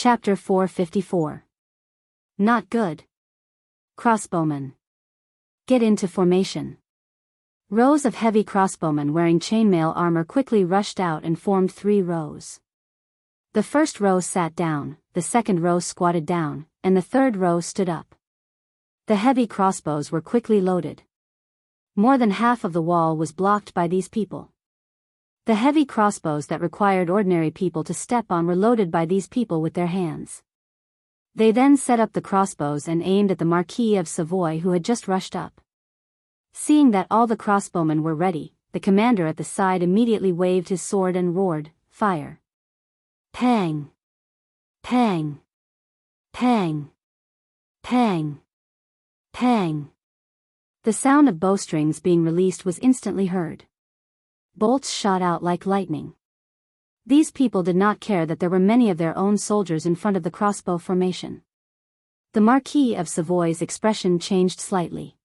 Chapter 454. Not good. Crossbowmen. Get into formation. Rows of heavy crossbowmen wearing chainmail armor quickly rushed out and formed 3 rows. The first row sat down, the second row squatted down, and the third row stood up. The heavy crossbows were quickly loaded. More than half of the wall was blocked by these people. The heavy crossbows that required ordinary people to step on were loaded by these people with their hands. They then set up the crossbows and aimed at the Marquis of Savoy, who had just rushed up. Seeing that all the crossbowmen were ready, the commander at the side immediately waved his sword and roared, "Fire!" Pang! Pang! Pang! Pang! Pang! The sound of bowstrings being released was instantly heard. Bolts shot out like lightning. These people did not care that there were many of their own soldiers in front of the crossbow formation. The Marquis of Savoy's expression changed slightly.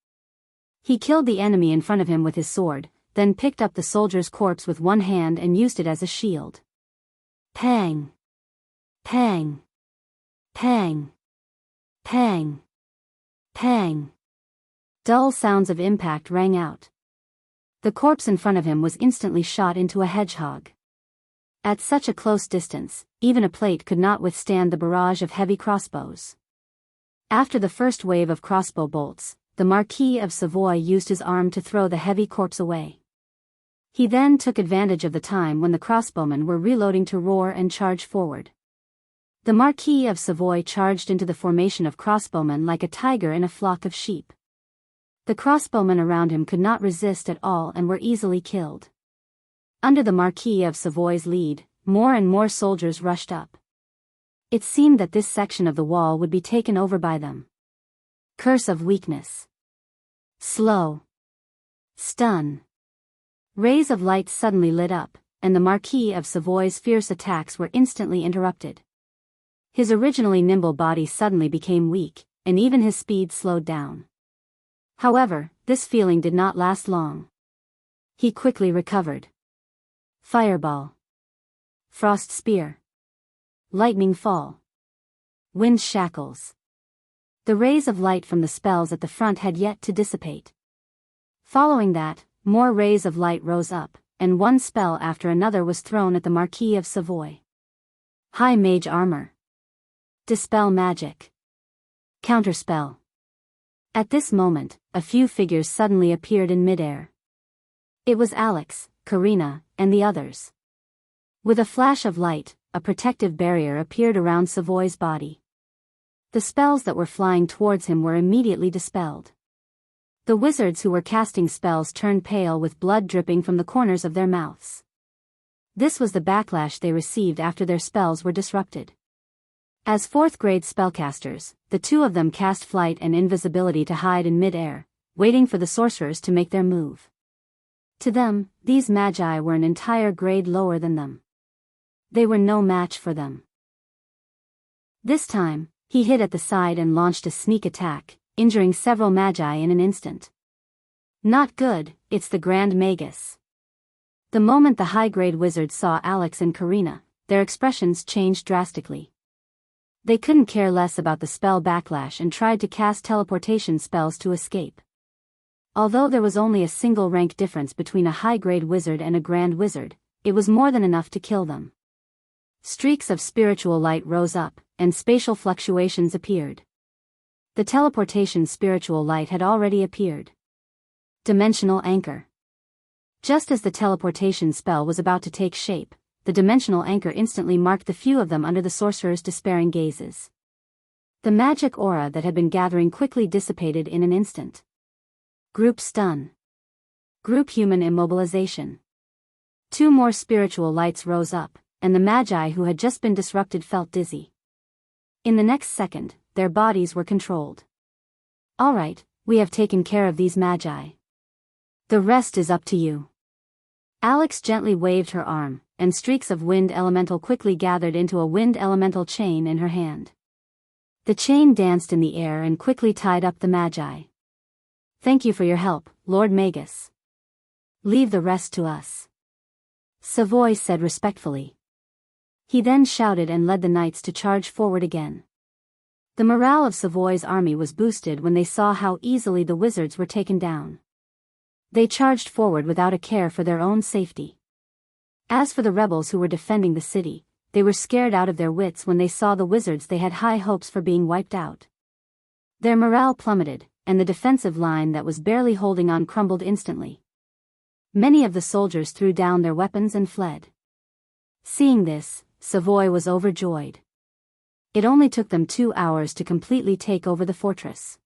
He killed the enemy in front of him with his sword, then picked up the soldier's corpse with one hand and used it as a shield. Pang! Pang! Pang! Pang! Pang! Dull sounds of impact rang out. The corpse in front of him was instantly shot into a hedgehog. At such a close distance, even a plate could not withstand the barrage of heavy crossbows. After the first wave of crossbow bolts, the Marquis of Savoy used his arm to throw the heavy corpse away. He then took advantage of the time when the crossbowmen were reloading to roar and charge forward. The Marquis of Savoy charged into the formation of crossbowmen like a tiger in a flock of sheep. The crossbowmen around him could not resist at all and were easily killed. Under the Marquis of Savoy's lead, more and more soldiers rushed up. It seemed that this section of the wall would be taken over by them. Curse of weakness. Slow. Stun. Rays of light suddenly lit up, and the Marquis of Savoy's fierce attacks were instantly interrupted. His originally nimble body suddenly became weak, and even his speed slowed down. However, this feeling did not last long. He quickly recovered. Fireball. Frost spear. Lightning fall. Wind shackles. The rays of light from the spells at the front had yet to dissipate. Following that, more rays of light rose up, and one spell after another was thrown at the Marquis of Savoy. High mage armor. Dispel magic. Counterspell. At this moment, a few figures suddenly appeared in midair. It was Alex, Karina, and the others. With a flash of light, a protective barrier appeared around Savoy's body. The spells that were flying towards him were immediately dispelled. The wizards who were casting spells turned pale with blood dripping from the corners of their mouths. This was the backlash they received after their spells were disrupted. As 4th-grade spellcasters, the 2 of them cast flight and invisibility to hide in mid-air, waiting for the sorcerers to make their move. To them, these magi were an entire grade lower than them. They were no match for them. This time, he hid at the side and launched a sneak attack, injuring several magi in an instant. Not good, it's the Grand Magus. The moment the high-grade wizards saw Alex and Karina, their expressions changed drastically. They couldn't care less about the spell backlash and tried to cast teleportation spells to escape. Although there was only a single rank difference between a high-grade wizard and a grand wizard, it was more than enough to kill them. Streaks of spiritual light rose up, and spatial fluctuations appeared. The teleportation spiritual light had already appeared. Dimensional anchor. Just as the teleportation spell was about to take shape, the dimensional anchor instantly marked the few of them under the sorcerer's despairing gazes. The magic aura that had been gathering quickly dissipated in an instant. Group stun. Group human immobilization. 2 more spiritual lights rose up, and the magi who had just been disrupted felt dizzy. In the next second, their bodies were controlled. All right, we have taken care of these magi. The rest is up to you. Alex gently waved her arm, and streaks of wind elemental quickly gathered into a wind elemental chain in her hand. The chain danced in the air and quickly tied up the magi. Thank you for your help, Lord Magus. Leave the rest to us. Savoy said respectfully. He then shouted and led the knights to charge forward again. The morale of Savoy's army was boosted when they saw how easily the wizards were taken down. They charged forward without a care for their own safety. As for the rebels who were defending the city, they were scared out of their wits when they saw the wizards they had high hopes for being wiped out. Their morale plummeted, and the defensive line that was barely holding on crumbled instantly. Many of the soldiers threw down their weapons and fled. Seeing this, Savoy was overjoyed. It only took them 2 hours to completely take over the fortress.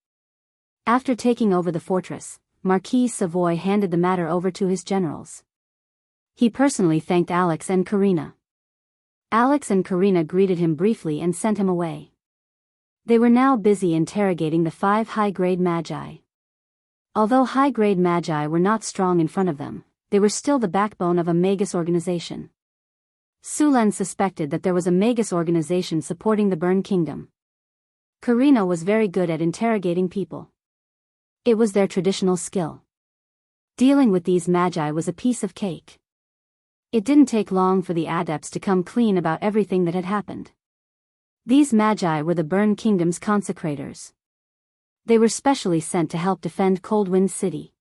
After taking over the fortress, Marquis Savoy handed the matter over to his generals. He personally thanked Alex and Karina. Alex and Karina greeted him briefly and sent him away. They were now busy interrogating the 5 high-grade magi. Although high-grade magi were not strong in front of them, they were still the backbone of a magus organization. Sulen suspected that there was a magus organization supporting the Burn Kingdom. Karina was very good at interrogating people. It was their traditional skill. Dealing with these magi was a piece of cake. It didn't take long for the adepts to come clean about everything that had happened. These magi were the Burn Kingdom's consecrators. They were specially sent to help defend Coldwind City.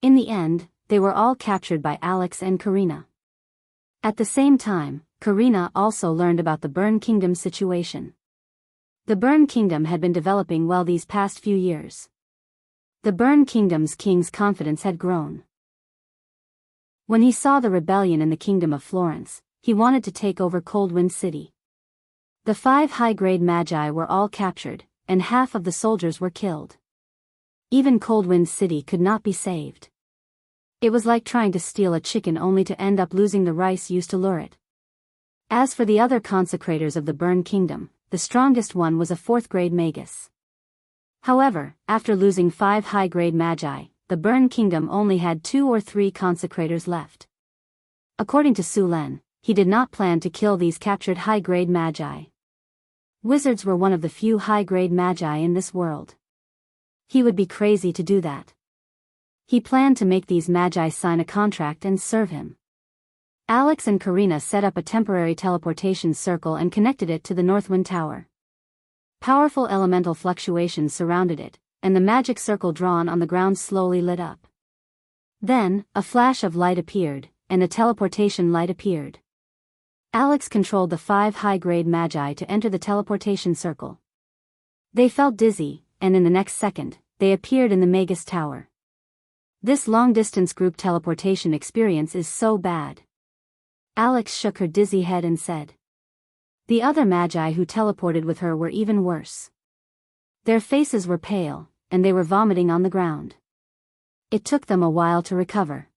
In the end, they were all captured by Alex and Karina. At the same time, Karina also learned about the Burn Kingdom situation. The Burn Kingdom had been developing well these past few years. The Burn Kingdom's king's confidence had grown. When he saw the rebellion in the Kingdom of Florence, he wanted to take over Coldwind City. The 5 high-grade magi were all captured, and half of the soldiers were killed. Even Coldwind City could not be saved. It was like trying to steal a chicken only to end up losing the rice used to lure it. As for the other consecrators of the Burn Kingdom, the strongest one was a 4th-grade magus. However, after losing 5 high-grade magi, the Burn Kingdom only had 2 or 3 consecrators left. According to Sulen, he did not plan to kill these captured high-grade magi. Wizards were one of the few high-grade magi in this world. He would be crazy to do that. He planned to make these magi sign a contract and serve him. Alex and Karina set up a temporary teleportation circle and connected it to the Northwind Tower. Powerful elemental fluctuations surrounded it, and the magic circle drawn on the ground slowly lit up. Then, a flash of light appeared, and a teleportation light appeared. Alex controlled the 5 high-grade magi to enter the teleportation circle. They felt dizzy, and in the next second, they appeared in the Magus Tower. This long-distance group teleportation experience is so bad. Alex shook her dizzy head and said. The other magi who teleported with her were even worse. Their faces were pale, and they were vomiting on the ground. It took them a while to recover.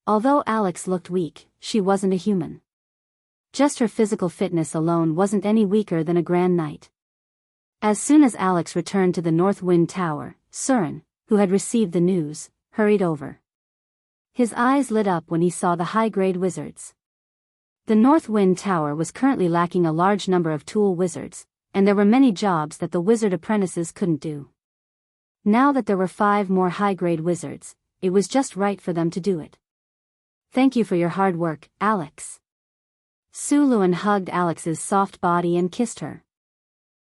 Although Alex looked weak, she wasn't a human. Just her physical fitness alone wasn't any weaker than a Grand Knight. As soon as Alex returned to the North Wind Tower, Surin, who had received the news, hurried over. His eyes lit up when he saw the high-grade wizards. The North Wind Tower was currently lacking a large number of tool wizards, and there were many jobs that the wizard apprentices couldn't do. Now that there were 5 more high-grade wizards, it was just right for them to do it. Thank you for your hard work, Alex. Suluan hugged Alex's soft body and kissed her.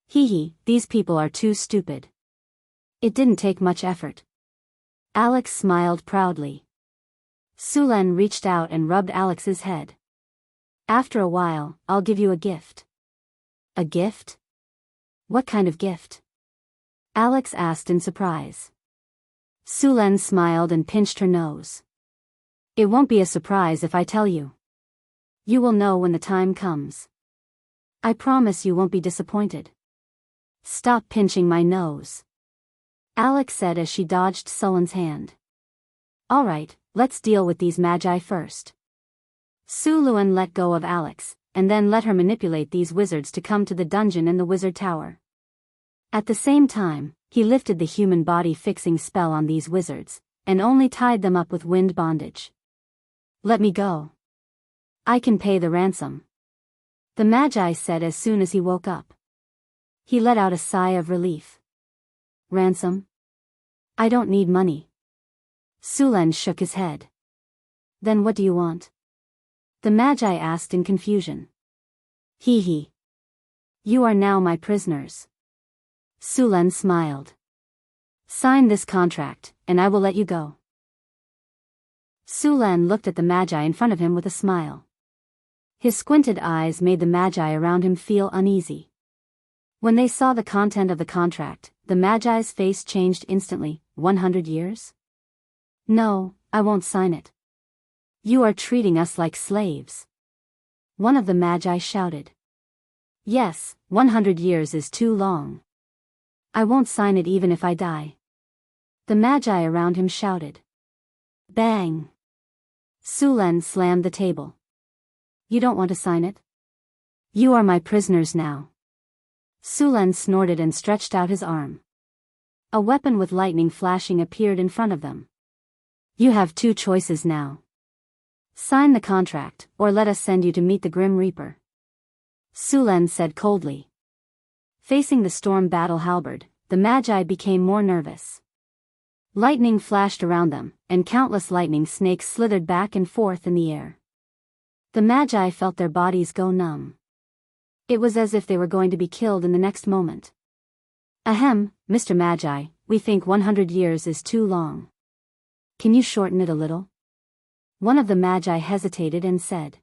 Hee, these people are too stupid. It didn't take much effort. Alex smiled proudly. Sulen reached out and rubbed Alex's head. After a while, I'll give you a gift. A gift? What kind of gift? Alex asked in surprise. Sulen smiled and pinched her nose. It won't be a surprise if I tell you. You will know when the time comes. I promise you won't be disappointed. Stop pinching my nose. Alex said as she dodged Sulen's hand. All right, let's deal with these magi first. Suluan let go of Alex, and then let her manipulate these wizards to come to the dungeon in the wizard tower. At the same time, he lifted the human body fixing spell on these wizards, and only tied them up with wind bondage. Let me go. I can pay the ransom. The Magi said as soon as he woke up. He let out a sigh of relief. Ransom? I don't need money. Sulen shook his head. Then what do you want? The Magi asked in confusion. Hee hee. You are now my prisoners. Sulen smiled. Sign this contract, and I will let you go. Sulen looked at the magi in front of him with a smile. His squinted eyes made the magi around him feel uneasy. When they saw the content of the contract, the magi's face changed instantly. 100 years? No, I won't sign it. You are treating us like slaves. One of the magi shouted. Yes, 100 years is too long. I won't sign it even if I die. The magi around him shouted. Bang! Sulen slammed the table. You don't want to sign it? You are my prisoners now. Sulen snorted and stretched out his arm. A weapon with lightning flashing appeared in front of them. You have two choices now. Sign the contract, or let us send you to meet the Grim Reaper. Sulen said coldly. Facing the storm battle halberd, the magi became more nervous. Lightning flashed around them, and countless lightning snakes slithered back and forth in the air. The magi felt their bodies go numb. It was as if they were going to be killed in the next moment. Ahem, Mr. Magi, we think 100 years is too long. Can you shorten it a little? One of the magi hesitated and said.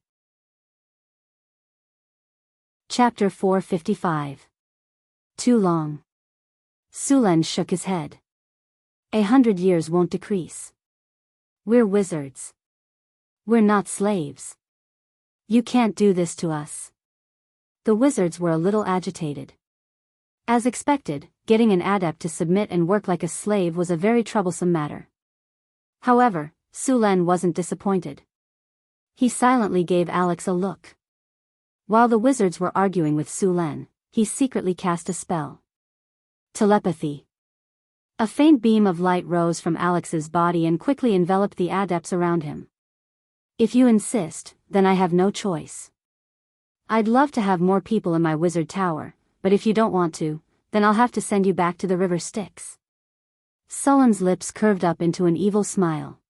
Chapter 455. Too long. Sulen shook his head. 100 years won't decrease. We're wizards. We're not slaves. You can't do this to us. The wizards were a little agitated. As expected, getting an adept to submit and work like a slave was a very troublesome matter. However, Sulen wasn't disappointed. He silently gave Alex a look. While the wizards were arguing with Sulen, he secretly cast a spell. Telepathy. A faint beam of light rose from Alex's body and quickly enveloped the adepts around him. If you insist, then I have no choice. I'd love to have more people in my wizard tower, but if you don't want to, then I'll have to send you back to the river Styx. Sulen's lips curved up into an evil smile.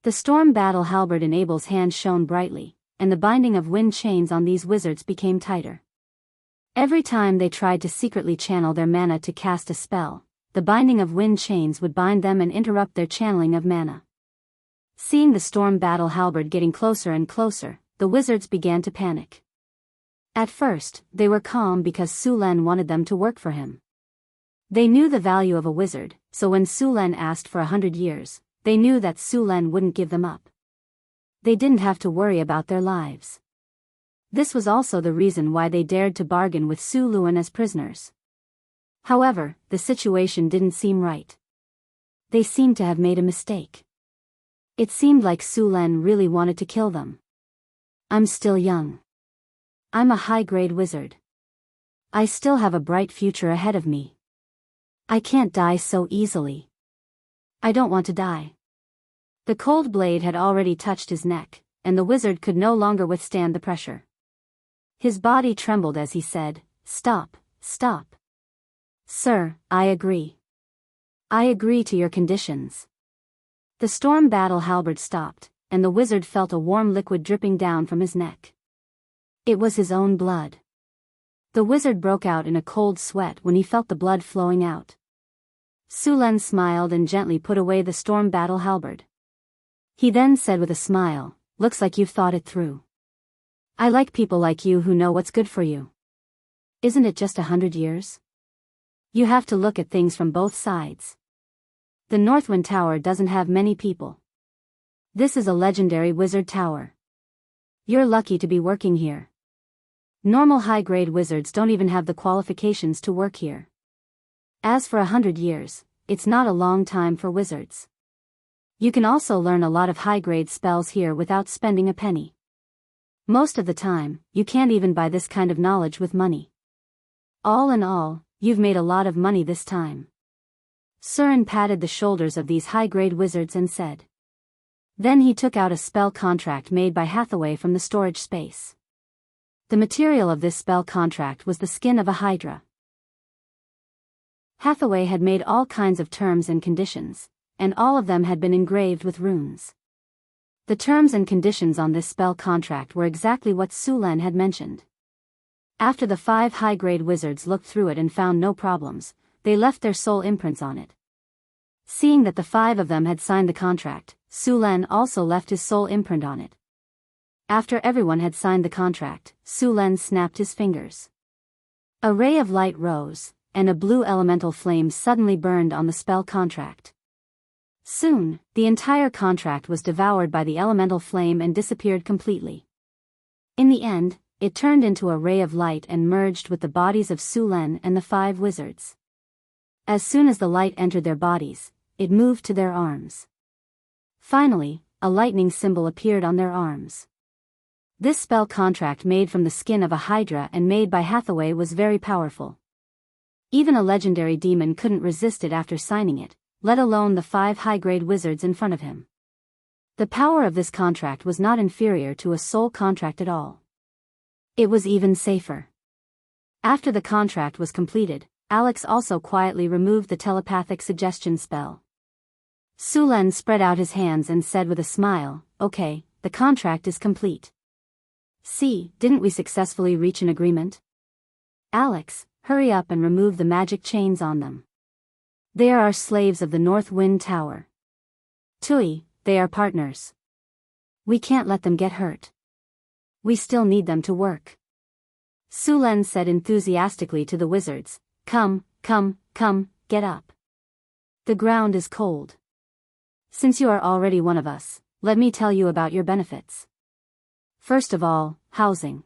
The storm battle halberd in Abel's hand shone brightly, and the binding of wind chains on these wizards became tighter. Every time they tried to secretly channel their mana to cast a spell, the binding of wind chains would bind them and interrupt their channeling of mana. Seeing the storm battle halberd getting closer and closer, the wizards began to panic. At first, they were calm because Sulen wanted them to work for him. They knew the value of a wizard, so when Sulen asked for 100 years, they knew that Sulen wouldn't give them up. They didn't have to worry about their lives. This was also the reason why they dared to bargain with Suluan as prisoners. However, the situation didn't seem right. They seemed to have made a mistake. It seemed like Sulen really wanted to kill them. I'm still young. I'm a high-grade wizard. I still have a bright future ahead of me. I can't die so easily. I don't want to die. The cold blade had already touched his neck, and the wizard could no longer withstand the pressure. His body trembled as he said, Stop, stop. Sir, I agree. I agree to your conditions. The storm battle halberd stopped, and the wizard felt a warm liquid dripping down from his neck. It was his own blood. The wizard broke out in a cold sweat when he felt the blood flowing out. Sulen smiled and gently put away the storm battle halberd. He then said with a smile, Looks like you've thought it through. I like people like you who know what's good for you. Isn't it just 100 years? You have to look at things from both sides. The Northwind Tower doesn't have many people. This is a legendary wizard tower. You're lucky to be working here. Normal high-grade wizards don't even have the qualifications to work here. As for 100 years, it's not a long time for wizards. You can also learn a lot of high-grade spells here without spending a penny. Most of the time, you can't even buy this kind of knowledge with money. All in all, you've made a lot of money this time. Suren patted the shoulders of these high-grade wizards and said. Then he took out a spell contract made by Hathaway from the storage space. The material of this spell contract was the skin of a hydra. Hathaway had made all kinds of terms and conditions, and all of them had been engraved with runes. The terms and conditions on this spell contract were exactly what Sulen had mentioned. After the 5 high-grade wizards looked through it and found no problems, they left their soul imprints on it. Seeing that the 5 of them had signed the contract, Su Len also left his soul imprint on it. After everyone had signed the contract, Su Len snapped his fingers. A ray of light rose, and a blue elemental flame suddenly burned on the spell contract. Soon, the entire contract was devoured by the elemental flame and disappeared completely. In the end, it turned into a ray of light and merged with the bodies of Su Len and the 5 wizards. As soon as the light entered their bodies, it moved to their arms. Finally, a lightning symbol appeared on their arms. This spell contract made from the skin of a hydra and made by Hathaway was very powerful. Even a legendary demon couldn't resist it after signing it, let alone the 5 high-grade wizards in front of him. The power of this contract was not inferior to a soul contract at all. It was even safer. After the contract was completed, Alex also quietly removed the telepathic suggestion spell. Su Len spread out his hands and said with a smile, "Okay, the contract is complete. See, didn't we successfully reach an agreement? Alex, hurry up and remove the magic chains on them. They are our slaves of the North Wind Tower. Tui, they are partners. We can't let them get hurt. We still need them to work." Su Len said enthusiastically to the wizards, Come, get up. The ground is cold. Since you are already one of us, let me tell you about your benefits. First of all, housing.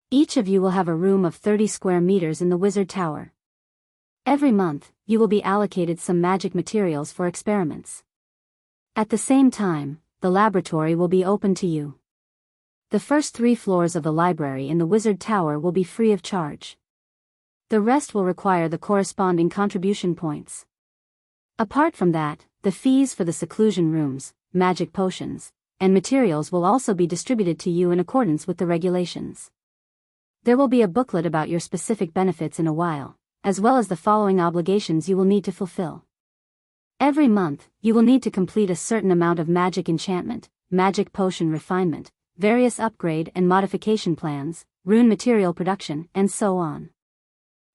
Each of you will have a room of 30 square meters in the Wizard Tower. Every month, you will be allocated some magic materials for experiments. At the same time, the laboratory will be open to you. The first 3 floors of the library in the Wizard Tower will be free of charge. The rest will require the corresponding contribution points. Apart from that, the fees for the seclusion rooms, magic potions, and materials will also be distributed to you in accordance with the regulations. There will be a booklet about your specific benefits in a while, as well as the following obligations you will need to fulfill. Every month, you will need to complete a certain amount of magic enchantment, magic potion refinement, various upgrade and modification plans, rune material production, and so on.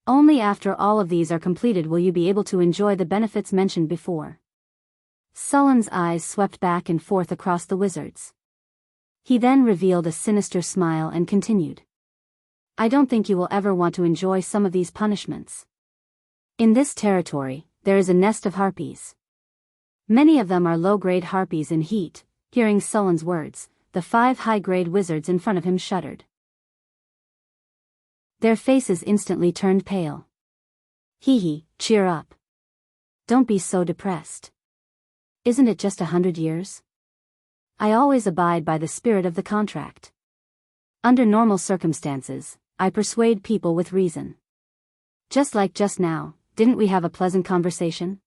Only after all of these are completed will you be able to enjoy the benefits mentioned before. Sullen's eyes swept back and forth across the wizards. He then revealed a sinister smile and continued. I don't think you will ever want to enjoy some of these punishments. In this territory, there is a nest of harpies. Many of them are low-grade harpies in heat. Hearing Sullen's words, the 5 high-grade wizards in front of him shuddered. Their faces instantly turned pale. Hee, cheer up. Don't be so depressed. Isn't it just 100 years? I always abide by the spirit of the contract. Under normal circumstances, I persuade people with reason. Just like just now, didn't we have a pleasant conversation?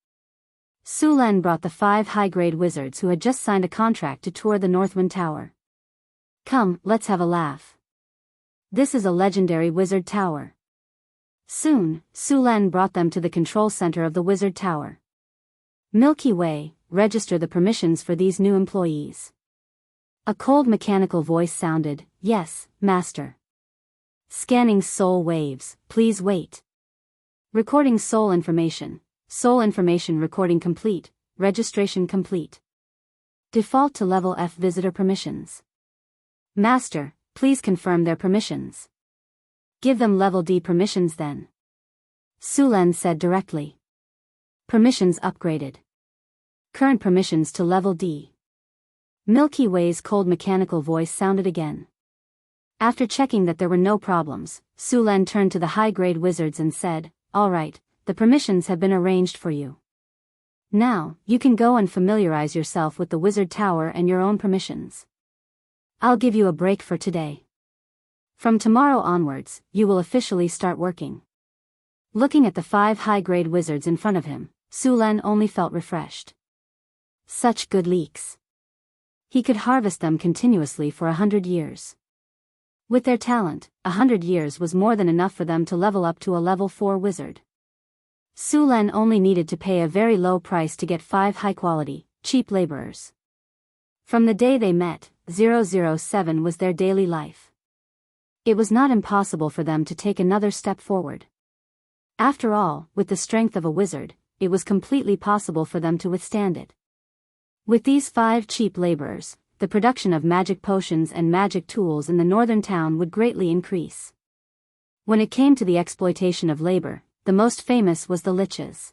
Su Len brought the 5 high-grade wizards who had just signed a contract to tour the Northwind Tower. Come, let's have a laugh. This is a legendary wizard tower. Soon, Su Len brought them to the control center of the wizard tower. Milky Way, register the permissions for these new employees. A cold mechanical voice sounded, Yes, Master. Scanning soul waves, please wait. Recording soul information recording complete, registration complete. Default to level F visitor permissions. Master, please confirm their permissions. Give them level D permissions then. Su Len said directly. Permissions upgraded. Current permissions to level D. Milky Way's cold mechanical voice sounded again. After checking that there were no problems, Su Len turned to the high-grade wizards and said, All right, the permissions have been arranged for you. Now, you can go and familiarize yourself with the wizard tower and your own permissions. I'll give you a break for today. From tomorrow onwards, you will officially start working. Looking at the 5 high-grade wizards in front of him, Su Len only felt refreshed. Such good leaks. He could harvest them continuously for 100 years. With their talent, 100 years was more than enough for them to level up to a level 4 wizard. Su Len only needed to pay a very low price to get 5 high-quality, cheap laborers. From the day they met, 007 was their daily life. It was not impossible for them to take another step forward. After all, with the strength of a wizard, it was completely possible for them to withstand it. With these 5 cheap laborers, the production of magic potions and magic tools in the northern town would greatly increase. When it came to the exploitation of labor, the most famous was the liches.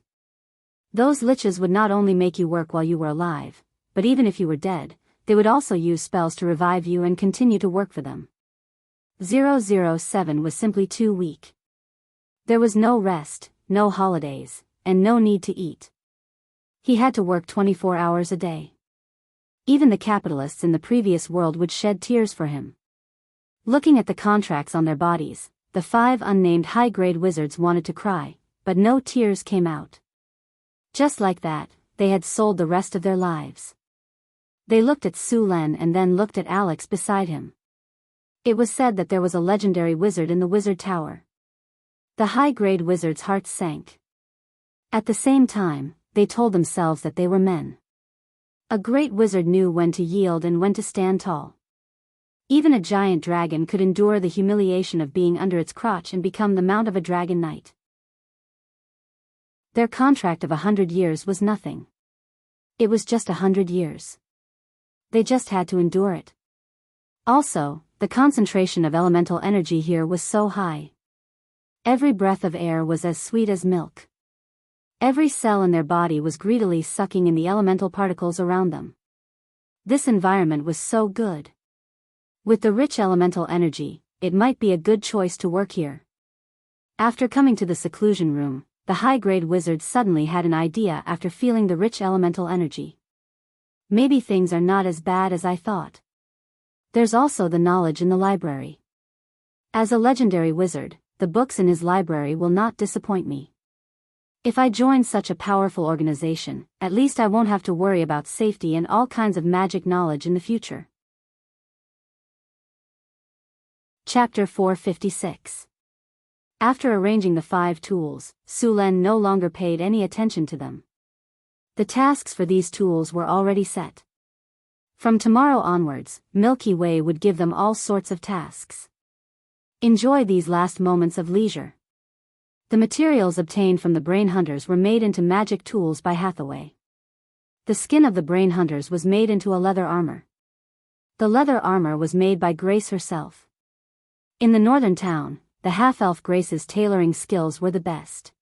Those liches would not only make you work while you were alive, but even if you were dead, they would also use spells to revive you and continue to work for them. 007 was simply too weak. There was no rest, no holidays, and no need to eat. He had to work 24 hours a day. Even the capitalists in the previous world would shed tears for him. Looking at the contracts on their bodies, the 5 unnamed high-grade wizards wanted to cry, but no tears came out. Just like that, they had sold the rest of their lives. They looked at Su Len and then looked at Alex beside him. It was said that there was a legendary wizard in the wizard tower. The high-grade wizards' hearts sank. At the same time, they told themselves that they were men. A great wizard knew when to yield and when to stand tall. Even a giant dragon could endure the humiliation of being under its crotch and become the mount of a dragon knight. Their contract of 100 years was nothing. It was just 100 years. They just had to endure it. Also, the concentration of elemental energy here was so high. Every breath of air was as sweet as milk. Every cell in their body was greedily sucking in the elemental particles around them. This environment was so good. With the rich elemental energy, it might be a good choice to work here. After coming to the seclusion room, the high-grade wizard suddenly had an idea after feeling the rich elemental energy. Maybe things are not as bad as I thought. There's also the knowledge in the library. As a legendary wizard, the books in his library will not disappoint me. If I join such a powerful organization, at least I won't have to worry about safety and all kinds of magic knowledge in the future. Chapter 456. After arranging the 5 tools, Su Len no longer paid any attention to them. The tasks for these tools were already set. From tomorrow onwards, Milky Way would give them all sorts of tasks. Enjoy these last moments of leisure. The materials obtained from the brain hunters were made into magic tools by Hathaway. The skin of the brain hunters was made into a leather armor. The leather armor was made by Grace herself. In the northern town, the half-elf Grace's tailoring skills were the best.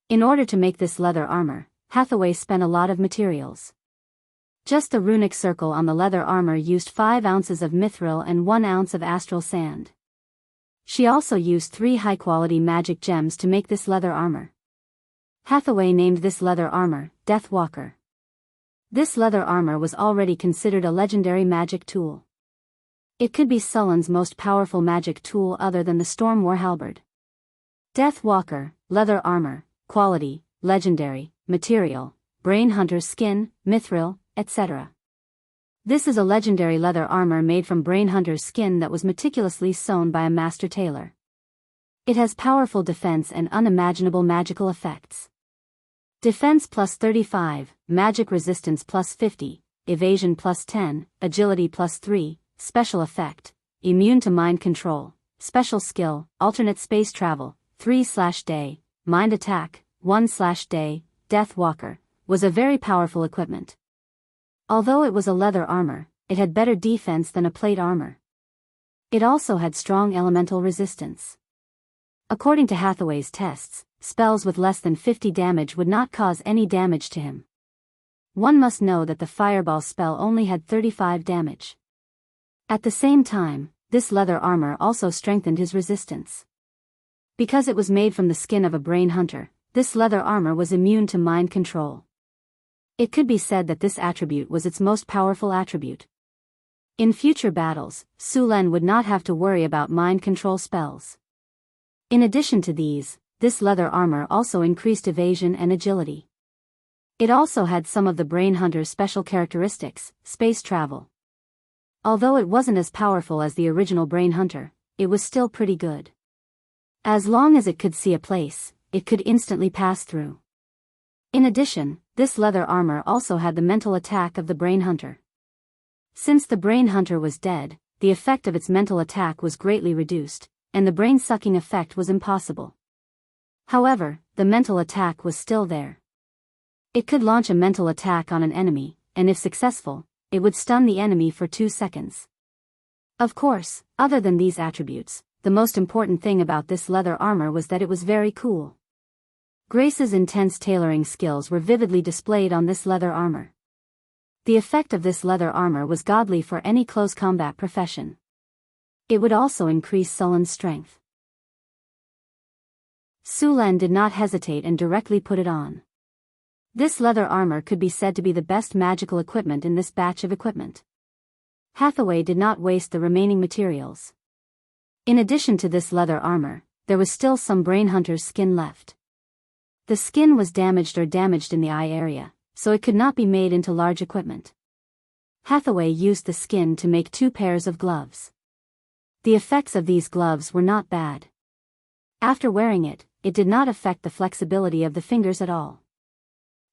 In order to make this leather armor, Hathaway spent a lot of materials. Just the runic circle on the leather armor used 5 ounces of mithril and 1 ounce of astral sand. She also used 3 high-quality magic gems to make this leather armor. Hathaway named this leather armor, Deathwalker. This leather armor was already considered a legendary magic tool. It could be Sullen's most powerful magic tool other than the Storm War Halberd. Deathwalker, leather armor, quality, legendary, material, brain hunter's skin, mithril, etc. This is a legendary leather armor made from brain hunter's skin that was meticulously sewn by a master tailor. It has powerful defense and unimaginable magical effects. Defense plus 35, magic resistance plus 50, evasion plus 10, agility plus 3, special effect, immune to mind control, special skill, alternate space travel, 3/day, mind attack, 1/day, Deathwalker, was a very powerful equipment. Although it was a leather armor, it had better defense than a plate armor. It also had strong elemental resistance. According to Hathaway's tests, spells with less than 50 damage would not cause any damage to him. One must know that the fireball spell only had 35 damage. At the same time, this leather armor also strengthened his resistance. Because it was made from the skin of a brain hunter, this leather armor was immune to mind control. It could be said that this attribute was its most powerful attribute. In future battles, Su Len would not have to worry about mind control spells. In addition to these, this leather armor also increased evasion and agility. It also had some of the brain hunter's special characteristics, space travel. Although it wasn't as powerful as the original brain hunter, it was still pretty good. As long as it could see a place, it could instantly pass through. In addition, this leather armor also had the mental attack of the brain hunter. Since the brain hunter was dead, the effect of its mental attack was greatly reduced, and the brain-sucking effect was impossible. However, the mental attack was still there. It could launch a mental attack on an enemy, and if successful, it would stun the enemy for 2 seconds. Of course, other than these attributes, the most important thing about this leather armor was that it was very cool. Grace's intense tailoring skills were vividly displayed on this leather armor. The effect of this leather armor was godly for any close combat profession. It would also increase Sullen's strength. Sulan did not hesitate and directly put it on. This leather armor could be said to be the best magical equipment in this batch of equipment. Hathaway did not waste the remaining materials. In addition to this leather armor, there was still some Brain Hunter's skin left. The skin was damaged in the eye area, so it could not be made into large equipment. Hathaway used the skin to make 2 pairs of gloves. The effects of these gloves were not bad. After wearing it, it did not affect the flexibility of the fingers at all.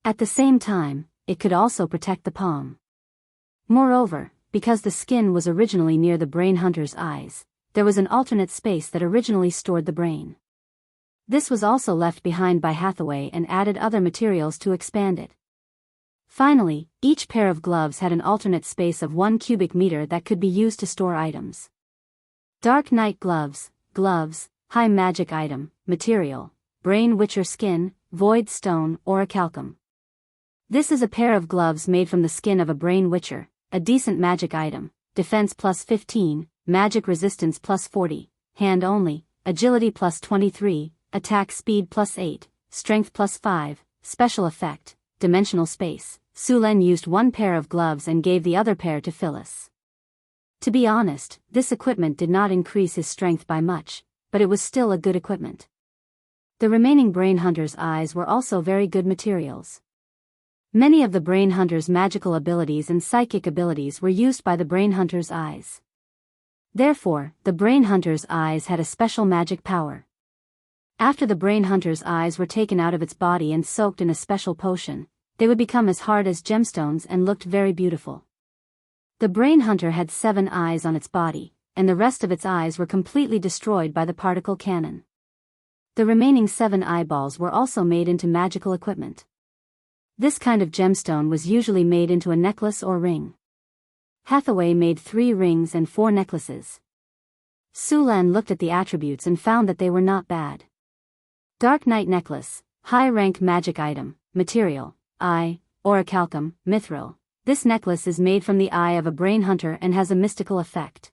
At the same time, it could also protect the palm. Moreover, because the skin was originally near the Brain Hunter's eyes, there was an alternate space that originally stored the brain. This was also left behind by Hathaway and added other materials to expand it. Finally, each pair of gloves had an alternate space of 1 cubic meter that could be used to store items. Dark Night Gloves, high magic item, material, Brain Witcher skin, void stone, orichalcum. This is a pair of gloves made from the skin of a Brain Witcher, a decent magic item, defense plus 15, magic resistance plus 40, hand only, agility plus 23, attack speed plus 8, strength plus 5, special effect, dimensional space. Sulan used 1 pair of gloves and gave the other pair to Phyllis. To be honest, this equipment did not increase his strength by much, but it was still a good equipment. The remaining Brain Hunter's eyes were also very good materials. Many of the Brain Hunter's magical abilities and psychic abilities were used by the Brain Hunter's eyes. Therefore, the Brain Hunter's eyes had a special magic power. After the Brain Hunter's eyes were taken out of its body and soaked in a special potion, they would become as hard as gemstones and looked very beautiful. The Brain Hunter had 7 eyes on its body, and the rest of its eyes were completely destroyed by the particle cannon. The remaining 7 eyeballs were also made into magical equipment. This kind of gemstone was usually made into a necklace or ring. Hathaway made 3 rings and 4 necklaces. Sulan looked at the attributes and found that they were not bad. Dark Night Necklace, high-rank magic item, material, eye, orichalcum, mithril. This necklace is made from the eye of a Brain Hunter and has a mystical effect.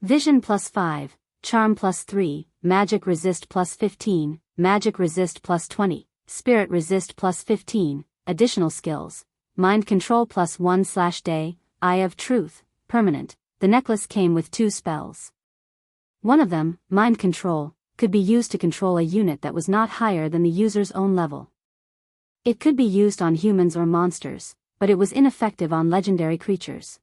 Vision plus 5, charm plus 3, magic resist plus 15, magic resist plus 20, spirit resist plus 15, additional skills, mind control plus 1/day, eye of truth, permanent. The necklace came with 2 spells. One of them, mind control, could be used to control a unit that was not higher than the user's own level. It could be used on humans or monsters, but it was ineffective on legendary creatures.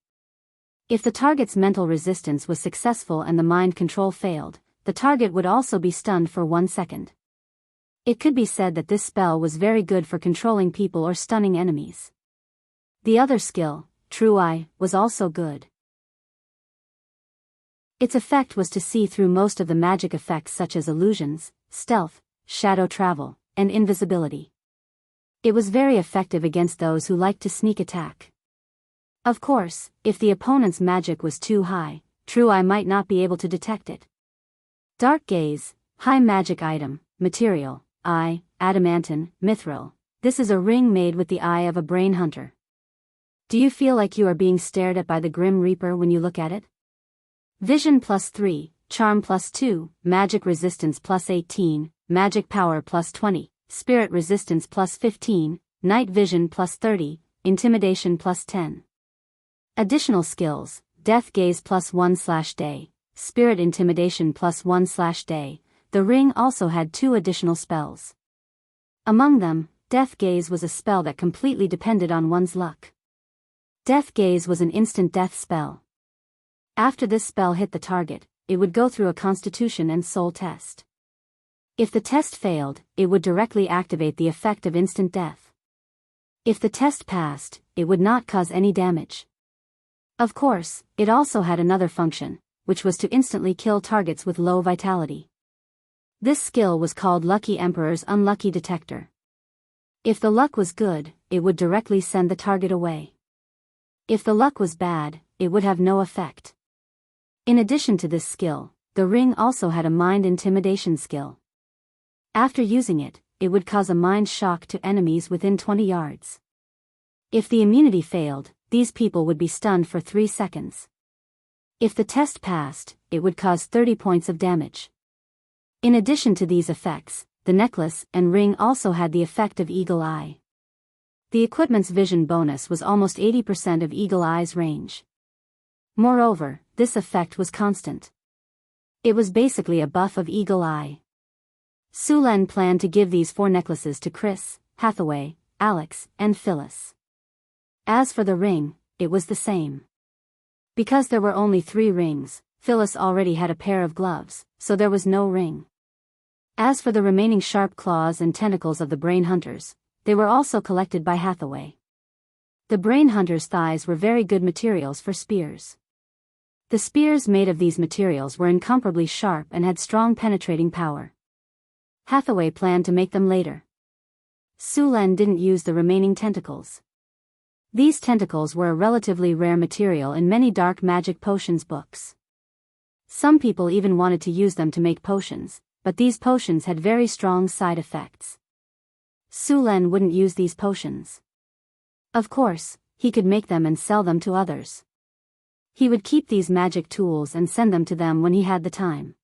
If the target's mental resistance was successful and the mind control failed, the target would also be stunned for 1 second. It could be said that this spell was very good for controlling people or stunning enemies. The other skill, True Eye, was also good. Its effect was to see through most of the magic effects such as illusions, stealth, shadow travel, and invisibility. It was very effective against those who liked to sneak attack. Of course, if the opponent's magic was too high, True Eye might not be able to detect it. Dark Gaze, high magic item, material, eye, adamantine, mithril. This is a ring made with the eye of a Brain Hunter. Do you feel like you are being stared at by the Grim Reaper when you look at it? Vision plus 3, charm plus 2, magic resistance plus 18, magic power plus 20, spirit resistance plus 15, night vision plus 30, intimidation plus 10. Additional skills, death gaze plus 1/day, spirit intimidation plus 1/day. The ring also had 2 additional spells. Among them, death gaze was a spell that completely depended on one's luck. Death gaze was an instant death spell. After this spell hit the target, it would go through a constitution and soul test. If the test failed, it would directly activate the effect of instant death. If the test passed, it would not cause any damage. Of course, it also had another function, which was to instantly kill targets with low vitality. This skill was called Lucky Emperor's Unlucky Detector. If the luck was good, it would directly send the target away. If the luck was bad, it would have no effect. In addition to this skill, the ring also had a mind intimidation skill. After using it, it would cause a mind shock to enemies within 20 yards. If the immunity failed, these people would be stunned for 3 seconds. If the test passed, it would cause 30 points of damage. In addition to these effects, the necklace and ring also had the effect of Eagle Eye. The equipment's vision bonus was almost 80% of Eagle Eye's range. Moreover, this effect was constant. It was basically a buff of Eagle Eye. Sulen planned to give these 4 necklaces to Chris, Hathaway, Alex, and Phyllis. As for the ring, it was the same. Because there were only 3 rings, Phyllis already had a pair of gloves, so there was no ring. As for the remaining sharp claws and tentacles of the brain hunters, they were also collected by Hathaway. The brain hunters' thighs were very good materials for spears. The spears made of these materials were incomparably sharp and had strong penetrating power. Hathaway planned to make them later. Sulen didn't use the remaining tentacles. These tentacles were a relatively rare material in many dark magic potions books. Some people even wanted to use them to make potions, but these potions had very strong side effects. Sulen wouldn't use these potions. Of course, he could make them and sell them to others. He would keep these magic tools and send them to them when he had the time.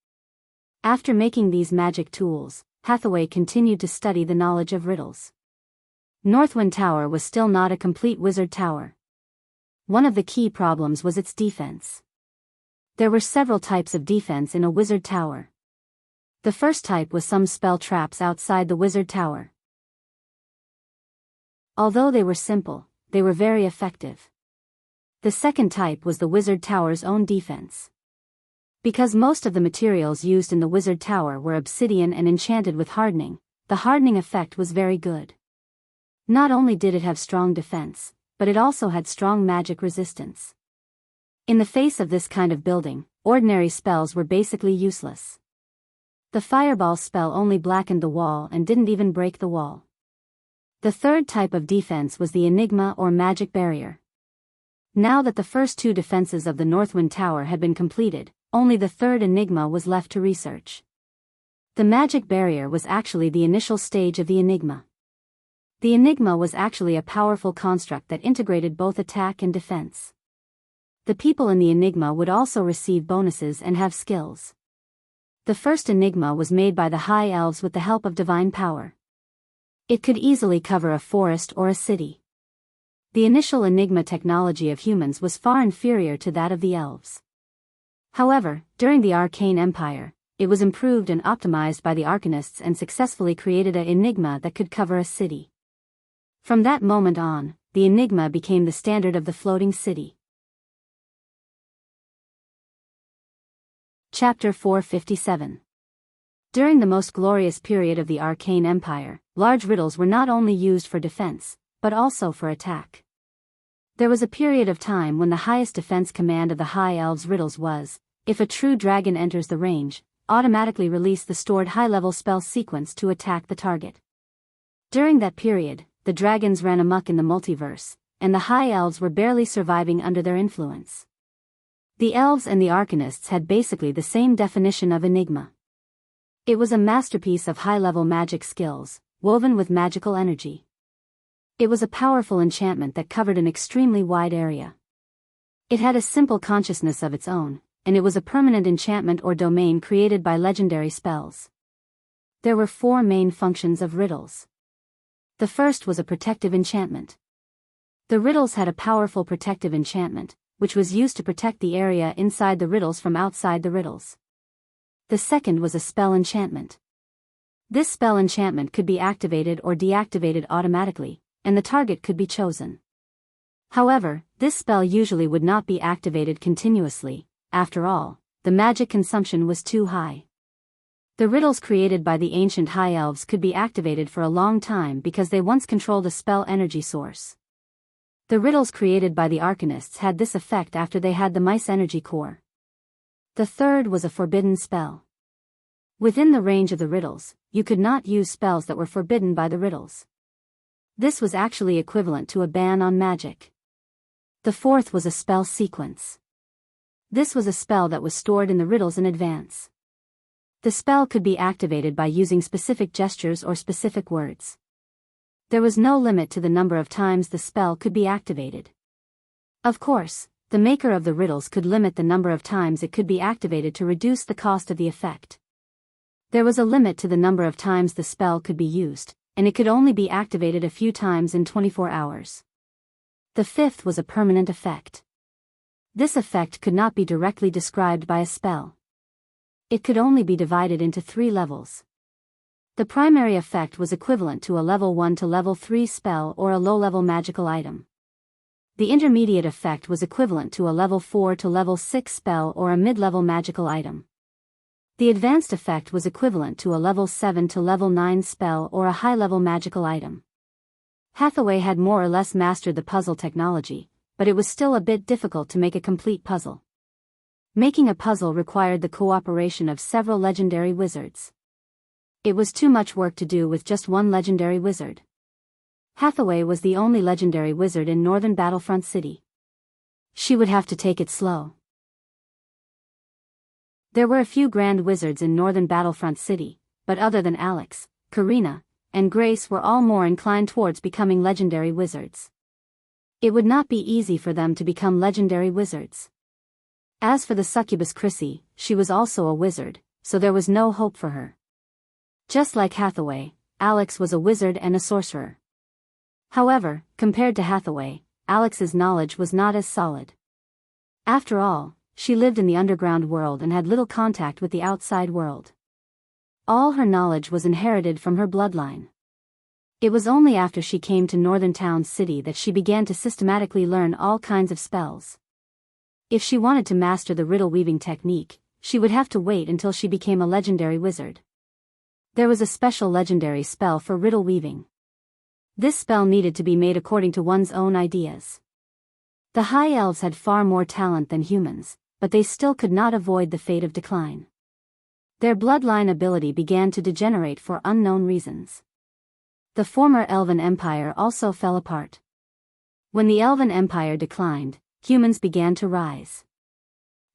After making these magic tools, Hathaway continued to study the knowledge of riddles. Northwind Tower was still not a complete wizard tower. One of the key problems was its defense. There were several types of defense in a wizard tower. The first type was some spell traps outside the wizard tower. Although they were simple, they were very effective. The second type was the wizard tower's own defense. Because most of the materials used in the wizard tower were obsidian and enchanted with hardening, the hardening effect was very good. Not only did it have strong defense, but it also had strong magic resistance. In the face of this kind of building, ordinary spells were basically useless. The fireball spell only blackened the wall and didn't even break the wall. The third type of defense was the enigma or magic barrier. Now that the first 2 defenses of the Northwind Tower had been completed, only the third enigma was left to research. The magic barrier was actually the initial stage of the enigma. The enigma was actually a powerful construct that integrated both attack and defense. The people in the enigma would also receive bonuses and have skills. The first enigma was made by the High Elves with the help of divine power. It could easily cover a forest or a city. The initial enigma technology of humans was far inferior to that of the elves. However, during the Arcane Empire, it was improved and optimized by the Arcanists and successfully created an enigma that could cover a city. From that moment on, the enigma became the standard of the floating city. Chapter 457. During the most glorious period of the Arcane Empire, large riddles were not only used for defense, but also for attack. There was a period of time when the highest defense command of the High Elves' riddles was, if a true dragon enters the range, automatically release the stored high-level spell sequence to attack the target. During that period, the dragons ran amok in the multiverse, and the High Elves were barely surviving under their influence. The elves and the arcanists had basically the same definition of enigma. It was a masterpiece of high-level magic skills, woven with magical energy. It was a powerful enchantment that covered an extremely wide area. It had a simple consciousness of its own, and it was a permanent enchantment or domain created by legendary spells. There were 4 main functions of riddles. The first was a protective enchantment. The riddles had a powerful protective enchantment, which was used to protect the area inside the riddles from outside the riddles. The second was a spell enchantment. This spell enchantment could be activated or deactivated automatically, and the target could be chosen. However, this spell usually would not be activated continuously. After all, the magic consumption was too high. The riddles created by the ancient High Elves could be activated for a long time because they once controlled a spell energy source. The riddles created by the Arcanists had this effect after they had the mice energy core. The third was a forbidden spell. Within the range of the riddles, you could not use spells that were forbidden by the riddles. This was actually equivalent to a ban on magic. The fourth was a spell sequence. This was a spell that was stored in the riddles in advance. The spell could be activated by using specific gestures or specific words. There was no limit to the number of times the spell could be activated. Of course, the maker of the riddles could limit the number of times it could be activated to reduce the cost of the effect. There was a limit to the number of times the spell could be used, and it could only be activated a few times in 24 hours. The fifth was a permanent effect. This effect could not be directly described by a spell. It could only be divided into 3 levels. The primary effect was equivalent to a level 1 to level 3 spell or a low-level magical item. The intermediate effect was equivalent to a level 4 to level 6 spell or a mid-level magical item. The advanced effect was equivalent to a level 7 to level 9 spell or a high-level magical item. Hathaway had more or less mastered the puzzle technology, but it was still a bit difficult to make a complete puzzle. Making a puzzle required the cooperation of several legendary wizards. It was too much work to do with just one legendary wizard. Hathaway was the only legendary wizard in Northern Battlefront City. She would have to take it slow. There were a few grand wizards in Northern Battlefront City, but other than Alex, Karina, and Grace were all more inclined towards becoming legendary wizards. It would not be easy for them to become legendary wizards. As for the succubus Chrissy, she was also a wizard, so there was no hope for her. Just like Hathaway, Alex was a wizard and a sorcerer. However, compared to Hathaway, Alex's knowledge was not as solid. After all, she lived in the underground world and had little contact with the outside world. All her knowledge was inherited from her bloodline. It was only after she came to Northern Town City that she began to systematically learn all kinds of spells. If she wanted to master the riddle-weaving technique, she would have to wait until she became a legendary wizard. There was a special legendary spell for riddle weaving. This spell needed to be made according to one's own ideas. The High Elves had far more talent than humans, but they still could not avoid the fate of decline. Their bloodline ability began to degenerate for unknown reasons. The former Elven Empire also fell apart. When the Elven Empire declined, humans began to rise.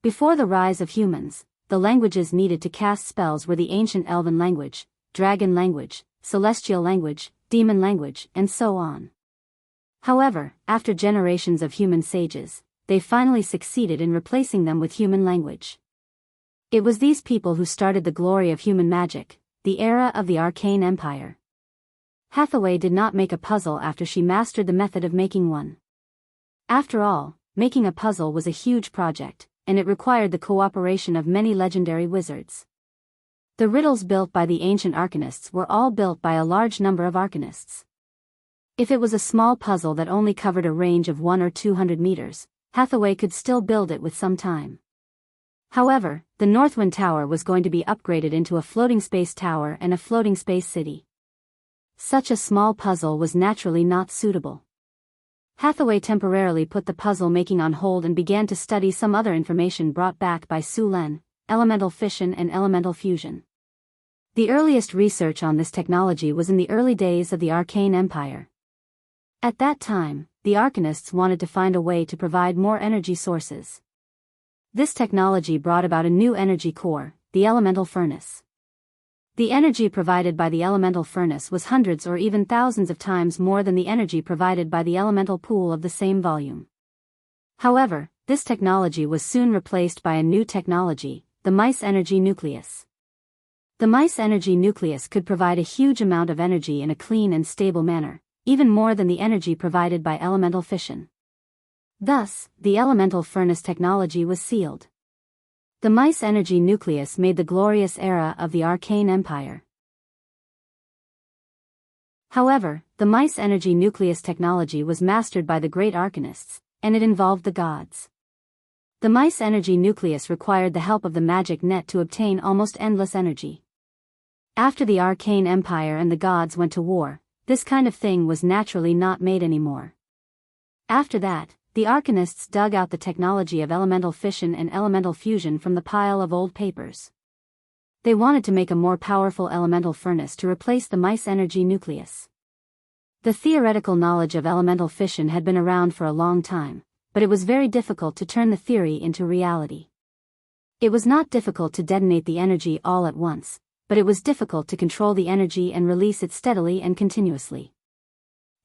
Before the rise of humans, the languages needed to cast spells were the ancient Elven language, dragon language, celestial language, demon language, and so on. However, after generations of human sages, they finally succeeded in replacing them with human language. It was these people who started the glory of human magic, the era of the Arcane Empire. Hathaway did not make a puzzle after she mastered the method of making one. After all, making a puzzle was a huge project, and it required the cooperation of many legendary wizards. The riddles built by the ancient Arcanists were all built by a large number of Arcanists. If it was a small puzzle that only covered a range of 100 or 200 meters, Hathaway could still build it with some time. However, the Northwind Tower was going to be upgraded into a floating space tower and a floating space city. Such a small puzzle was naturally not suitable. Hathaway temporarily put the puzzle making on hold and began to study some other information brought back by Su Len, elemental fission and elemental fusion. The earliest research on this technology was in the early days of the Arcane Empire. At that time, the Arcanists wanted to find a way to provide more energy sources. This technology brought about a new energy core, the elemental furnace. The energy provided by the elemental furnace was hundreds or even thousands of times more than the energy provided by the elemental pool of the same volume. However, this technology was soon replaced by a new technology, the mice energy nucleus. The mice energy nucleus could provide a huge amount of energy in a clean and stable manner, even more than the energy provided by elemental fission. Thus, the elemental furnace technology was sealed. The mice energy nucleus made the glorious era of the Arcane Empire. However, the mice energy nucleus technology was mastered by the great Arcanists, and it involved the gods. The mice energy nucleus required the help of the magic net to obtain almost endless energy. After the Arcane Empire and the gods went to war, this kind of thing was naturally not made anymore. After that, the Arcanists dug out the technology of elemental fission and elemental fusion from the pile of old papers. They wanted to make a more powerful elemental furnace to replace the mice energy nucleus. The theoretical knowledge of elemental fission had been around for a long time, but it was very difficult to turn the theory into reality. It was not difficult to detonate the energy all at once, but it was difficult to control the energy and release it steadily and continuously.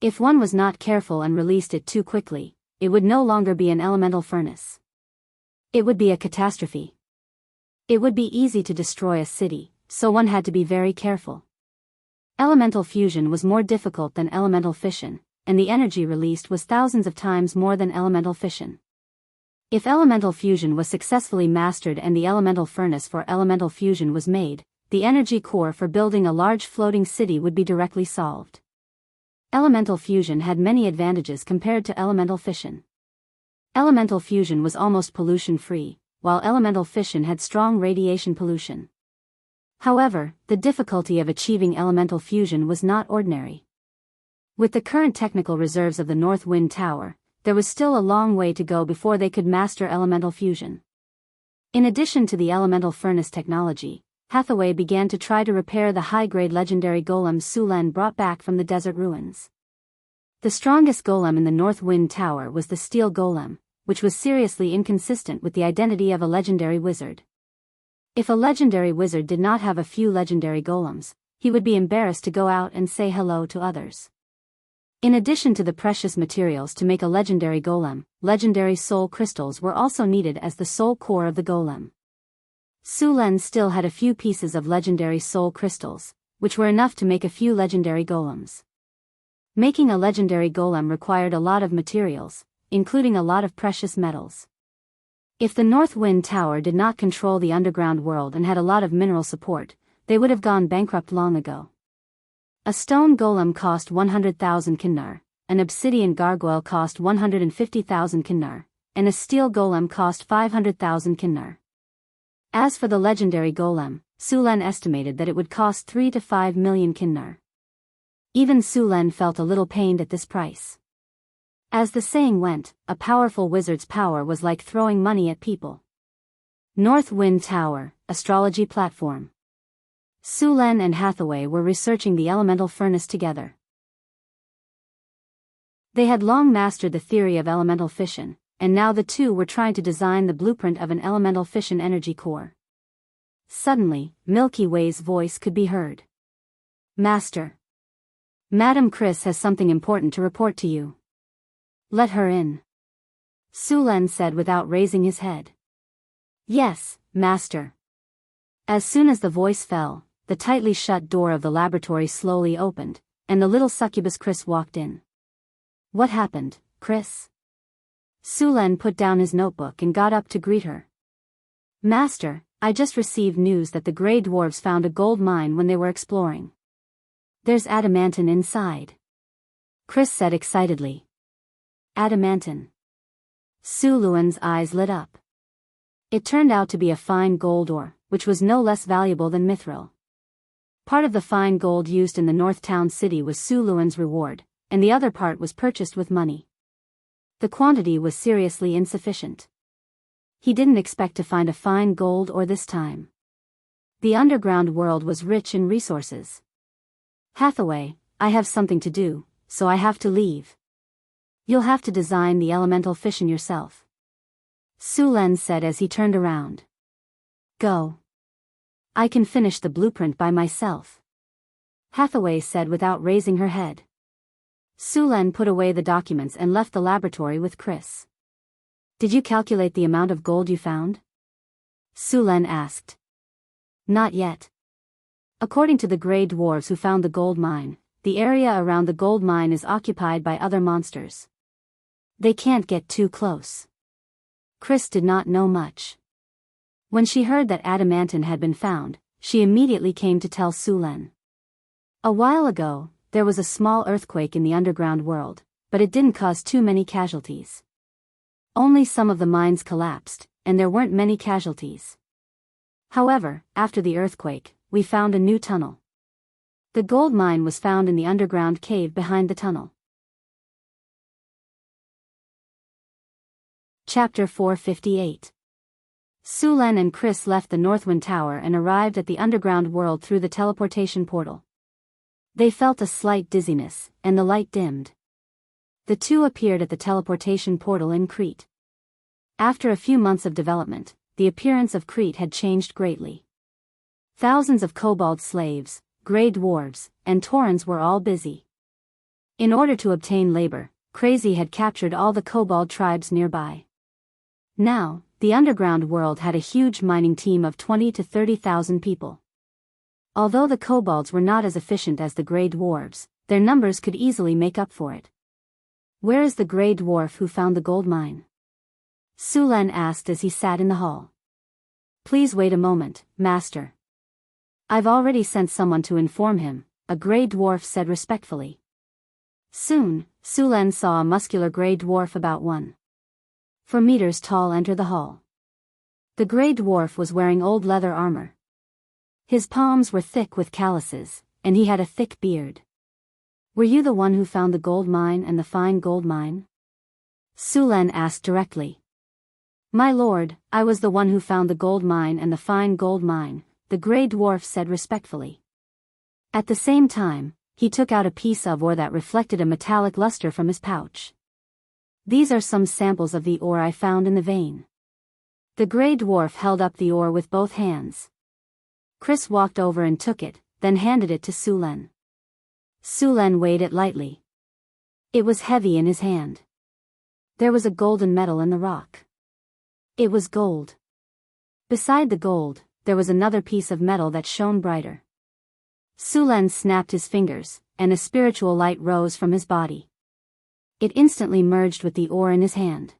If one was not careful and released it too quickly, it would no longer be an elemental furnace. It would be a catastrophe. It would be easy to destroy a city, so one had to be very careful. Elemental fusion was more difficult than elemental fission, and the energy released was thousands of times more than elemental fission. If elemental fusion was successfully mastered and the elemental furnace for elemental fusion was made, the energy core for building a large floating city would be directly solved. Elemental fusion had many advantages compared to elemental fission. Elemental fusion was almost pollution-free, while elemental fission had strong radiation pollution. However, the difficulty of achieving elemental fusion was not ordinary. With the current technical reserves of the North Wind Tower, there was still a long way to go before they could master elemental fusion. In addition to the elemental furnace technology, Hathaway began to try to repair the high-grade legendary golem Sulen brought back from the desert ruins. The strongest golem in the North Wind Tower was the steel golem, which was seriously inconsistent with the identity of a legendary wizard. If a legendary wizard did not have a few legendary golems, he would be embarrassed to go out and say hello to others. In addition to the precious materials to make a legendary golem, legendary soul crystals were also needed as the soul core of the golem. Sulen still had a few pieces of legendary soul crystals, which were enough to make a few legendary golems. Making a legendary golem required a lot of materials, including a lot of precious metals. If the North Wind Tower did not control the underground world and had a lot of mineral support, they would have gone bankrupt long ago. A stone golem cost 100,000 kinnar, an obsidian gargoyle cost 150,000 kinnar, and a steel golem cost 500,000 kinnar. As for the legendary golem, Sulen estimated that it would cost 3 to 5 million kinnar. Even Sulen felt a little pained at this price. As the saying went, a powerful wizard's power was like throwing money at people. North Wind Tower, Astrology Platform. Sulen and Hathaway were researching the elemental furnace together. They had long mastered the theory of elemental fission, and now the two were trying to design the blueprint of an elemental fission energy core. Suddenly, Milky Way's voice could be heard. "Master. Madam Chris has something important to report to you." "Let her in," Sulen said without raising his head. "Yes, Master." As soon as the voice fell, the tightly shut door of the laboratory slowly opened, and the little succubus Chris walked in. "What happened, Chris?" Sulen put down his notebook and got up to greet her. "Master, I just received news that the Grey Dwarves found a gold mine when they were exploring. There's adamantine inside," Chris said excitedly. "Adamantine." Sulen's eyes lit up. It turned out to be a fine gold ore, which was no less valuable than mithril. Part of the fine gold used in the North Town City was Sulen's reward, and the other part was purchased with money. The quantity was seriously insufficient. He didn't expect to find a fine gold ore this time. The underground world was rich in resources. "Hathaway, I have something to do, so I have to leave. You'll have to design the elemental fission yourself," Sulen said as he turned around. "Go. I can finish the blueprint by myself," Hathaway said without raising her head. Sulen put away the documents and left the laboratory with Chris. "Did you calculate the amount of gold you found?" Sulen asked. "Not yet. According to the Grey Dwarves who found the gold mine, the area around the gold mine is occupied by other monsters. They can't get too close." Chris did not know much. When she heard that adamantine had been found, she immediately came to tell Sulen. A while ago, there was a small earthquake in the underground world, but it didn't cause too many casualties. Only some of the mines collapsed, and there weren't many casualties. However, after the earthquake, we found a new tunnel. The gold mine was found in the underground cave behind the tunnel. Chapter 458. Sulen and Chris left the Northwind Tower and arrived at the underground world through the teleportation portal. They felt a slight dizziness, and the light dimmed. The two appeared at the teleportation portal in Crete. After a few months of development, the appearance of Crete had changed greatly. Thousands of kobold slaves, grey dwarves, and taurens were all busy. In order to obtain labor, Crazy had captured all the kobold tribes nearby. Now, the underground world had a huge mining team of 20 to 30,000 people. Although the kobolds were not as efficient as the grey dwarves, their numbers could easily make up for it. "Where is the grey dwarf who found the gold mine?" Sulen asked as he sat in the hall. "Please wait a moment, master. I've already sent someone to inform him," a grey dwarf said respectfully. Soon, Sulen saw a muscular grey dwarf about 1.4 meters tall enter the hall. The grey dwarf was wearing old leather armor. His palms were thick with calluses, and he had a thick beard. "Were you the one who found the gold mine and the fine gold mine?" Sulen asked directly. "My lord, I was the one who found the gold mine and the fine gold mine," the grey dwarf said respectfully. At the same time, he took out a piece of ore that reflected a metallic luster from his pouch. "These are some samples of the ore I found in the vein." The grey dwarf held up the ore with both hands. Chris walked over and took it, then handed it to Sulen. Sulen weighed it lightly. It was heavy in his hand. There was a golden metal in the rock. It was gold. Beside the gold, there was another piece of metal that shone brighter. Sulen snapped his fingers, and a spiritual light rose from his body. It instantly merged with the ore in his hand.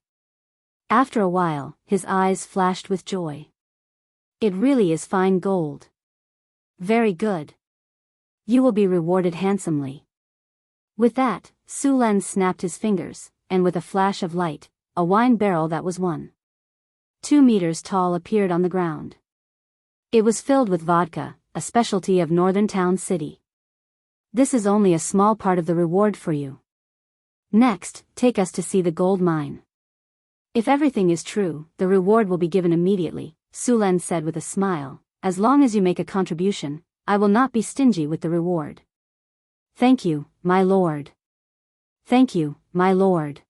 After a while, his eyes flashed with joy. "It really is fine gold. Very good. You will be rewarded handsomely." With that, Sulen snapped his fingers, and with a flash of light, a wine barrel that was 1.2 meters tall appeared on the ground. It was filled with vodka, a specialty of Northern Town City. "This is only a small part of the reward for you. Next, take us to see the gold mine. If everything is true, the reward will be given immediately," Sulen said with a smile. "As long as you make a contribution, I will not be stingy with the reward." "Thank you, my lord. Thank you, my lord."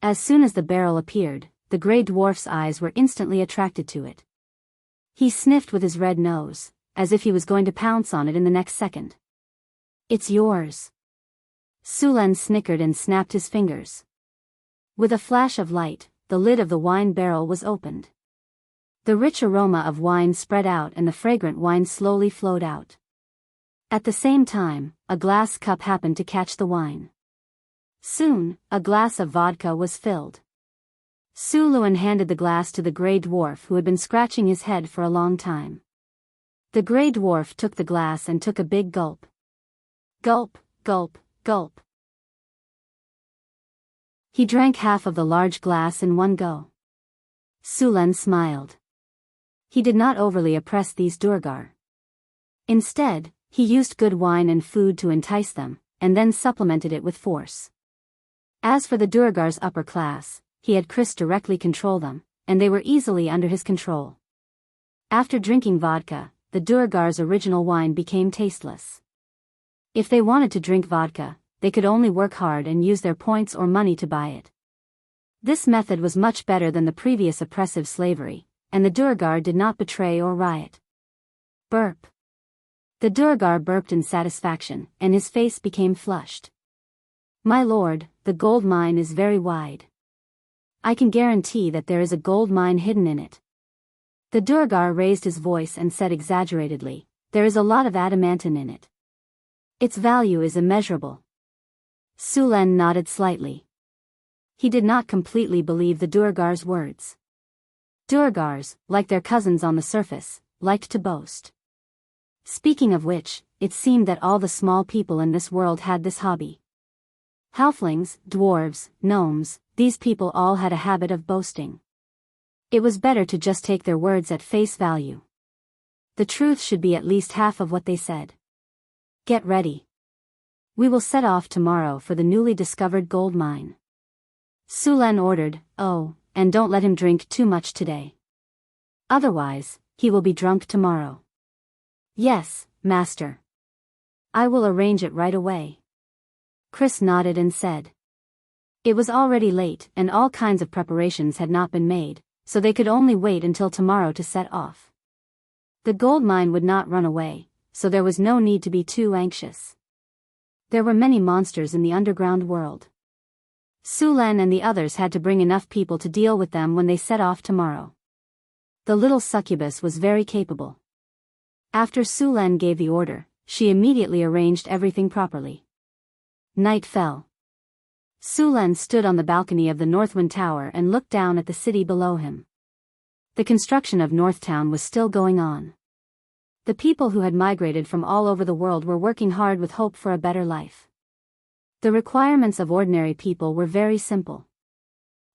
As soon as the barrel appeared, the grey dwarf's eyes were instantly attracted to it. He sniffed with his red nose, as if he was going to pounce on it in the next second. "It's yours." Sulen snickered and snapped his fingers. With a flash of light, the lid of the wine barrel was opened. The rich aroma of wine spread out and the fragrant wine slowly flowed out. At the same time, a glass cup happened to catch the wine. Soon, a glass of vodka was filled. Sulen handed the glass to the grey dwarf who had been scratching his head for a long time. The grey dwarf took the glass and took a big gulp. Gulp, gulp, gulp. He drank half of the large glass in one go. Sulen smiled. He did not overly oppress these Durgar. Instead, he used good wine and food to entice them, and then supplemented it with force. As for the Durgar's upper class, he had Chris directly control them, and they were easily under his control. After drinking vodka, the Durgar's original wine became tasteless. If they wanted to drink vodka, they could only work hard and use their points or money to buy it. This method was much better than the previous oppressive slavery, and the Durgar did not betray or riot. Burp. The Durgar burped in satisfaction, and his face became flushed. "My lord, the gold mine is very wide. I can guarantee that there is a gold mine hidden in it." The Durgar raised his voice and said exaggeratedly, "There is a lot of adamantine in it. Its value is immeasurable." Sulen nodded slightly. He did not completely believe the Durgar's words. Durgars, like their cousins on the surface, liked to boast. Speaking of which, it seemed that all the small people in this world had this hobby. Halflings, dwarves, gnomes, these people all had a habit of boasting. It was better to just take their words at face value. The truth should be at least half of what they said. "Get ready. We will set off tomorrow for the newly discovered gold mine." Sulen ordered. "Oh, and don't let him drink too much today. Otherwise, he will be drunk tomorrow. Yes, master. I will arrange it right away. Chris nodded and said. It was already late and all kinds of preparations had not been made, so they could only wait until tomorrow to set off. The gold mine would not run away, so there was no need to be too anxious. There were many monsters in the underground world. Sulan and the others had to bring enough people to deal with them when they set off tomorrow. The little succubus was very capable. After Sulan gave the order, she immediately arranged everything properly. Night fell. Sulan stood on the balcony of the Northwind Tower and looked down at the city below him. The construction of Northtown was still going on. The people who had migrated from all over the world were working hard with hope for a better life. The requirements of ordinary people were very simple.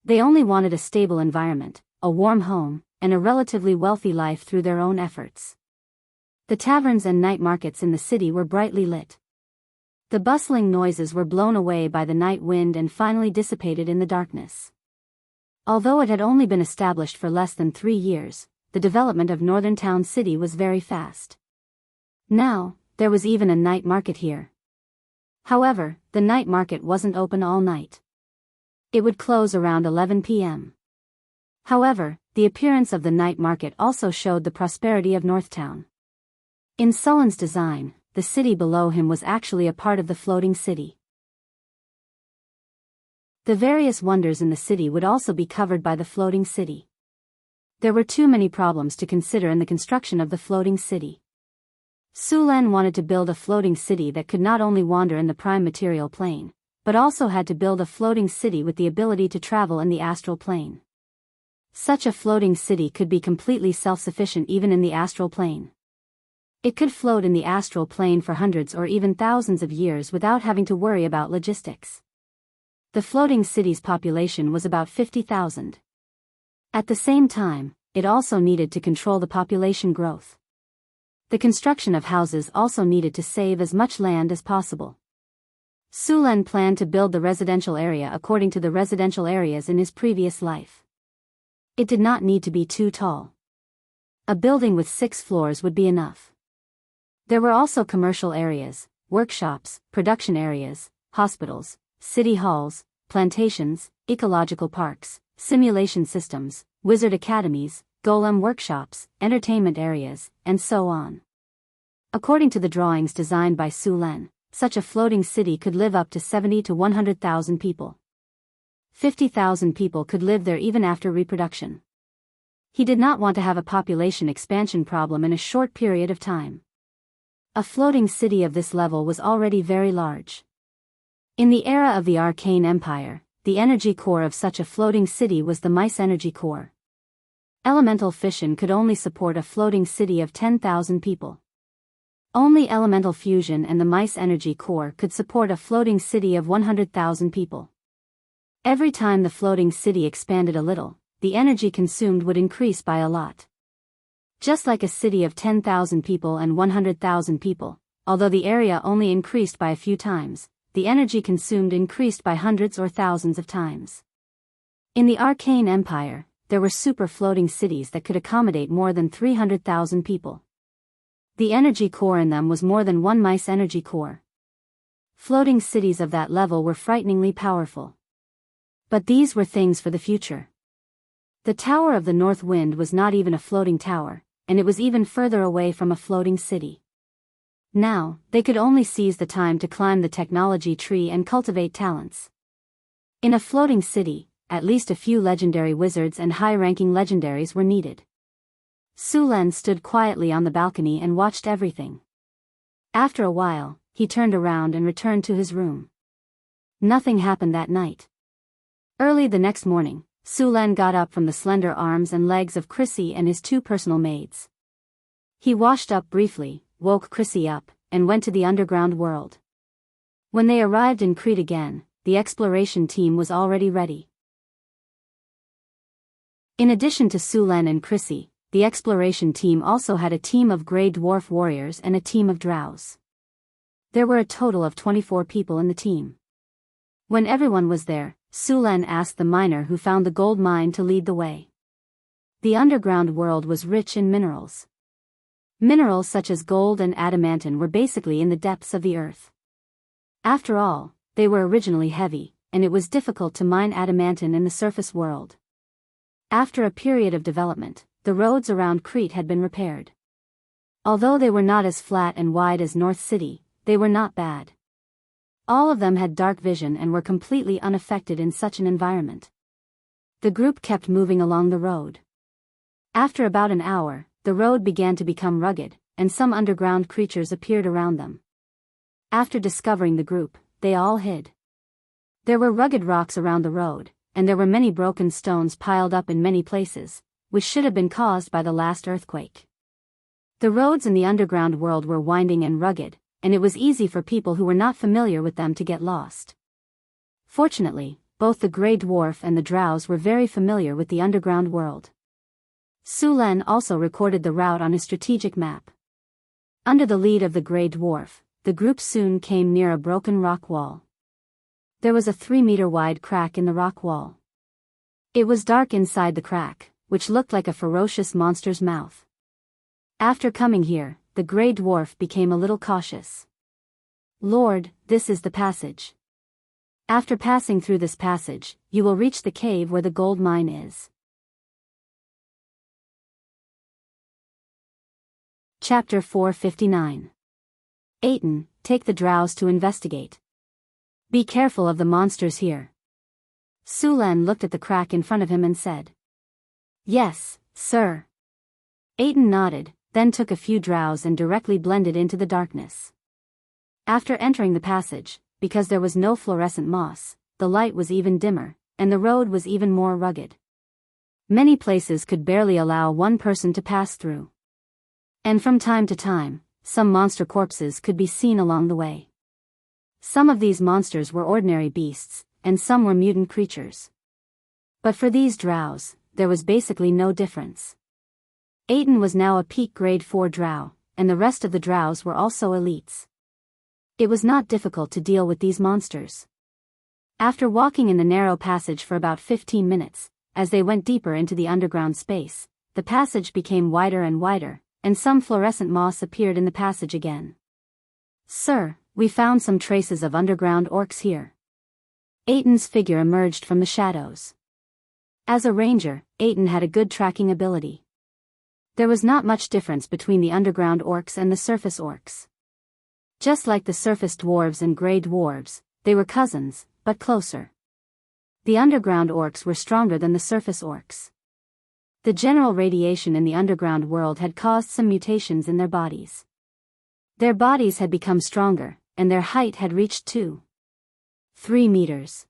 They only wanted a stable environment, a warm home, and a relatively wealthy life through their own efforts. The taverns and night markets in the city were brightly lit. The bustling noises were blown away by the night wind and finally dissipated in the darkness. Although it had only been established for less than 3 years, the development of Northern Town City was very fast. Now, there was even a night market here. However, the night market wasn't open all night. It would close around 11 p.m. However, the appearance of the night market also showed the prosperity of Northtown. In Sullen's design, the city below him was actually a part of the floating city. The various wonders in the city would also be covered by the floating city. There were too many problems to consider in the construction of the floating city. Sulan wanted to build a floating city that could not only wander in the prime material plane, but also had to build a floating city with the ability to travel in the astral plane. Such a floating city could be completely self-sufficient even in the astral plane. It could float in the astral plane for hundreds or even thousands of years without having to worry about logistics. The floating city's population was about 50,000. At the same time, it also needed to control the population growth. The construction of houses also needed to save as much land as possible. Sulan planned to build the residential area according to the residential areas in his previous life. It did not need to be too tall. A building with 6 floors would be enough. There were also commercial areas, workshops, production areas, hospitals, city halls, plantations, ecological parks, simulation systems, wizard academies, golem workshops, entertainment areas, and so on. According to the drawings designed by Sulan, such a floating city could live up to 70 to 100,000 people. 50,000 people could live there even after reproduction. He did not want to have a population expansion problem in a short period of time. A floating city of this level was already very large. In the era of the Arcane Empire, the energy core of such a floating city was the mice energy core. Elemental fission could only support a floating city of 10,000 people. Only elemental fusion and the mice energy core could support a floating city of 100,000 people. Every time the floating city expanded a little, the energy consumed would increase by a lot. Just like a city of 10,000 people and 100,000 people, although the area only increased by a few times, the energy consumed increased by hundreds or thousands of times. In the Arcane Empire, there were super floating cities that could accommodate more than 300,000 people. The energy core in them was more than one mice energy core. Floating cities of that level were frighteningly powerful. But these were things for the future. The Tower of the North Wind was not even a floating tower, and it was even further away from a floating city. Now, they could only seize the time to climb the technology tree and cultivate talents. In a floating city, at least a few legendary wizards and high-ranking legendaries were needed. Sulan stood quietly on the balcony and watched everything. After a while, he turned around and returned to his room. Nothing happened that night. Early the next morning, Sulan got up from the slender arms and legs of Chrissy and his 2 personal maids. He washed up briefly, woke Chrissy up, and went to the underground world. When they arrived in Crete again, the exploration team was already ready. In addition to Sulan and Chrissy, the exploration team also had a team of Grey Dwarf warriors and a team of drows. There were a total of 24 people in the team. When everyone was there, Sulen asked the miner who found the gold mine to lead the way. The underground world was rich in minerals. Minerals such as gold and adamantine were basically in the depths of the earth. After all, they were originally heavy, and it was difficult to mine adamantine in the surface world. After a period of development, the roads around Crete had been repaired. Although they were not as flat and wide as North City, they were not bad. All of them had dark vision and were completely unaffected in such an environment. The group kept moving along the road. After about an hour, the road began to become rugged, and some underground creatures appeared around them. After discovering the group, they all hid. There were rugged rocks around the road, and there were many broken stones piled up in many places, which should have been caused by the last earthquake. The roads in the underground world were winding and rugged, and it was easy for people who were not familiar with them to get lost. Fortunately, both the Grey Dwarf and the Drows were very familiar with the underground world. Sulen also recorded the route on his strategic map. Under the lead of the Grey Dwarf, the group soon came near a broken rock wall. There was a 3-meter wide crack in the rock wall. It was dark inside the crack, which looked like a ferocious monster's mouth. After coming here, the Grey Dwarf became a little cautious. "Lord, this is the passage. After passing through this passage, you will reach the cave where the gold mine is." Chapter 459. Aiton, take the Drows to investigate. Be careful of the monsters here. Sulen looked at the crack in front of him and said, "Yes, sir." Aiton nodded, then took a few Drows and directly blended into the darkness. After entering the passage, because there was no fluorescent moss, the light was even dimmer, and the road was even more rugged. Many places could barely allow one person to pass through. And from time to time, some monster corpses could be seen along the way. Some of these monsters were ordinary beasts, and some were mutant creatures. But for these Drows, there was basically no difference. Aiton was now a peak grade 4 Drow, and the rest of the Drows were also elites. It was not difficult to deal with these monsters. After walking in the narrow passage for about 15 minutes, as they went deeper into the underground space, the passage became wider and wider, and some fluorescent moss appeared in the passage again. "Sir, we found some traces of underground orcs here." Aiton's figure emerged from the shadows. As a ranger, Aiton had a good tracking ability. There was not much difference between the underground orcs and the surface orcs. Just like the surface dwarves and Grey Dwarves, they were cousins, but closer. The underground orcs were stronger than the surface orcs. The general radiation in the underground world had caused some mutations in their bodies. Their bodies had become stronger, and their height had reached 2-3 meters.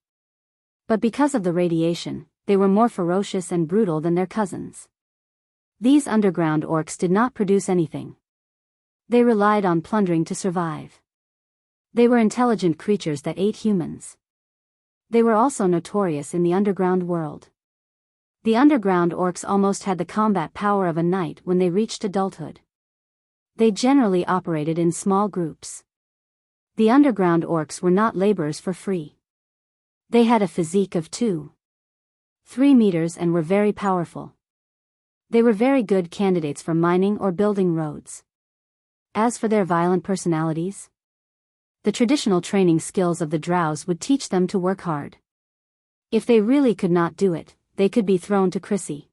But because of the radiation, they were more ferocious and brutal than their cousins. These underground orcs did not produce anything. They relied on plundering to survive. They were intelligent creatures that ate humans. They were also notorious in the underground world. The underground orcs almost had the combat power of a knight when they reached adulthood. They generally operated in small groups. The underground orcs were not laborers for free. They had a physique of 2-3 meters and were very powerful. They were very good candidates for mining or building roads. As for their violent personalities, the traditional training skills of the Drows would teach them to work hard. If they really could not do it, they could be thrown to Chrissy.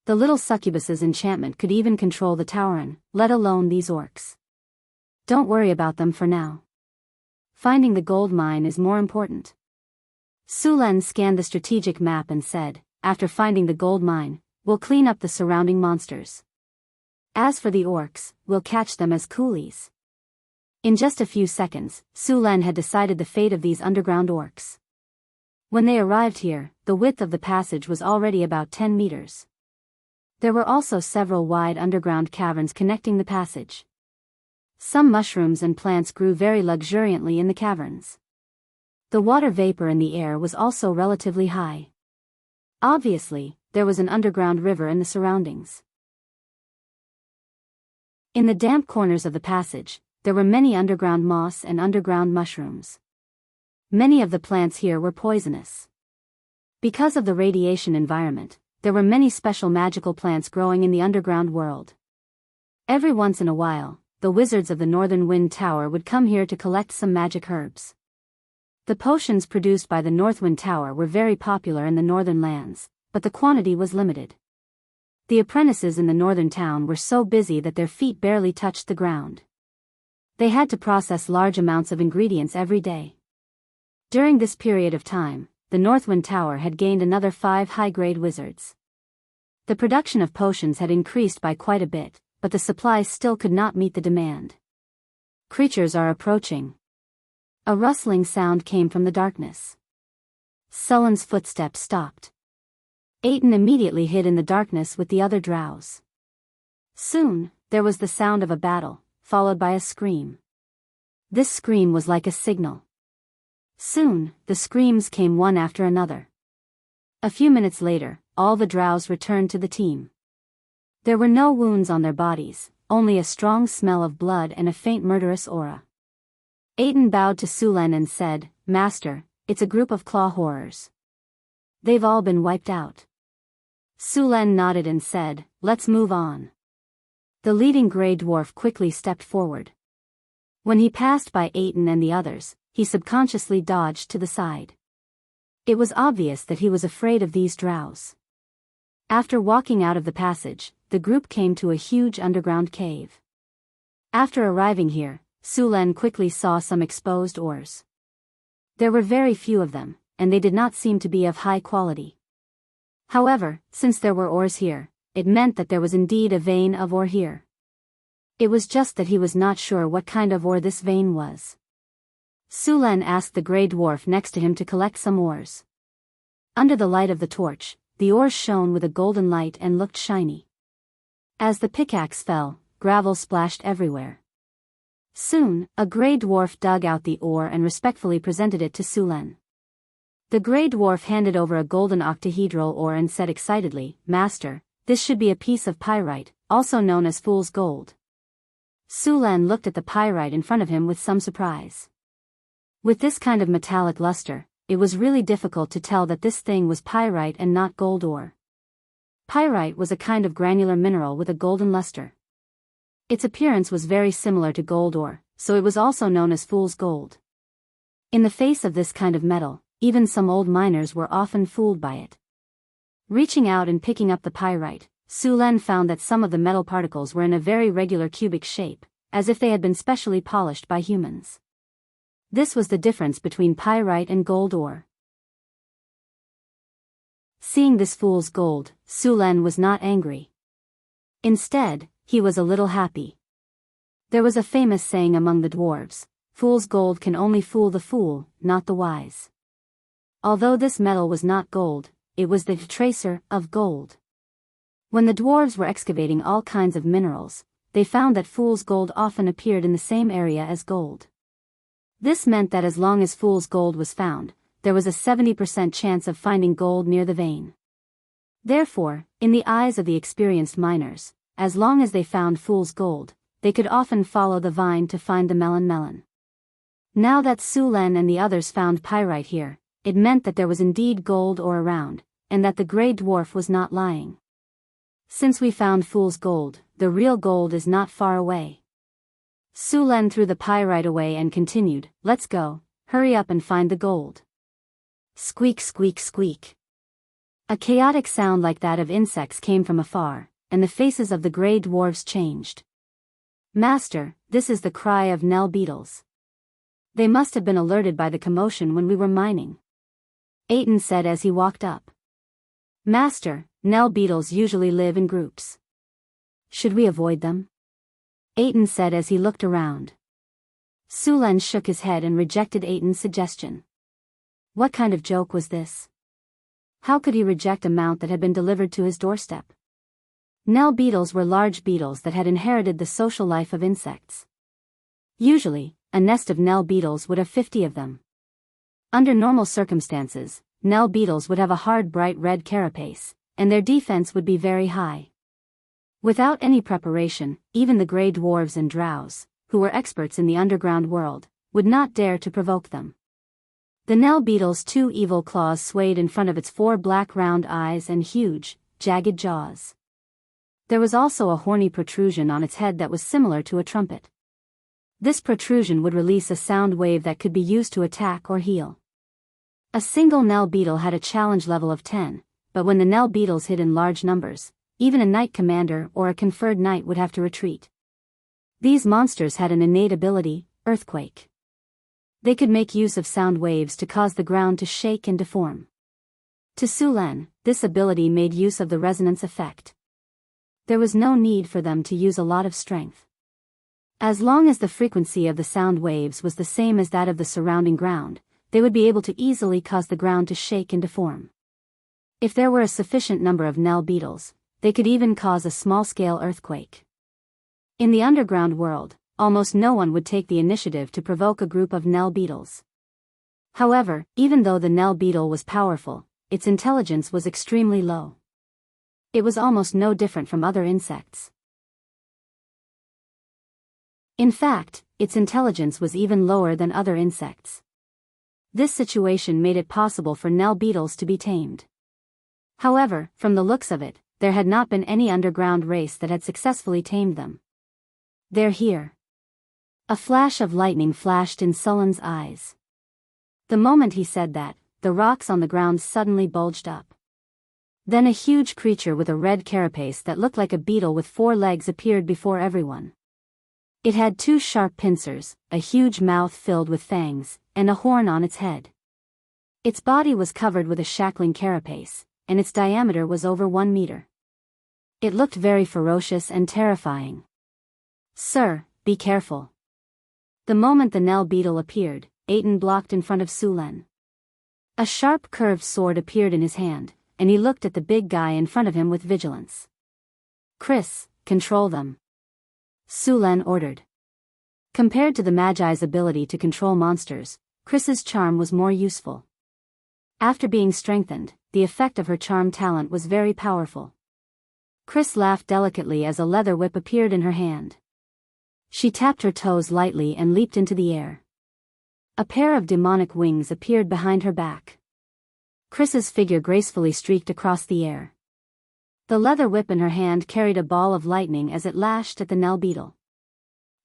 The little succubus's enchantment could even control the Tauren, let alone these orcs. Don't worry about them for now. Finding the gold mine is more important. Sulen scanned the strategic map and said, "After finding the gold mine, we'll clean up the surrounding monsters. As for the orcs, we'll catch them as coolies." In just a few seconds, Sulen had decided the fate of these underground orcs. When they arrived here, the width of the passage was already about 10 meters. There were also several wide underground caverns connecting the passage. Some mushrooms and plants grew very luxuriantly in the caverns. The water vapor in the air was also relatively high. Obviously, there was an underground river in the surroundings. In the damp corners of the passage, there were many underground moss and underground mushrooms. Many of the plants here were poisonous. Because of the radiation environment, there were many special magical plants growing in the underground world. Every once in a while, the wizards of the Northern Wind Tower would come here to collect some magic herbs. The potions produced by the Northwind Tower were very popular in the northern lands, but the quantity was limited. The apprentices in the northern town were so busy that their feet barely touched the ground. They had to process large amounts of ingredients every day. During this period of time, the Northwind Tower had gained another 5 high-grade wizards. The production of potions had increased by quite a bit, but the supplies still could not meet the demand. Creatures are approaching. A rustling sound came from the darkness. Sullen's footsteps stopped. Aiden immediately hid in the darkness with the other drows. Soon, there was the sound of a battle, followed by a scream. This scream was like a signal. Soon, the screams came one after another. A few minutes later, all the drows returned to the team. There were no wounds on their bodies, only a strong smell of blood and a faint murderous aura. Aiden bowed to Sulen and said, "Master, it's a group of claw horrors. They've all been wiped out." Sulen nodded and said, "Let's move on." The leading grey dwarf quickly stepped forward. When he passed by Aiden and the others, he subconsciously dodged to the side. It was obvious that he was afraid of these drows. After walking out of the passage, the group came to a huge underground cave. After arriving here, Sulen quickly saw some exposed ores. There were very few of them, and they did not seem to be of high quality. However, since there were ores here, it meant that there was indeed a vein of ore here. It was just that he was not sure what kind of ore this vein was. Sulen asked the grey dwarf next to him to collect some ores. Under the light of the torch, the ores shone with a golden light and looked shiny. As the pickaxe fell, gravel splashed everywhere. Soon, a grey dwarf dug out the ore and respectfully presented it to Sulen. The grey dwarf handed over a golden octahedral ore and said excitedly, "Master, this should be a piece of pyrite, also known as fool's gold." Sulen looked at the pyrite in front of him with some surprise. With this kind of metallic luster, it was really difficult to tell that this thing was pyrite and not gold ore. Pyrite was a kind of granular mineral with a golden luster. Its appearance was very similar to gold ore, so it was also known as fool's gold. In the face of this kind of metal, even some old miners were often fooled by it. Reaching out and picking up the pyrite, Sulen found that some of the metal particles were in a very regular cubic shape, as if they had been specially polished by humans. This was the difference between pyrite and gold ore. Seeing this fool's gold, Sulen was not angry. Instead, he was a little happy. There was a famous saying among the dwarves, "Fool's gold can only fool the fool, not the wise." Although this metal was not gold, it was the tracer of gold. When the dwarves were excavating all kinds of minerals, they found that fool's gold often appeared in the same area as gold. This meant that as long as fool's gold was found, there was a 70% chance of finding gold near the vein. Therefore, in the eyes of the experienced miners, as long as they found fool's gold, they could often follow the vine to find the melon. Now that Sulen and the others found pyrite here, it meant that there was indeed gold ore around, and that the grey dwarf was not lying. "Since we found fool's gold, the real gold is not far away." Sulen threw the pyrite away and continued, "Let's go, hurry up and find the gold." Squeak, squeak, squeak. A chaotic sound like that of insects came from afar, and the faces of the grey dwarves changed. "Master, this is the cry of Nell beetles. They must have been alerted by the commotion when we were mining," Aiden said as he walked up. "Master, Nell beetles usually live in groups. Should we avoid them?" Aiden said as he looked around. Sulen shook his head and rejected Aiden's suggestion. What kind of joke was this? How could he reject a mount that had been delivered to his doorstep? Nell beetles were large beetles that had inherited the social life of insects. Usually, a nest of Nell beetles would have 50 of them. Under normal circumstances, Nell beetles would have a hard bright red carapace, and their defense would be very high. Without any preparation, even the grey dwarves and drows, who were experts in the underground world, would not dare to provoke them. The Nell beetle's 2 evil claws swayed in front of its 4 black round eyes and huge, jagged jaws. There was also a horny protrusion on its head that was similar to a trumpet. This protrusion would release a sound wave that could be used to attack or heal. A single Nell beetle had a challenge level of 10, but when the Nell beetles hid in large numbers, even a knight commander or a conferred knight would have to retreat. These monsters had an innate ability, earthquake. They could make use of sound waves to cause the ground to shake and deform. To Sulen, this ability made use of the resonance effect. There was no need for them to use a lot of strength. As long as the frequency of the sound waves was the same as that of the surrounding ground, they would be able to easily cause the ground to shake and deform. If there were a sufficient number of Nell beetles, they could even cause a small-scale earthquake. In the underground world, almost no one would take the initiative to provoke a group of Nell beetles. However, even though the Nell beetle was powerful, its intelligence was extremely low. It was almost no different from other insects. In fact, its intelligence was even lower than other insects. This situation made it possible for Nell beetles to be tamed. However, from the looks of it, there had not been any underground race that had successfully tamed them. "They're here." A flash of lightning flashed in Sullen's eyes. The moment he said that, the rocks on the ground suddenly bulged up. Then a huge creature with a red carapace that looked like a beetle with 4 legs appeared before everyone. It had 2 sharp pincers, a huge mouth filled with fangs, and a horn on its head. Its body was covered with a shackling carapace, and its diameter was over 1 meter. It looked very ferocious and terrifying. "Sir, be careful." The moment the Nell beetle appeared, Aten blocked in front of Sulen. A sharp curved sword appeared in his hand, and he looked at the big guy in front of him with vigilance. "Chris, control them," Sulen ordered. Compared to the Magi's ability to control monsters, Chris's charm was more useful. After being strengthened, the effect of her charm talent was very powerful. Chris laughed delicately as a leather whip appeared in her hand. She tapped her toes lightly and leaped into the air. A pair of demonic wings appeared behind her back. Chris's figure gracefully streaked across the air. The leather whip in her hand carried a ball of lightning as it lashed at the Nell beetle.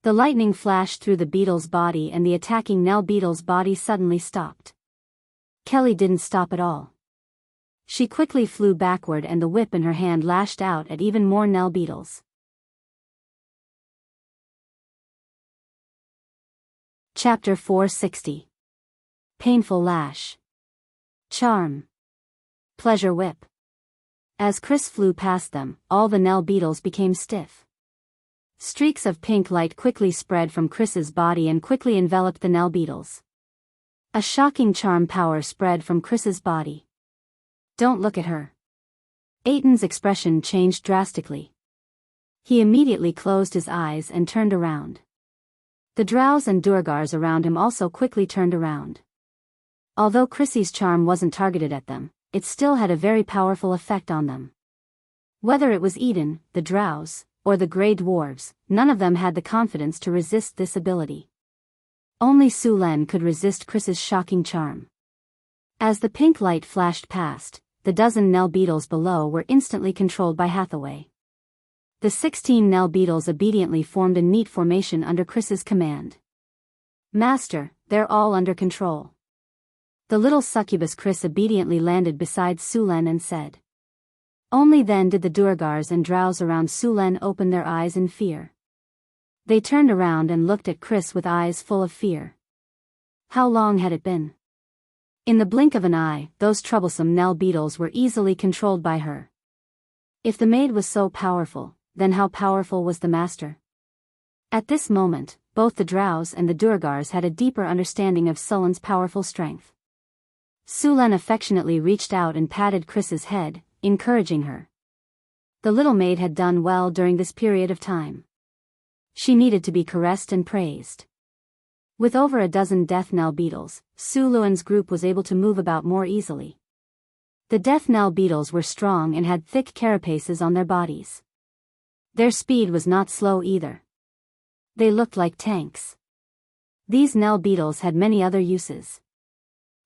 The lightning flashed through the beetle's body and the attacking Nell beetle's body suddenly stopped. Kelly didn't stop at all. She quickly flew backward and the whip in her hand lashed out at even more Nell beetles. Chapter 460. Painful Lash. Charm. Pleasure Whip. As Chris flew past them, all the Nell beetles became stiff. Streaks of pink light quickly spread from Chris's body and quickly enveloped the Nell beetles. A shocking charm power spread from Chris's body. "Don't look at her." Aten's expression changed drastically. He immediately closed his eyes and turned around. The drows and durgars around him also quickly turned around. Although Chrissy's charm wasn't targeted at them, it still had a very powerful effect on them. Whether it was Eden, the drows, or the Grey Dwarves, none of them had the confidence to resist this ability. Only Sulen could resist Chris's shocking charm. As the pink light flashed past, the dozen Nell beetles below were instantly controlled by Hathaway. The 16 Nell beetles obediently formed a neat formation under Chris's command. "Master, they're all under control." The little succubus Chris obediently landed beside Sulen and said. Only then did the durgars and drows around Sulen open their eyes in fear. They turned around and looked at Chris with eyes full of fear. How long had it been? In the blink of an eye, those troublesome Nell beetles were easily controlled by her. If the maid was so powerful, then how powerful was the master? At this moment, both the drows and the durgars had a deeper understanding of Sulen's powerful strength. Sulen affectionately reached out and patted Chris's head, encouraging her. The little maid had done well during this period of time. She needed to be caressed and praised. With over a dozen death Nell beetles, Suluen's group was able to move about more easily. The death Nell beetles were strong and had thick carapaces on their bodies. Their speed was not slow either. They looked like tanks. These Nell beetles had many other uses.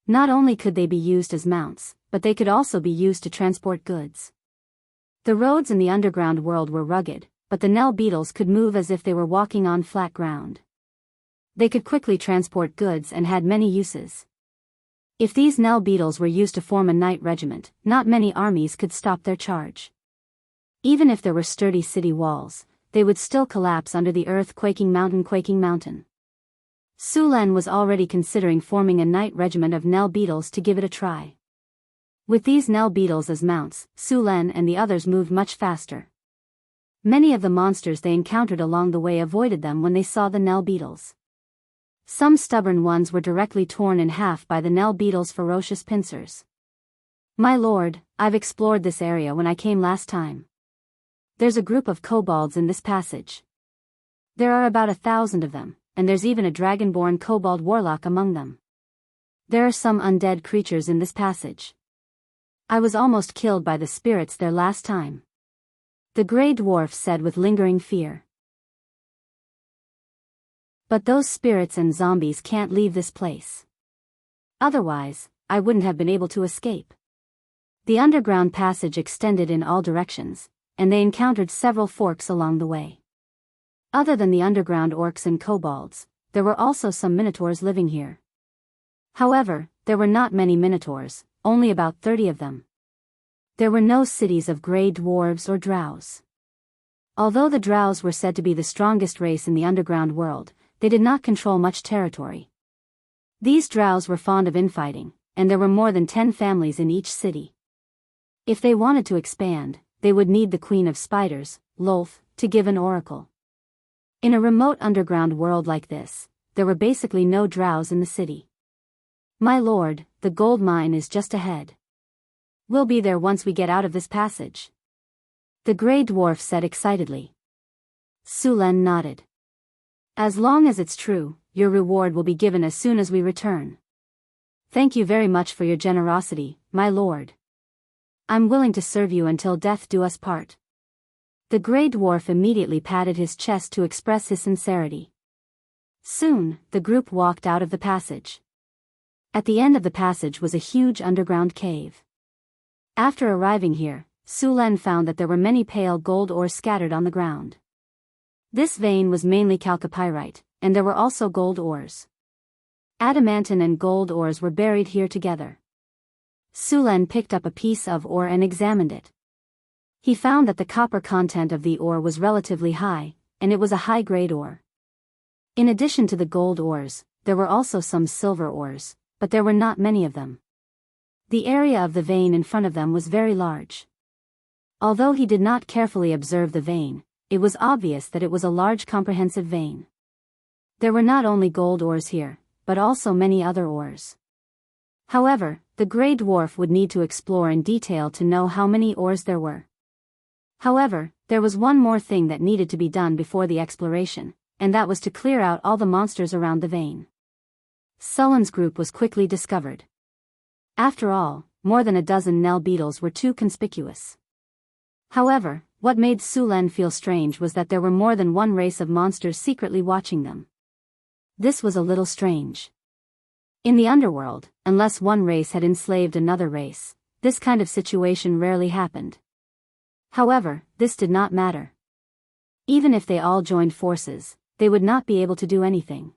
Not only could they be used as mounts, but they could also be used to transport goods. The roads in the underground world were rugged, but the Nell beetles could move as if they were walking on flat ground. They could quickly transport goods and had many uses. If these Nell beetles were used to form a knight regiment, not many armies could stop their charge. Even if there were sturdy city walls, they would still collapse under the earth-quaking mountain. Sulan was already considering forming a knight regiment of Nell beetles to give it a try. With these Nell beetles as mounts, Sulan and the others moved much faster. Many of the monsters they encountered along the way avoided them when they saw the Nell beetles. Some stubborn ones were directly torn in half by the Nell beetles' ferocious pincers. "My lord, I've explored this area when I came last time. There's a group of kobolds in this passage. There are about 1,000 of them, and there's even a dragonborn kobold warlock among them. There are some undead creatures in this passage. I was almost killed by the spirits there last time," the Grey Dwarf said with lingering fear. "But those spirits and zombies can't leave this place. Otherwise, I wouldn't have been able to escape." The underground passage extended in all directions, and they encountered several forks along the way. Other than the underground orcs and kobolds, there were also some minotaurs living here. However, there were not many minotaurs, only about 30 of them. There were no cities of grey dwarves or drows. Although the drows were said to be the strongest race in the underground world, they did not control much territory. These drows were fond of infighting, and there were more than 10 families in each city. If they wanted to expand, they would need the Queen of Spiders, Lolth, to give an oracle. In a remote underground world like this, there were basically no drows in the city. "My lord, the gold mine is just ahead. We'll be there once we get out of this passage," the Grey Dwarf said excitedly. Sulan nodded. "As long as it's true, your reward will be given as soon as we return. Thank you very much for your generosity, my lord. I'm willing to serve you until death do us part." The Grey Dwarf immediately patted his chest to express his sincerity. Soon, the group walked out of the passage. At the end of the passage was a huge underground cave. After arriving here, Sulan found that there were many pale gold ores scattered on the ground. This vein was mainly chalcopyrite, and there were also gold ores. Adamantine and gold ores were buried here together. Sulan picked up a piece of ore and examined it. He found that the copper content of the ore was relatively high, and it was a high-grade ore. In addition to the gold ores, there were also some silver ores, but there were not many of them. The area of the vein in front of them was very large. Although he did not carefully observe the vein, it was obvious that it was a large comprehensive vein. There were not only gold ores here, but also many other ores. However, the Grey Dwarf would need to explore in detail to know how many ores there were. However, there was one more thing that needed to be done before the exploration, and that was to clear out all the monsters around the vein. Sullen's group was quickly discovered. After all, more than a dozen Nell beetles were too conspicuous. However, what made Sulan feel strange was that there were more than one race of monsters secretly watching them. This was a little strange. In the underworld, unless one race had enslaved another race, this kind of situation rarely happened. However, this did not matter. Even if they all joined forces, they would not be able to do anything.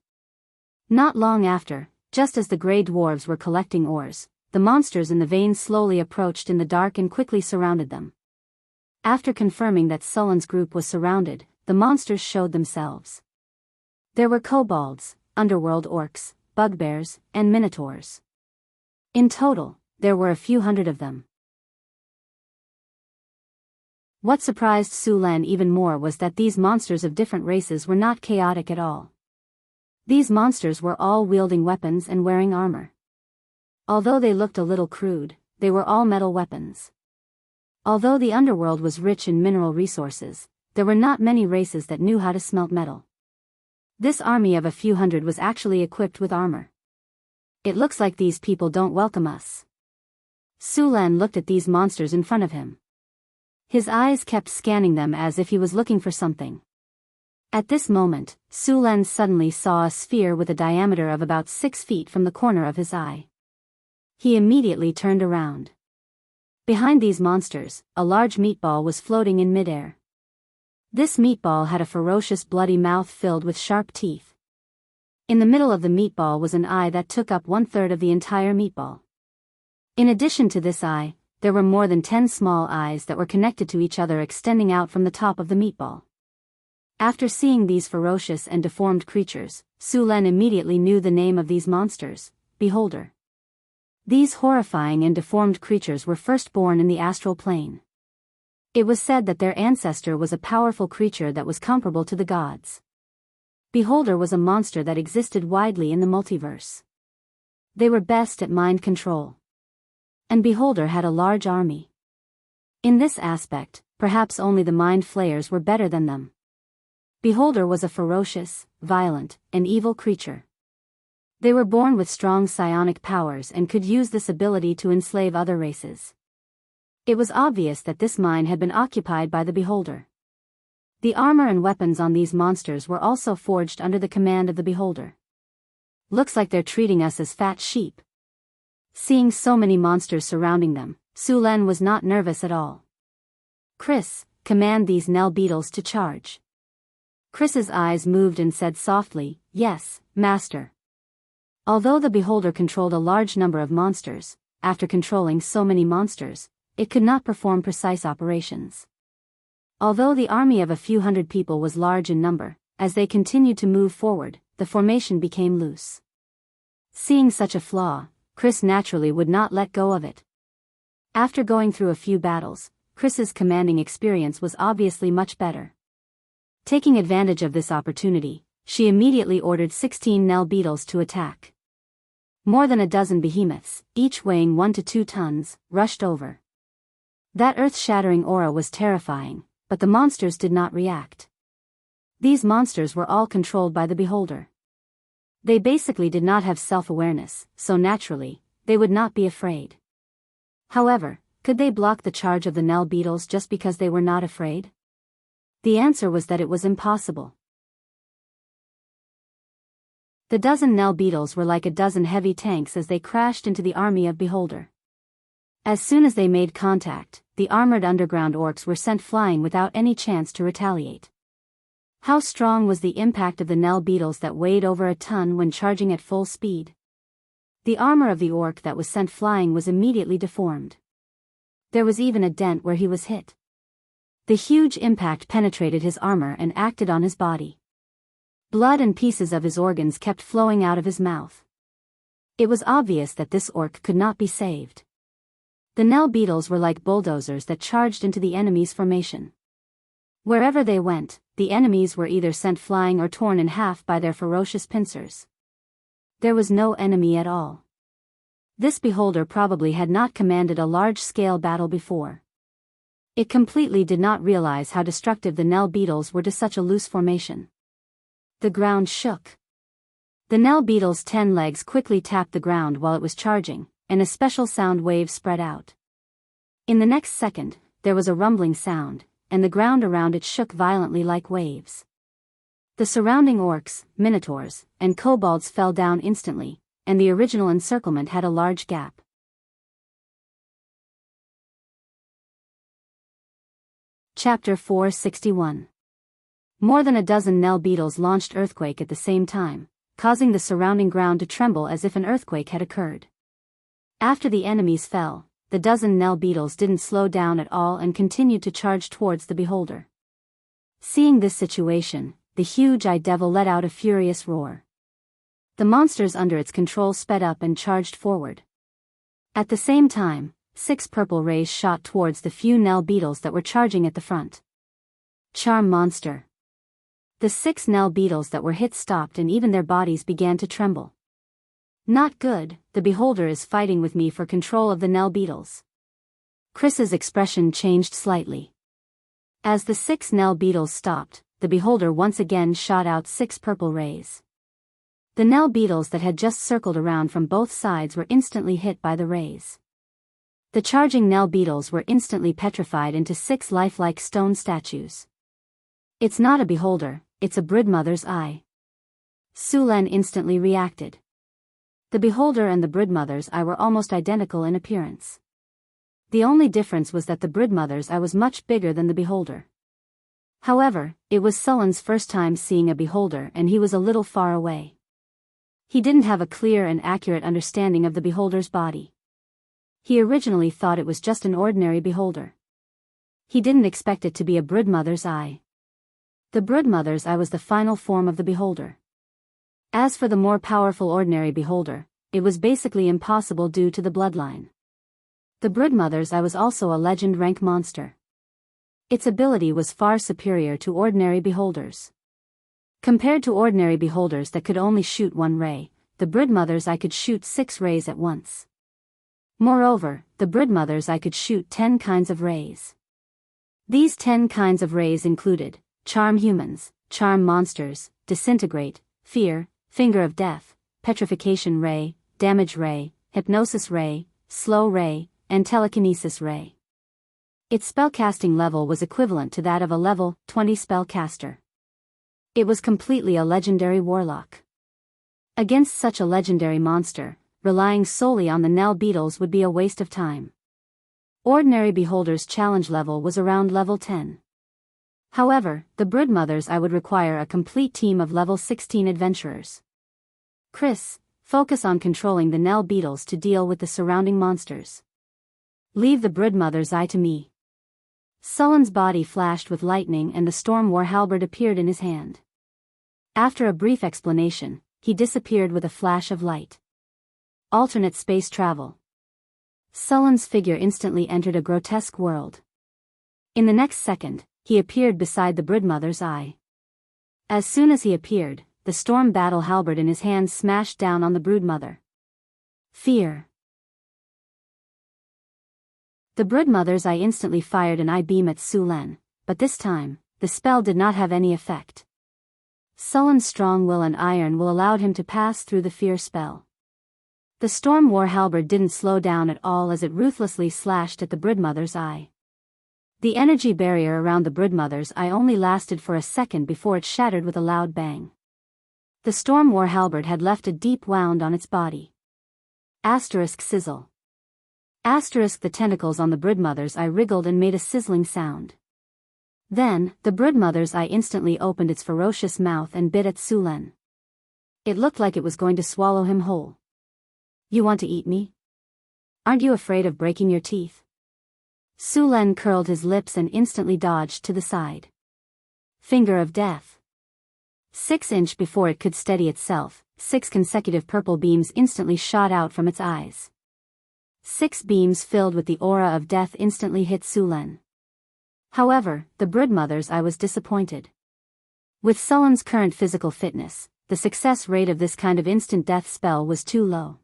Not long after, just as the Grey Dwarves were collecting ores, the monsters in the vein slowly approached in the dark and quickly surrounded them. After confirming that Sullen's group was surrounded, the monsters showed themselves. There were kobolds, underworld orcs, bugbears, and minotaurs. In total, there were a few hundred of them. What surprised Sulan even more was that these monsters of different races were not chaotic at all. These monsters were all wielding weapons and wearing armor. Although they looked a little crude, they were all metal weapons. Although the underworld was rich in mineral resources, there were not many races that knew how to smelt metal. This army of a few hundred was actually equipped with armor. "It looks like these people don't welcome us." Sulan looked at these monsters in front of him. His eyes kept scanning them as if he was looking for something. At this moment, Sulan suddenly saw a sphere with a diameter of about 6 feet from the corner of his eye. He immediately turned around. Behind these monsters, a large meatball was floating in midair. This meatball had a ferocious bloody mouth filled with sharp teeth. In the middle of the meatball was an eye that took up 1/3 of the entire meatball. In addition to this eye, there were more than 10 small eyes that were connected to each other extending out from the top of the meatball. After seeing these ferocious and deformed creatures, Su Len immediately knew the name of these monsters, Beholder. These horrifying and deformed creatures were first born in the astral plane. It was said that their ancestor was a powerful creature that was comparable to the gods. Beholder was a monster that existed widely in the multiverse. They were best at mind control. And Beholder had a large army. In this aspect, perhaps only the mind flayers were better than them. Beholder was a ferocious, violent, and evil creature. They were born with strong psionic powers and could use this ability to enslave other races. It was obvious that this mind had been occupied by the Beholder. The armor and weapons on these monsters were also forged under the command of the Beholder. Looks like they're treating us as fat sheep. Seeing so many monsters surrounding them, Su Len was not nervous at all. Chris, command these Nell beetles to charge. Chris's eyes moved and said softly, "Yes, Master." Although the Beholder controlled a large number of monsters, after controlling so many monsters, it could not perform precise operations. Although the army of a few hundred people was large in number, as they continued to move forward, the formation became loose. Seeing such a flaw, Chris naturally would not let go of it. After going through a few battles, Chris's commanding experience was obviously much better. Taking advantage of this opportunity, she immediately ordered 16 Nell beetles to attack. More than a dozen behemoths, each weighing 1 to 2 tons, rushed over. That earth-shattering aura was terrifying, but the monsters did not react. These monsters were all controlled by the Beholder. They basically did not have self-awareness, so naturally, they would not be afraid. However, could they block the charge of the Nell beetles just because they were not afraid? The answer was that it was impossible. The dozen Nell beetles were like a dozen heavy tanks as they crashed into the army of Beholder. As soon as they made contact, the armored underground orcs were sent flying without any chance to retaliate. How strong was the impact of the Nell beetles that weighed over a ton when charging at full speed? The armor of the orc that was sent flying was immediately deformed. There was even a dent where he was hit. The huge impact penetrated his armor and acted on his body. Blood and pieces of his organs kept flowing out of his mouth. It was obvious that this orc could not be saved. The Nell beetles were like bulldozers that charged into the enemy's formation. Wherever they went, the enemies were either sent flying or torn in half by their ferocious pincers. There was no enemy at all. This Beholder probably had not commanded a large-scale battle before. It completely did not realize how destructive the Nell beetles were to such a loose formation. The ground shook. The Nell beetle's 10 legs quickly tapped the ground while it was charging, and a special sound wave spread out. In the next second, there was a rumbling sound, and the ground around it shook violently like waves. The surrounding orcs, minotaurs, and kobolds fell down instantly, and the original encirclement had a large gap. Chapter 461. More than a dozen Nell beetles launched earthquake at the same time, causing the surrounding ground to tremble as if an earthquake had occurred. After the enemies fell, the dozen Nell beetles didn't slow down at all and continued to charge towards the Beholder. Seeing this situation, the huge eye devil let out a furious roar. The monsters under its control sped up and charged forward. At the same time, 6 purple rays shot towards the few Nell beetles that were charging at the front. Charm monster. The 6 Nell beetles that were hit stopped and even their bodies began to tremble. Not good, the Beholder is fighting with me for control of the Nell beetles. Chris's expression changed slightly. As the 6 Nell beetles stopped, the Beholder once again shot out 6 purple rays. The Nell beetles that had just circled around from both sides were instantly hit by the rays. The charging Nell beetles were instantly petrified into 6 lifelike stone statues. It's not a Beholder, it's a Broodmother's eye. Su Len instantly reacted. The beholder and the broodmother's eye were almost identical in appearance. The only difference was that the broodmother's eye was much bigger than the beholder. However, it was Sullen's first time seeing a beholder and he was a little far away. He didn't have a clear and accurate understanding of the beholder's body. He originally thought it was just an ordinary beholder. He didn't expect it to be a broodmother's eye. The broodmother's eye was the final form of the beholder. As for the more powerful ordinary beholder, it was basically impossible due to the bloodline. The broodmother's eye was also a legend rank monster. Its ability was far superior to ordinary beholders. Compared to ordinary beholders that could only shoot one ray, the broodmother's eye could shoot 6 rays at once. Moreover, the broodmother's eye could shoot 10 kinds of rays. These 10 kinds of rays included charm humans, charm monsters, disintegrate, fear, finger of death, petrification ray, damage ray, hypnosis ray, slow ray, and telekinesis ray. Its spellcasting level was equivalent to that of a level 20 spellcaster. It was completely a legendary warlock. Against such a legendary monster, relying solely on the Nell beetles would be a waste of time. Ordinary beholder's challenge level was around level 10. However, the broodmother's eye would require a complete team of level 16 adventurers. Chris, focus on controlling the Nell beetles to deal with the surrounding monsters. Leave the broodmother's eye to me. Sullen's body flashed with lightning and the storm war halberd appeared in his hand. After a brief explanation, he disappeared with a flash of light. Alternate space travel. Sullen's figure instantly entered a grotesque world. In the next second, he appeared beside the broodmother's eye. As soon as he appeared, the storm battle halberd in his hand smashed down on the broodmother. Fear. The broodmother's eye instantly fired an eye beam at Sulen, but this time, the spell did not have any effect. Sullen's strong will and iron will allowed him to pass through the fear spell. The storm war halberd didn't slow down at all as it ruthlessly slashed at the broodmother's eye. The energy barrier around the broodmother's eye only lasted for a second before it shattered with a loud bang. The storm war halberd had left a deep wound on its body. Asterisk sizzle. Asterisk the tentacles on the broodmother's eye wriggled and made a sizzling sound. Then, the broodmother's eye instantly opened its ferocious mouth and bit at Sulen. It looked like it was going to swallow him whole. You want to eat me? Aren't you afraid of breaking your teeth? Sulen curled his lips and instantly dodged to the side. Finger of death. 6 inches before it could steady itself, 6 consecutive purple beams instantly shot out from its eyes. 6 beams filled with the aura of death instantly hit Sulen. However, the broodmother's eye was disappointed. With Sullen's current physical fitness, the success rate of this kind of instant death spell was too low.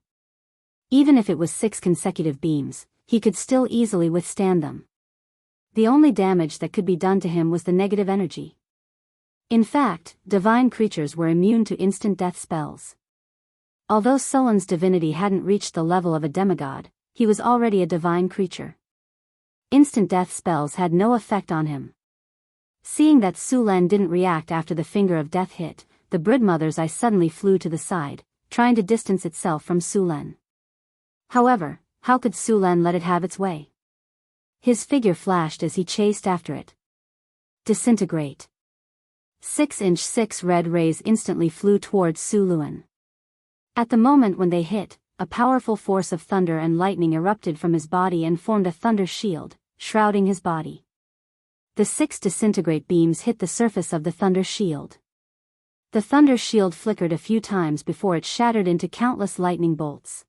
Even if it was 6 consecutive beams, he could still easily withstand them. The only damage that could be done to him was the negative energy. In fact, divine creatures were immune to instant death spells. Although Sullen's divinity hadn't reached the level of a demigod, he was already a divine creature. Instant death spells had no effect on him. Seeing that Sulen didn't react after the finger of death hit, the broodmother's eye suddenly flew to the side, trying to distance itself from Sulen. However, how could Sulen let it have its way? His figure flashed as he chased after it. Disintegrate. 6-inch 6 red rays instantly flew towards Sulen. At the moment when they hit, a powerful force of thunder and lightning erupted from his body and formed a thunder shield, shrouding his body. The 6 disintegrate beams hit the surface of the thunder shield. The thunder shield flickered a few times before it shattered into countless lightning bolts.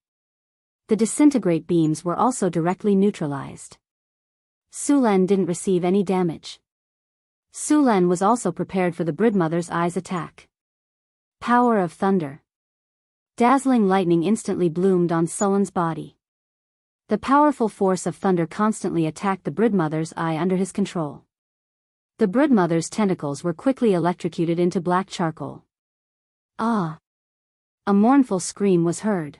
The disintegrate beams were also directly neutralized. Sulen didn't receive any damage. Sulen was also prepared for the broodmother's eye's attack. Power of thunder. Dazzling lightning instantly bloomed on Sullen's body. The powerful force of thunder constantly attacked the broodmother's eye under his control. The broodmother's tentacles were quickly electrocuted into black charcoal. Ah! A mournful scream was heard.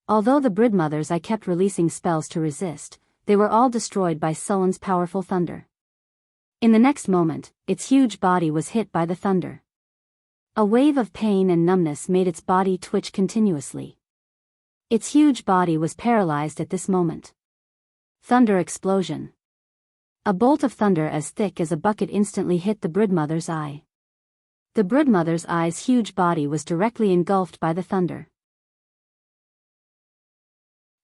Although the broodmother's eye kept releasing spells to resist, they were all destroyed by Sullen's powerful thunder. In the next moment, its huge body was hit by the thunder. A wave of pain and numbness made its body twitch continuously. Its huge body was paralyzed at this moment. Thunder explosion. A bolt of thunder as thick as a bucket instantly hit the broodmother's eye. The broodmother's eye's huge body was directly engulfed by the thunder.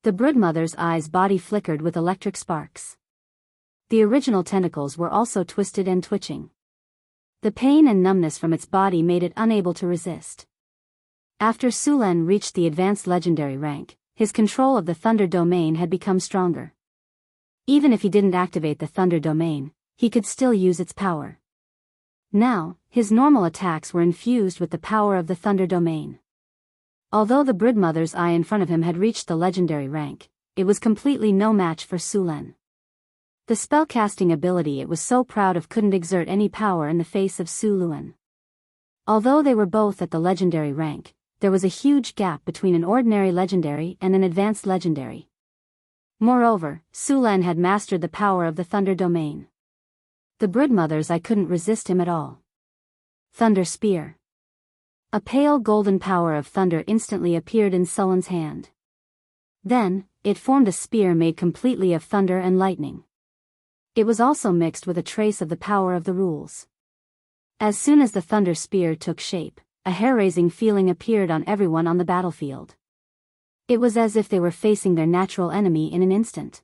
The broodmother's eye's body flickered with electric sparks. The original tentacles were also twisted and twitching. The pain and numbness from its body made it unable to resist. After Sulen reached the advanced legendary rank, his control of the Thunder Domain had become stronger. Even if he didn't activate the Thunder Domain, he could still use its power. Now, his normal attacks were infused with the power of the Thunder Domain. Although the broodmother's eye in front of him had reached the legendary rank, it was completely no match for Sulen. The spellcasting ability it was so proud of couldn't exert any power in the face of Su Luan. Although they were both at the legendary rank, there was a huge gap between an ordinary legendary and an advanced legendary. Moreover, Sulen had mastered the power of the Thunder Domain. The broodmother's eye couldn't resist him at all. Thunder Spear. A pale golden power of thunder instantly appeared in Sulen's hand. Then, it formed a spear made completely of thunder and lightning. It was also mixed with a trace of the power of the rules. As soon as the Thunder Spear took shape, a hair-raising feeling appeared on everyone on the battlefield. It was as if they were facing their natural enemy in an instant.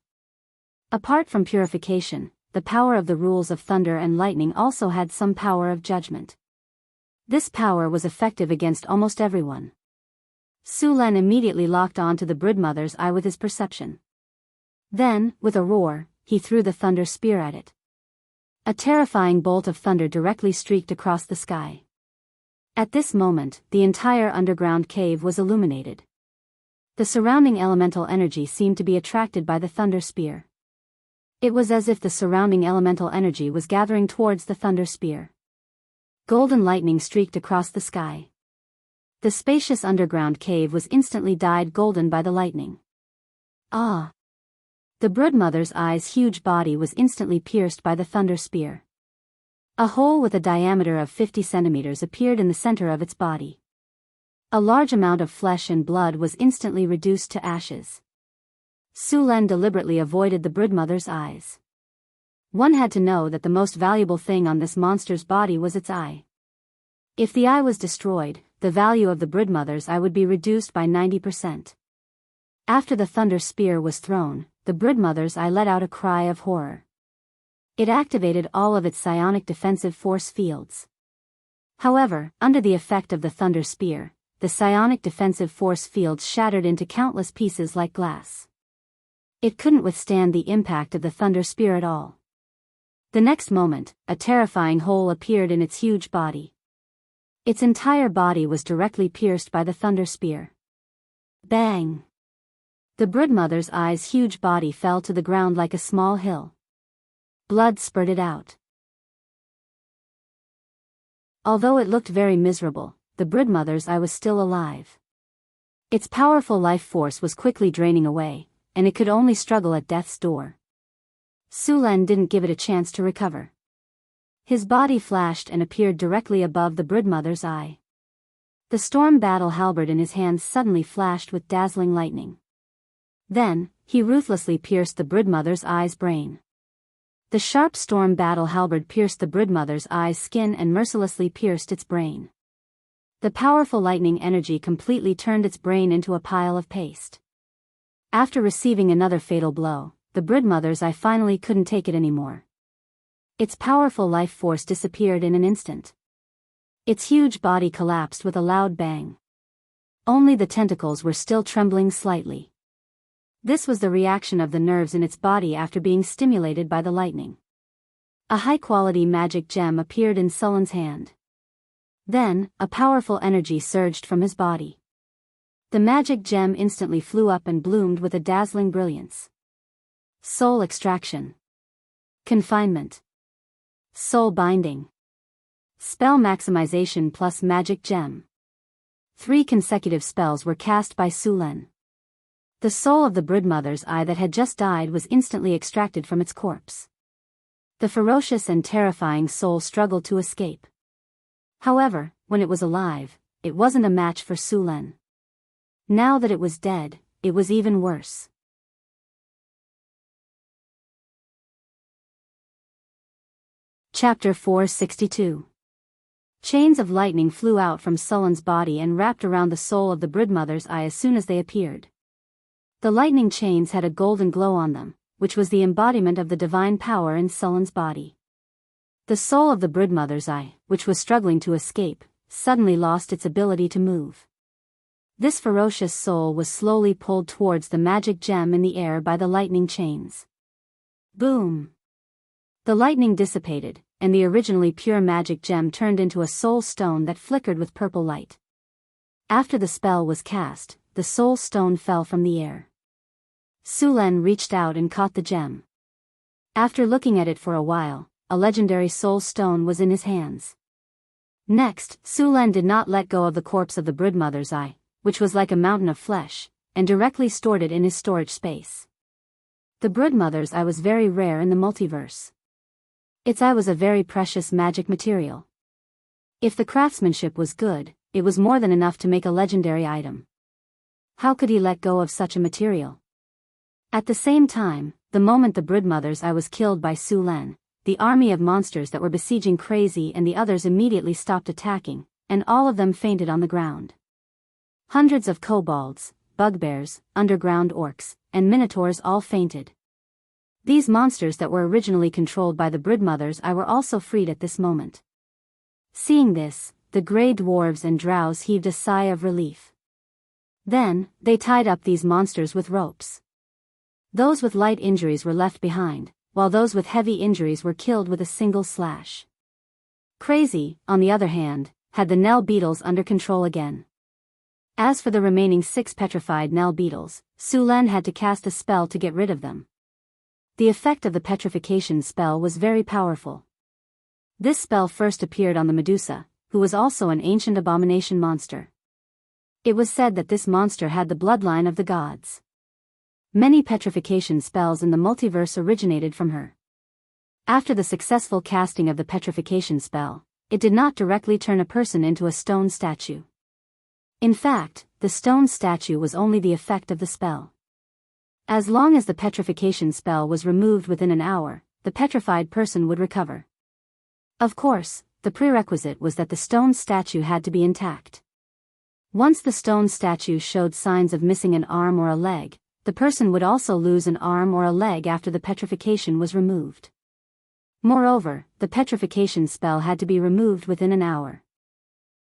Apart from purification, the power of the rules of thunder and lightning also had some power of judgment. This power was effective against almost everyone. Sulen immediately locked on to the broodmother's eye with his perception. Then, with a roar, he threw the Thunder Spear at it. A terrifying bolt of thunder directly streaked across the sky. At this moment, the entire underground cave was illuminated. The surrounding elemental energy seemed to be attracted by the Thunder Spear. It was as if the surrounding elemental energy was gathering towards the Thunder Spear. Golden lightning streaked across the sky. The spacious underground cave was instantly dyed golden by the lightning. Ah! The broodmother's eye's huge body was instantly pierced by the Thunder Spear. A hole with a diameter of 50 centimeters appeared in the center of its body. A large amount of flesh and blood was instantly reduced to ashes. Sulen deliberately avoided the broodmother's eyes. One had to know that the most valuable thing on this monster's body was its eye. If the eye was destroyed, the value of the broodmother's eye would be reduced by 90%. After the Thunder Spear was thrown, the broodmother's eye let out a cry of horror. It activated all of its psionic defensive force fields. However, under the effect of the Thunder Spear, the psionic defensive force fields shattered into countless pieces like glass. It couldn't withstand the impact of the Thunder Spear at all. The next moment, a terrifying hole appeared in its huge body. Its entire body was directly pierced by the Thunder Spear. Bang! The broodmother's eye's huge body fell to the ground like a small hill. Blood spurted out. Although it looked very miserable, the broodmother's eye was still alive. Its powerful life force was quickly draining away, and it could only struggle at death's door. Sulen didn't give it a chance to recover. His body flashed and appeared directly above the broodmother's eye. The storm battle halberd in his hands suddenly flashed with dazzling lightning. Then, he ruthlessly pierced the broodmother's eye's brain. The sharp storm battle halberd pierced the broodmother's eye's skin and mercilessly pierced its brain. The powerful lightning energy completely turned its brain into a pile of paste. After receiving another fatal blow, the broodmother's eye finally couldn't take it anymore. Its powerful life force disappeared in an instant. Its huge body collapsed with a loud bang. Only the tentacles were still trembling slightly. This was the reaction of the nerves in its body after being stimulated by the lightning. A high-quality magic gem appeared in Sulen's hand. Then, a powerful energy surged from his body. The magic gem instantly flew up and bloomed with a dazzling brilliance. Soul extraction. Confinement. Soul binding. Spell maximization plus magic gem. 3 consecutive spells were cast by Sulen. The soul of the broodmother's eye that had just died was instantly extracted from its corpse. The ferocious and terrifying soul struggled to escape. However, when it was alive, it wasn't a match for Sulen. Now that it was dead, it was even worse. Chapter 462. Chains of lightning flew out from Sullen's body and wrapped around the soul of the Broodmother's eye as soon as they appeared. The lightning chains had a golden glow on them, which was the embodiment of the divine power in Sullen's body. The soul of the Broodmother's eye, which was struggling to escape, suddenly lost its ability to move. This ferocious soul was slowly pulled towards the magic gem in the air by the lightning chains. Boom! The lightning dissipated, and the originally pure magic gem turned into a soul stone that flickered with purple light. After the spell was cast, the soul stone fell from the air. Sulen reached out and caught the gem. After looking at it for a while, a legendary soul stone was in his hands. Next, Sulen did not let go of the corpse of the Broodmother's eye, which was like a mountain of flesh, and directly stored it in his storage space. The Broodmother's eye was very rare in the multiverse. Its eye was a very precious magic material. If the craftsmanship was good, it was more than enough to make a legendary item. How could he let go of such a material? At the same time, the moment the Broodmother's eye was killed by Sulen, the army of monsters that were besieging Crazy and the others immediately stopped attacking, and all of them fainted on the ground. Hundreds of kobolds, bugbears, underground orcs, and minotaurs all fainted. These monsters that were originally controlled by the Broodmother's eye were also freed at this moment. Seeing this, the grey dwarves and drows heaved a sigh of relief. Then, they tied up these monsters with ropes. Those with light injuries were left behind, while those with heavy injuries were killed with a single slash. Crazy, on the other hand, had the Nell beetles under control again. As for the remaining 6 petrified Nell beetles, Sulen had to cast a spell to get rid of them. The effect of the petrification spell was very powerful. This spell first appeared on the Medusa, who was also an ancient abomination monster. It was said that this monster had the bloodline of the gods. Many petrification spells in the multiverse originated from her. After the successful casting of the petrification spell, it did not directly turn a person into a stone statue. In fact, the stone statue was only the effect of the spell. As long as the petrification spell was removed within an hour, the petrified person would recover. Of course, the prerequisite was that the stone statue had to be intact. Once the stone statue showed signs of missing an arm or a leg, the person would also lose an arm or a leg after the petrification was removed. Moreover, the petrification spell had to be removed within an hour.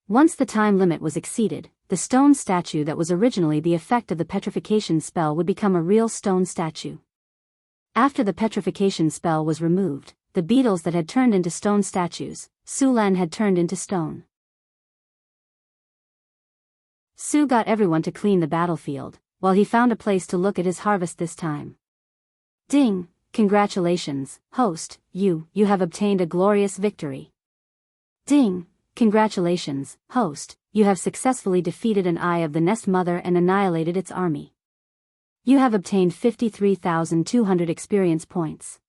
Once the time limit was exceeded, the stone statue that was originally the effect of the petrification spell would become a real stone statue. After the petrification spell was removed, the beetles that had turned into stone statues, Sulen had turned into stone. Su got everyone to clean the battlefield, while he found a place to look at his harvest this time. Ding! Congratulations, host, you have obtained a glorious victory. Ding! Congratulations, host, you have successfully defeated an Eye of the Nest Mother and annihilated its army. You have obtained 53,200 experience points.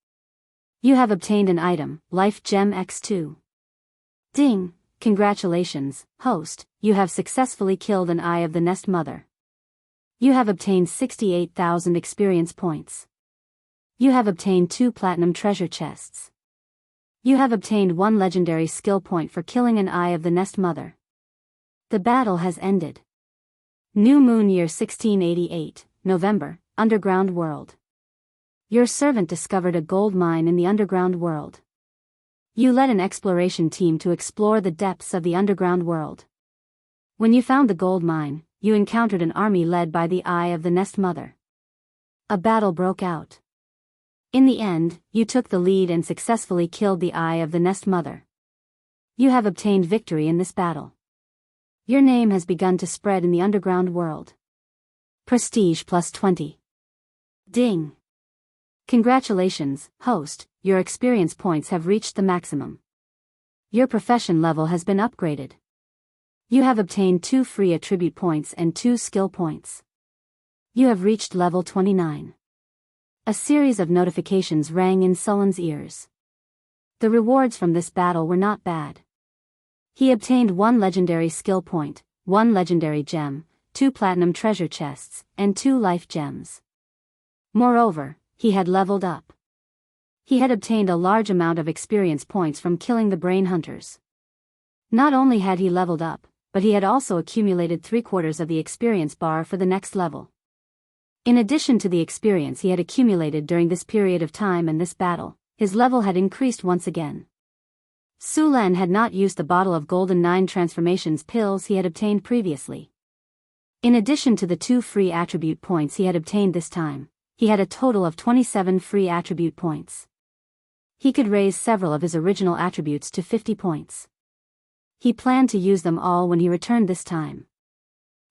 You have obtained an item, Life Gem X2. Ding! Congratulations, host, you have successfully killed an Eye of the Nest Mother. You have obtained 68,000 experience points. You have obtained 2 platinum treasure chests. You have obtained 1 legendary skill point for killing an Eye of the Nest Mother. The battle has ended. New Moon Year 1688, November, Underground World. Your servant discovered a gold mine in the underground world. You led an exploration team to explore the depths of the underground world. When you found the gold mine, you encountered an army led by the Eye of the Nest Mother. A battle broke out. In the end, you took the lead and successfully killed the Eye of the Nest Mother. You have obtained victory in this battle. Your name has begun to spread in the underground world. Prestige plus 20. Ding! Congratulations, host, your experience points have reached the maximum. Your profession level has been upgraded. You have obtained 2 free attribute points and 2 skill points. You have reached level 29. A series of notifications rang in Sullen's ears. The rewards from this battle were not bad. He obtained 1 legendary skill point, 1 legendary gem, 2 platinum treasure chests, and 2 life gems. Moreover, he had leveled up. He had obtained a large amount of experience points from killing the brain hunters. Not only had he leveled up, but he had also accumulated 3/4 of the experience bar for the next level. In addition to the experience he had accumulated during this period of time and this battle, his level had increased once again. Su Len had not used the bottle of golden 9 transformations pills he had obtained previously. In addition to the 2 free attribute points he had obtained this time, he had a total of 27 free attribute points. He could raise several of his original attributes to 50 points. He planned to use them all when he returned this time.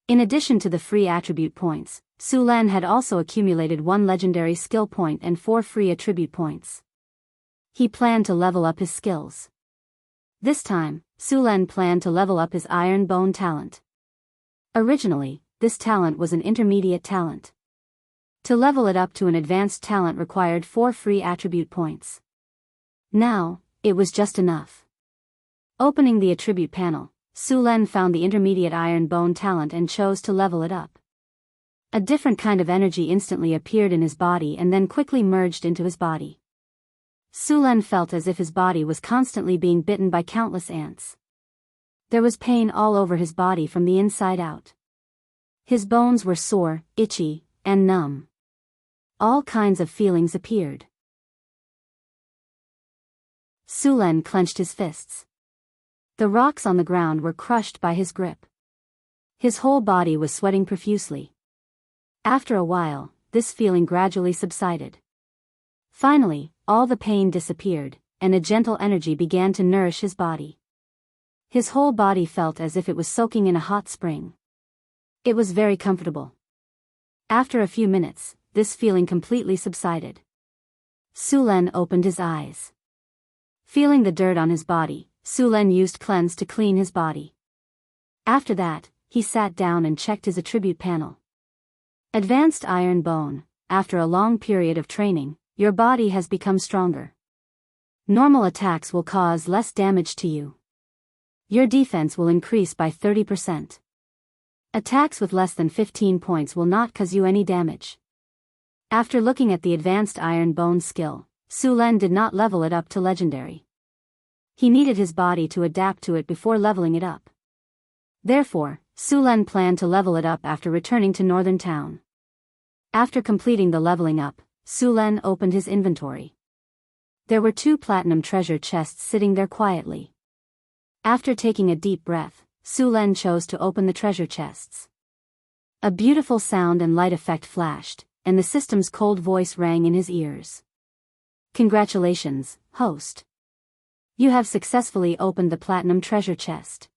In addition to the free attribute points, Su Len had also accumulated 1 legendary skill point and 4 free attribute points. He planned to level up his skills. This time, Su Len planned to level up his Iron Bone talent. Originally, this talent was an intermediate talent. To level it up to an advanced talent required 4 free attribute points. Now, it was just enough. Opening the attribute panel, Su Len found the intermediate Iron Bone talent and chose to level it up. A different kind of energy instantly appeared in his body and then quickly merged into his body. Su Len felt as if his body was constantly being bitten by countless ants. There was pain all over his body from the inside out. His bones were sore, itchy, and numb. All kinds of feelings appeared. Su Len clenched his fists. The rocks on the ground were crushed by his grip. His whole body was sweating profusely. After a while, this feeling gradually subsided. Finally, all the pain disappeared, and a gentle energy began to nourish his body. His whole body felt as if it was soaking in a hot spring. It was very comfortable. After a few minutes, this feeling completely subsided. Su Len opened his eyes. Feeling the dirt on his body, Su Len used cleanse to clean his body. After that, he sat down and checked his attribute panel. Advanced Iron Bone. After a long period of training, your body has become stronger. Normal attacks will cause less damage to you. Your defense will increase by 30%. Attacks with less than 15 points will not cause you any damage. After looking at the advanced Iron Bone skill, Su Len did not level it up to legendary. He needed his body to adapt to it before leveling it up. Therefore, Su Len planned to level it up after returning to Northern Town. After completing the leveling up, Su Len opened his inventory. There were 2 platinum treasure chests sitting there quietly. After taking a deep breath, Su Len chose to open the treasure chests. A beautiful sound and light effect flashed, and the system's cold voice rang in his ears. Congratulations, host. You have successfully opened the platinum treasure chest.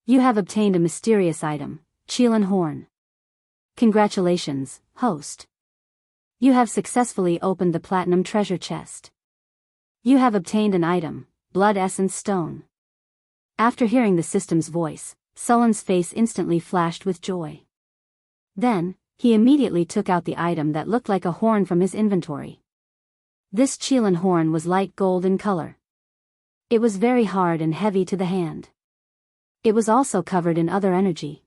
You have obtained a mysterious item, Qilin Horn. Congratulations, host. You have successfully opened the platinum treasure chest. You have obtained an item, Blood Essence Stone. After hearing the system's voice, Sullen's face instantly flashed with joy. Then, he immediately took out the item that looked like a horn from his inventory. This Qilin horn was light gold in color. It was very hard and heavy to the hand. It was also covered in other energy.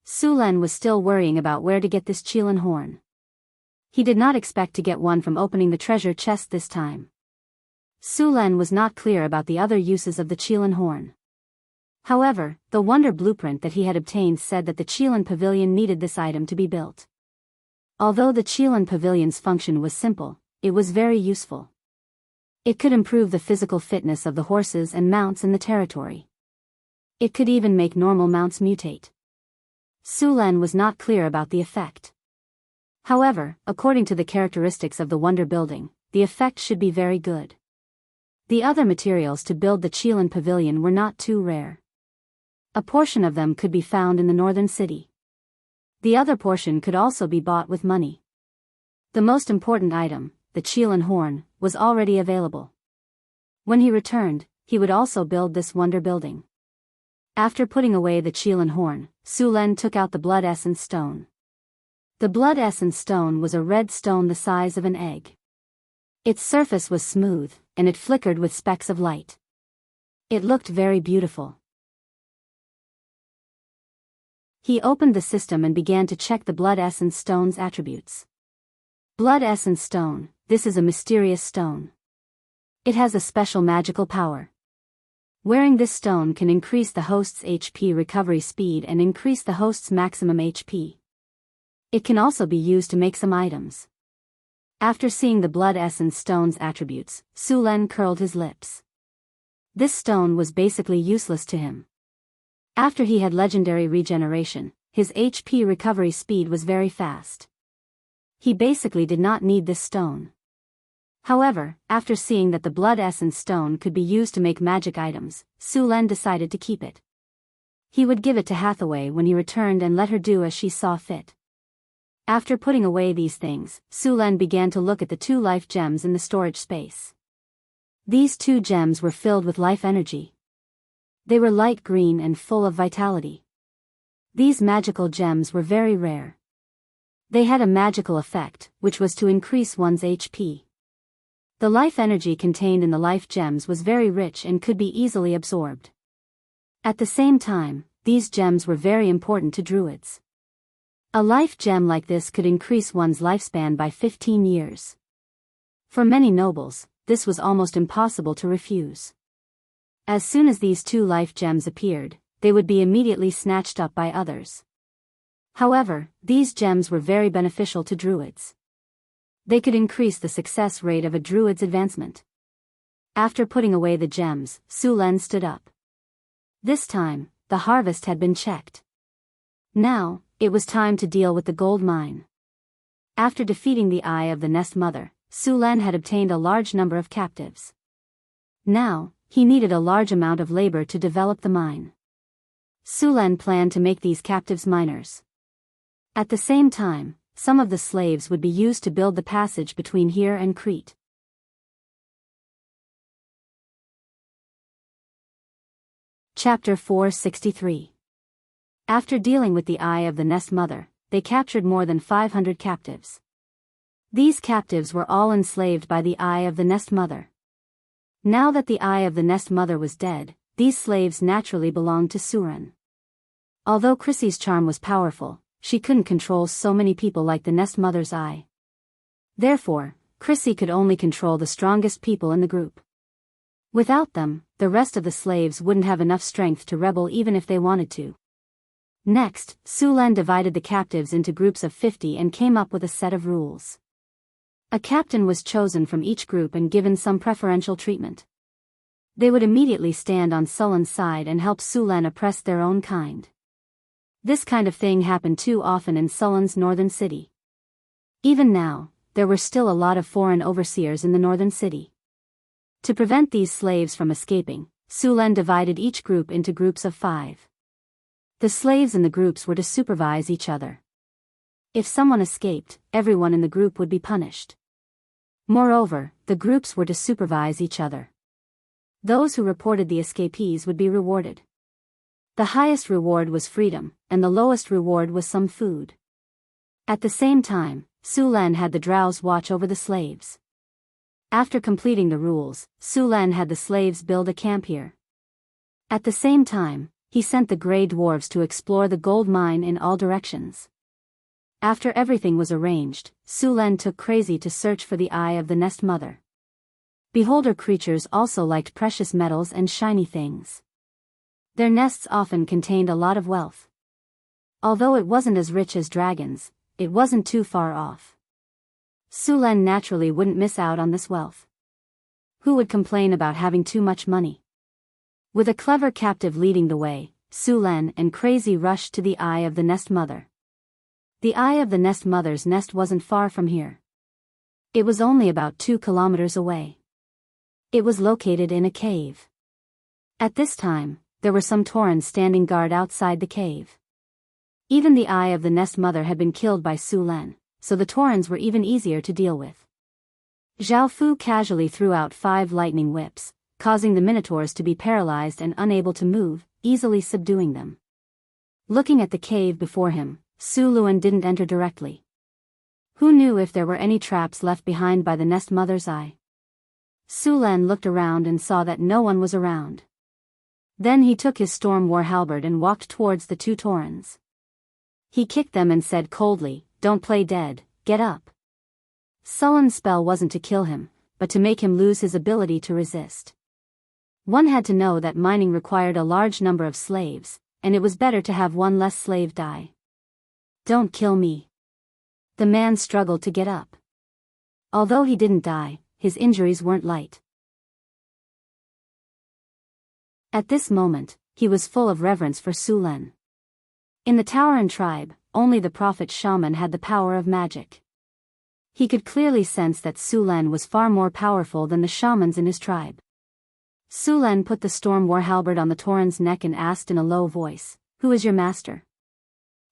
Su Len was still worrying about where to get this Qilin horn. He did not expect to get one from opening the treasure chest this time. Su Len was not clear about the other uses of the Qilin horn. However, the wonder blueprint that he had obtained said that the Qilin pavilion needed this item to be built. Although the Qilin pavilion's function was simple, it was very useful. It could improve the physical fitness of the horses and mounts in the territory. It could even make normal mounts mutate. Su Len was not clear about the effect. However, according to the characteristics of the wonder building, the effect should be very good. The other materials to build the Qilin pavilion were not too rare. A portion of them could be found in the northern city. The other portion could also be bought with money. The most important item, the Qilin horn, was already available. When he returned, he would also build this wonder building. After putting away the Qilin horn, Su Len took out the Blood Essence Stone. The Blood Essence Stone was a red stone the size of an egg. Its surface was smooth, and it flickered with specks of light. It looked very beautiful. He opened the system and began to check the Blood Essence Stone's attributes. Blood Essence Stone, this is a mysterious stone. It has a special magical power. Wearing this stone can increase the host's HP recovery speed and increase the host's maximum HP. It can also be used to make some items. After seeing the Blood Essence Stone's attributes, Su Len curled his lips. This stone was basically useless to him. After he had legendary regeneration, his HP recovery speed was very fast. He basically did not need this stone. However, after seeing that the Blood Essence Stone could be used to make magic items, Su Len decided to keep it. He would give it to Hathaway when he returned and let her do as she saw fit. After putting away these things, Su Len began to look at the 2 life gems in the storage space. These 2 gems were filled with life energy. They were light green and full of vitality. These magical gems were very rare. They had a magical effect, which was to increase one's HP. The life energy contained in the life gems was very rich and could be easily absorbed. At the same time, these gems were very important to druids. A life gem like this could increase one's lifespan by 15 years. For many nobles, this was almost impossible to refuse. As soon as these 2 life gems appeared, they would be immediately snatched up by others. However, these gems were very beneficial to druids. They could increase the success rate of a druid's advancement. After putting away the gems, Su Len stood up. This time, the harvest had been checked. Now, it was time to deal with the gold mine. After defeating the Eye of the Nest Mother, Su Len had obtained a large number of captives. Now, he needed a large amount of labor to develop the mine. Su Len planned to make these captives miners. At the same time, some of the slaves would be used to build the passage between here and Crete. Chapter 463. After dealing with the Eye of the Nest Mother, they captured more than 500 captives. These captives were all enslaved by the Eye of the Nest Mother. Now that the Eye of the Nest Mother was dead, these slaves naturally belonged to Suren. Although Chrissy's charm was powerful, she couldn't control so many people like the Nest Mother's eye. Therefore, Chrissy could only control the strongest people in the group. Without them, the rest of the slaves wouldn't have enough strength to rebel even if they wanted to. Next, Su Len divided the captives into groups of 50 and came up with a set of rules. A captain was chosen from each group and given some preferential treatment. They would immediately stand on Sullen's side and help Su Len oppress their own kind. This kind of thing happened too often in Sullen's northern city. Even now, there were still a lot of foreign overseers in the northern city. To prevent these slaves from escaping, Su Len divided each group into groups of 5. The slaves in the groups were to supervise each other. If someone escaped, everyone in the group would be punished. Moreover, the groups were to supervise each other. Those who reported the escapees would be rewarded. The highest reward was freedom, and the lowest reward was some food. At the same time, Su Len had the drows watch over the slaves. After completing the rules, Su Len had the slaves build a camp here. At the same time, he sent the Grey Dwarves to explore the gold mine in all directions. After everything was arranged, Su Len took Crazy to search for the Eye of the Nest Mother. Beholder creatures also liked precious metals and shiny things. Their nests often contained a lot of wealth. Although it wasn't as rich as dragons, it wasn't too far off. Su Len naturally wouldn't miss out on this wealth. Who would complain about having too much money? With a clever captive leading the way, Su Len and Crazy rushed to the Eye of the Nest Mother. The Eye of the Nest Mother's nest wasn't far from here. It was only about 2 kilometers away. It was located in a cave. At this time, there were some Taurens standing guard outside the cave. Even the Eye of the Nest Mother had been killed by Su Len, so the Taurens were even easier to deal with. Zhao Fu casually threw out 5 lightning whips, causing the Minotaurs to be paralyzed and unable to move, easily subduing them. Looking at the cave before him, Su Luan didn't enter directly. Who knew if there were any traps left behind by the Nest Mother's eye? Su Len looked around and saw that no one was around. Then he took his Storm War Halberd and walked towards the 2 Taurens. He kicked them and said coldly, "Don't play dead, get up." Sullen's spell wasn't to kill him, but to make him lose his ability to resist. One had to know that mining required a large number of slaves, and it was better to have one less slave die. "Don't kill me." The man struggled to get up. Although he didn't die, his injuries weren't light. At this moment, he was full of reverence for Sulen. In the Taoran tribe, only the prophet shaman had the power of magic. He could clearly sense that Sulen was far more powerful than the shamans in his tribe. Sulen put the storm war halberd on the Tauran's neck and asked in a low voice, "Who is your master?"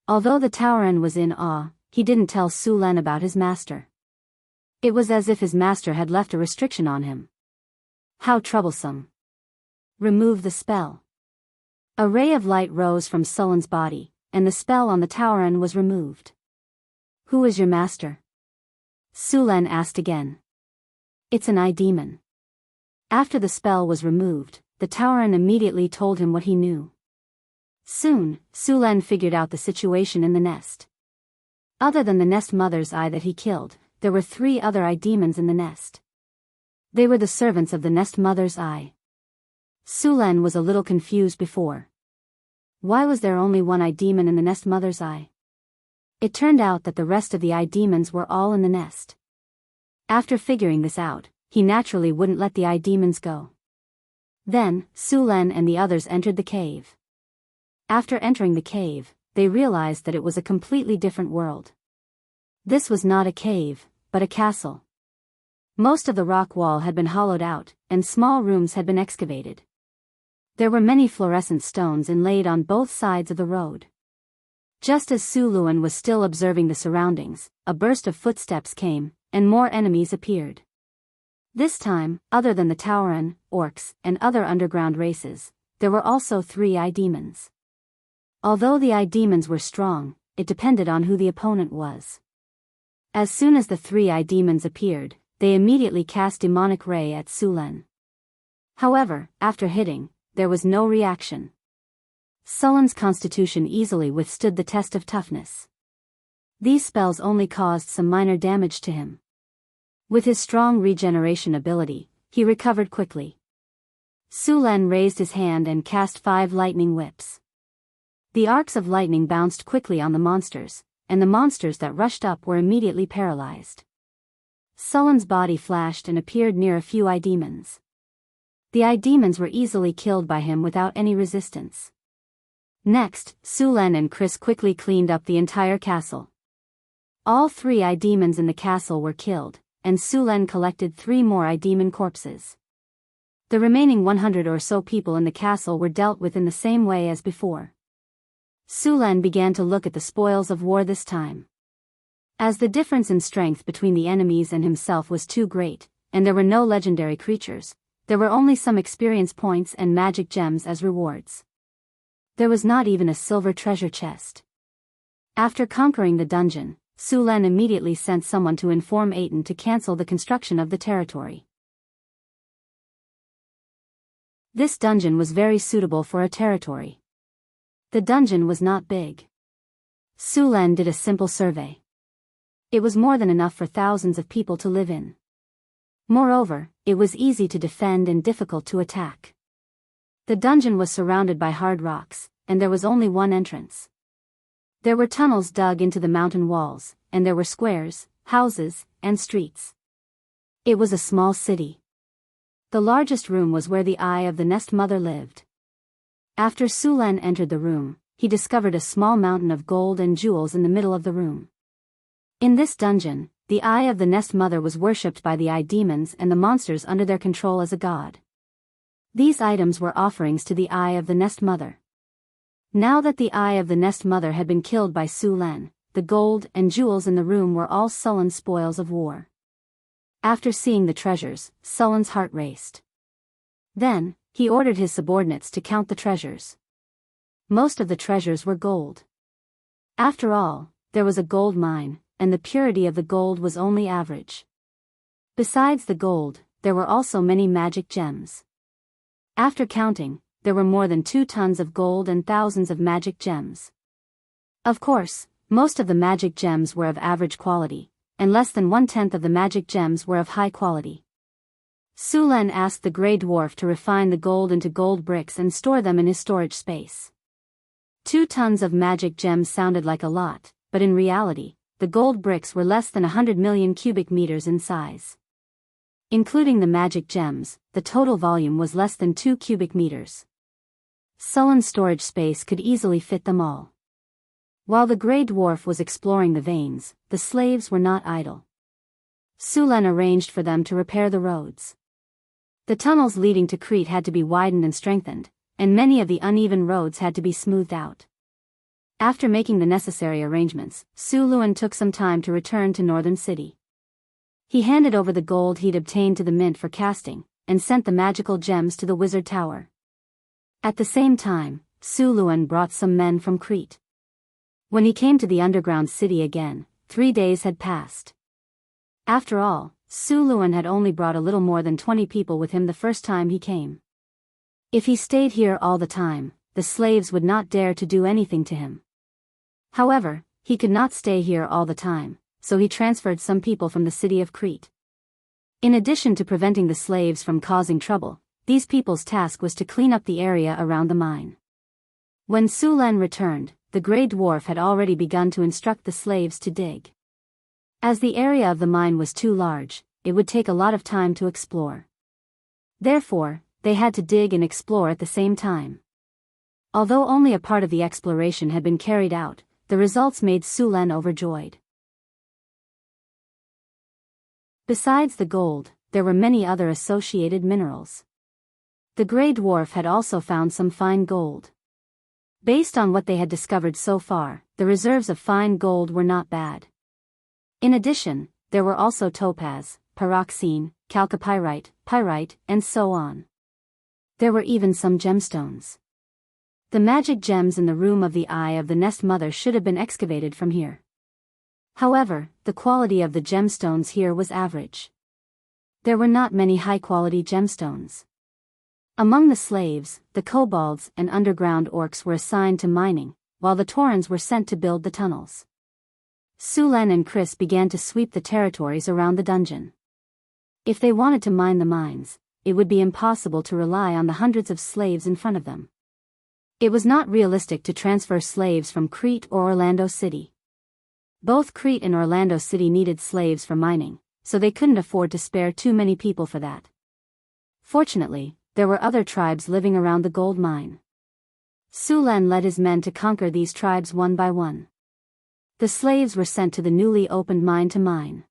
Although the Tauran was in awe, he didn't tell Sulen about his master. It was as if his master had left a restriction on him. How troublesome. Remove the spell. A ray of light rose from Sulen's body, and the spell on the Tauran was removed. "Who is your master?" Sulen asked again. "It's an eye demon." After the spell was removed, the Tauran immediately told him what he knew. Soon, Sulen figured out the situation in the nest. Other than the nest mother's eye that he killed, there were 3 other eye demons in the nest. They were the servants of the nest mother's eye. Sulen was a little confused before. Why was there only one eye demon in the nest mother's eye? It turned out that the rest of the eye demons were all in the nest. After figuring this out, he naturally wouldn't let the eye demons go. Then, Sulen and the others entered the cave. After entering the cave, they realized that it was a completely different world. This was not a cave, but a castle. Most of the rock wall had been hollowed out, and small rooms had been excavated. There were many fluorescent stones inlaid on both sides of the road. Just as Suluan was still observing the surroundings, a burst of footsteps came, and more enemies appeared. This time, other than the Tauran, orcs, and other underground races, there were also 3 eye demons. Although the eye demons were strong, it depended on who the opponent was. As soon as the 3 eye demons appeared, they immediately cast demonic ray at Sulen. However, after hitting, there was no reaction. Sulen's constitution easily withstood the test of toughness. These spells only caused some minor damage to him. With his strong regeneration ability, he recovered quickly. Sulen raised his hand and cast 5 lightning whips. The arcs of lightning bounced quickly on the monsters, and the monsters that rushed up were immediately paralyzed. Sulen's body flashed and appeared near a few eye demons. The eye demons were easily killed by him without any resistance. Next, Sulen and Chris quickly cleaned up the entire castle. All 3 eye demons in the castle were killed, and Sulen collected 3 more eye demon corpses. The remaining 100 or so people in the castle were dealt with in the same way as before. Sulen began to look at the spoils of war this time. As the difference in strength between the enemies and himself was too great, and there were no legendary creatures, there were only some experience points and magic gems as rewards. There was not even a silver treasure chest. After conquering the dungeon, Sulen immediately sent someone to inform Aten to cancel the construction of the territory. This dungeon was very suitable for a territory. The dungeon was not big. Sulen did a simple survey. It was more than enough for thousands of people to live in. Moreover, it was easy to defend and difficult to attack. The dungeon was surrounded by hard rocks, and there was only one entrance. There were tunnels dug into the mountain walls, and there were squares, houses, and streets. It was a small city. The largest room was where the Eye of the Nest Mother lived. After Sulen entered the room, he discovered a small mountain of gold and jewels in the middle of the room. In this dungeon, the Eye of the Nest Mother was worshipped by the Eye demons and the monsters under their control as a god. These items were offerings to the Eye of the Nest Mother. Now that the Eye of the Nest Mother had been killed by Sulen, the gold and jewels in the room were all Sulen's spoils of war. After seeing the treasures, Sulen's heart raced. Then, he ordered his subordinates to count the treasures. Most of the treasures were gold. After all, there was a gold mine, and the purity of the gold was only average. Besides the gold, there were also many magic gems. After counting, there were more than 2 tons of gold and thousands of magic gems. Of course, most of the magic gems were of average quality, and less than 1/10 of the magic gems were of high quality. Sulen asked the Grey Dwarf to refine the gold into gold bricks and store them in his storage space. 2 tons of magic gems sounded like a lot, but in reality, the gold bricks were less than 100 million cubic meters in size. Including the magic gems, the total volume was less than 2 cubic meters. Sulen's storage space could easily fit them all. While the Grey Dwarf was exploring the veins, the slaves were not idle. Sulen arranged for them to repair the roads. The tunnels leading to Crete had to be widened and strengthened, and many of the uneven roads had to be smoothed out. After making the necessary arrangements, Sulen took some time to return to Northern City. He handed over the gold he'd obtained to the mint for casting, and sent the magical gems to the Wizard Tower. At the same time, Sulen brought some men from Crete. When he came to the underground city again, 3 days had passed. After all, Sulen had only brought a little more than 20 people with him the first time he came. If he stayed here all the time, the slaves would not dare to do anything to him. However, he could not stay here all the time, so he transferred some people from the city of Crete. In addition to preventing the slaves from causing trouble, these people's task was to clean up the area around the mine. When Sulen returned, the Grey Dwarf had already begun to instruct the slaves to dig. As the area of the mine was too large, it would take a lot of time to explore. Therefore, they had to dig and explore at the same time. Although only a part of the exploration had been carried out, the results made Sulen overjoyed. Besides the gold, there were many other associated minerals. The Grey Dwarf had also found some fine gold. Based on what they had discovered so far, the reserves of fine gold were not bad. In addition, there were also topaz, pyroxene, chalcopyrite, pyrite, and so on. There were even some gemstones. The magic gems in the room of the Eye of the Nest Mother should have been excavated from here. However, the quality of the gemstones here was average. There were not many high-quality gemstones. Among the slaves, the kobolds and underground orcs were assigned to mining, while the taurens were sent to build the tunnels. Sulen and Chris began to sweep the territories around the dungeon. If they wanted to mine the mines, it would be impossible to rely on the hundreds of slaves in front of them. It was not realistic to transfer slaves from Crete or Orlando City. Both Crete and Orlando City needed slaves for mining, so they couldn't afford to spare too many people for that. Fortunately, there were other tribes living around the gold mine. Sulen led his men to conquer these tribes one by one. The slaves were sent to the newly opened mine to mine.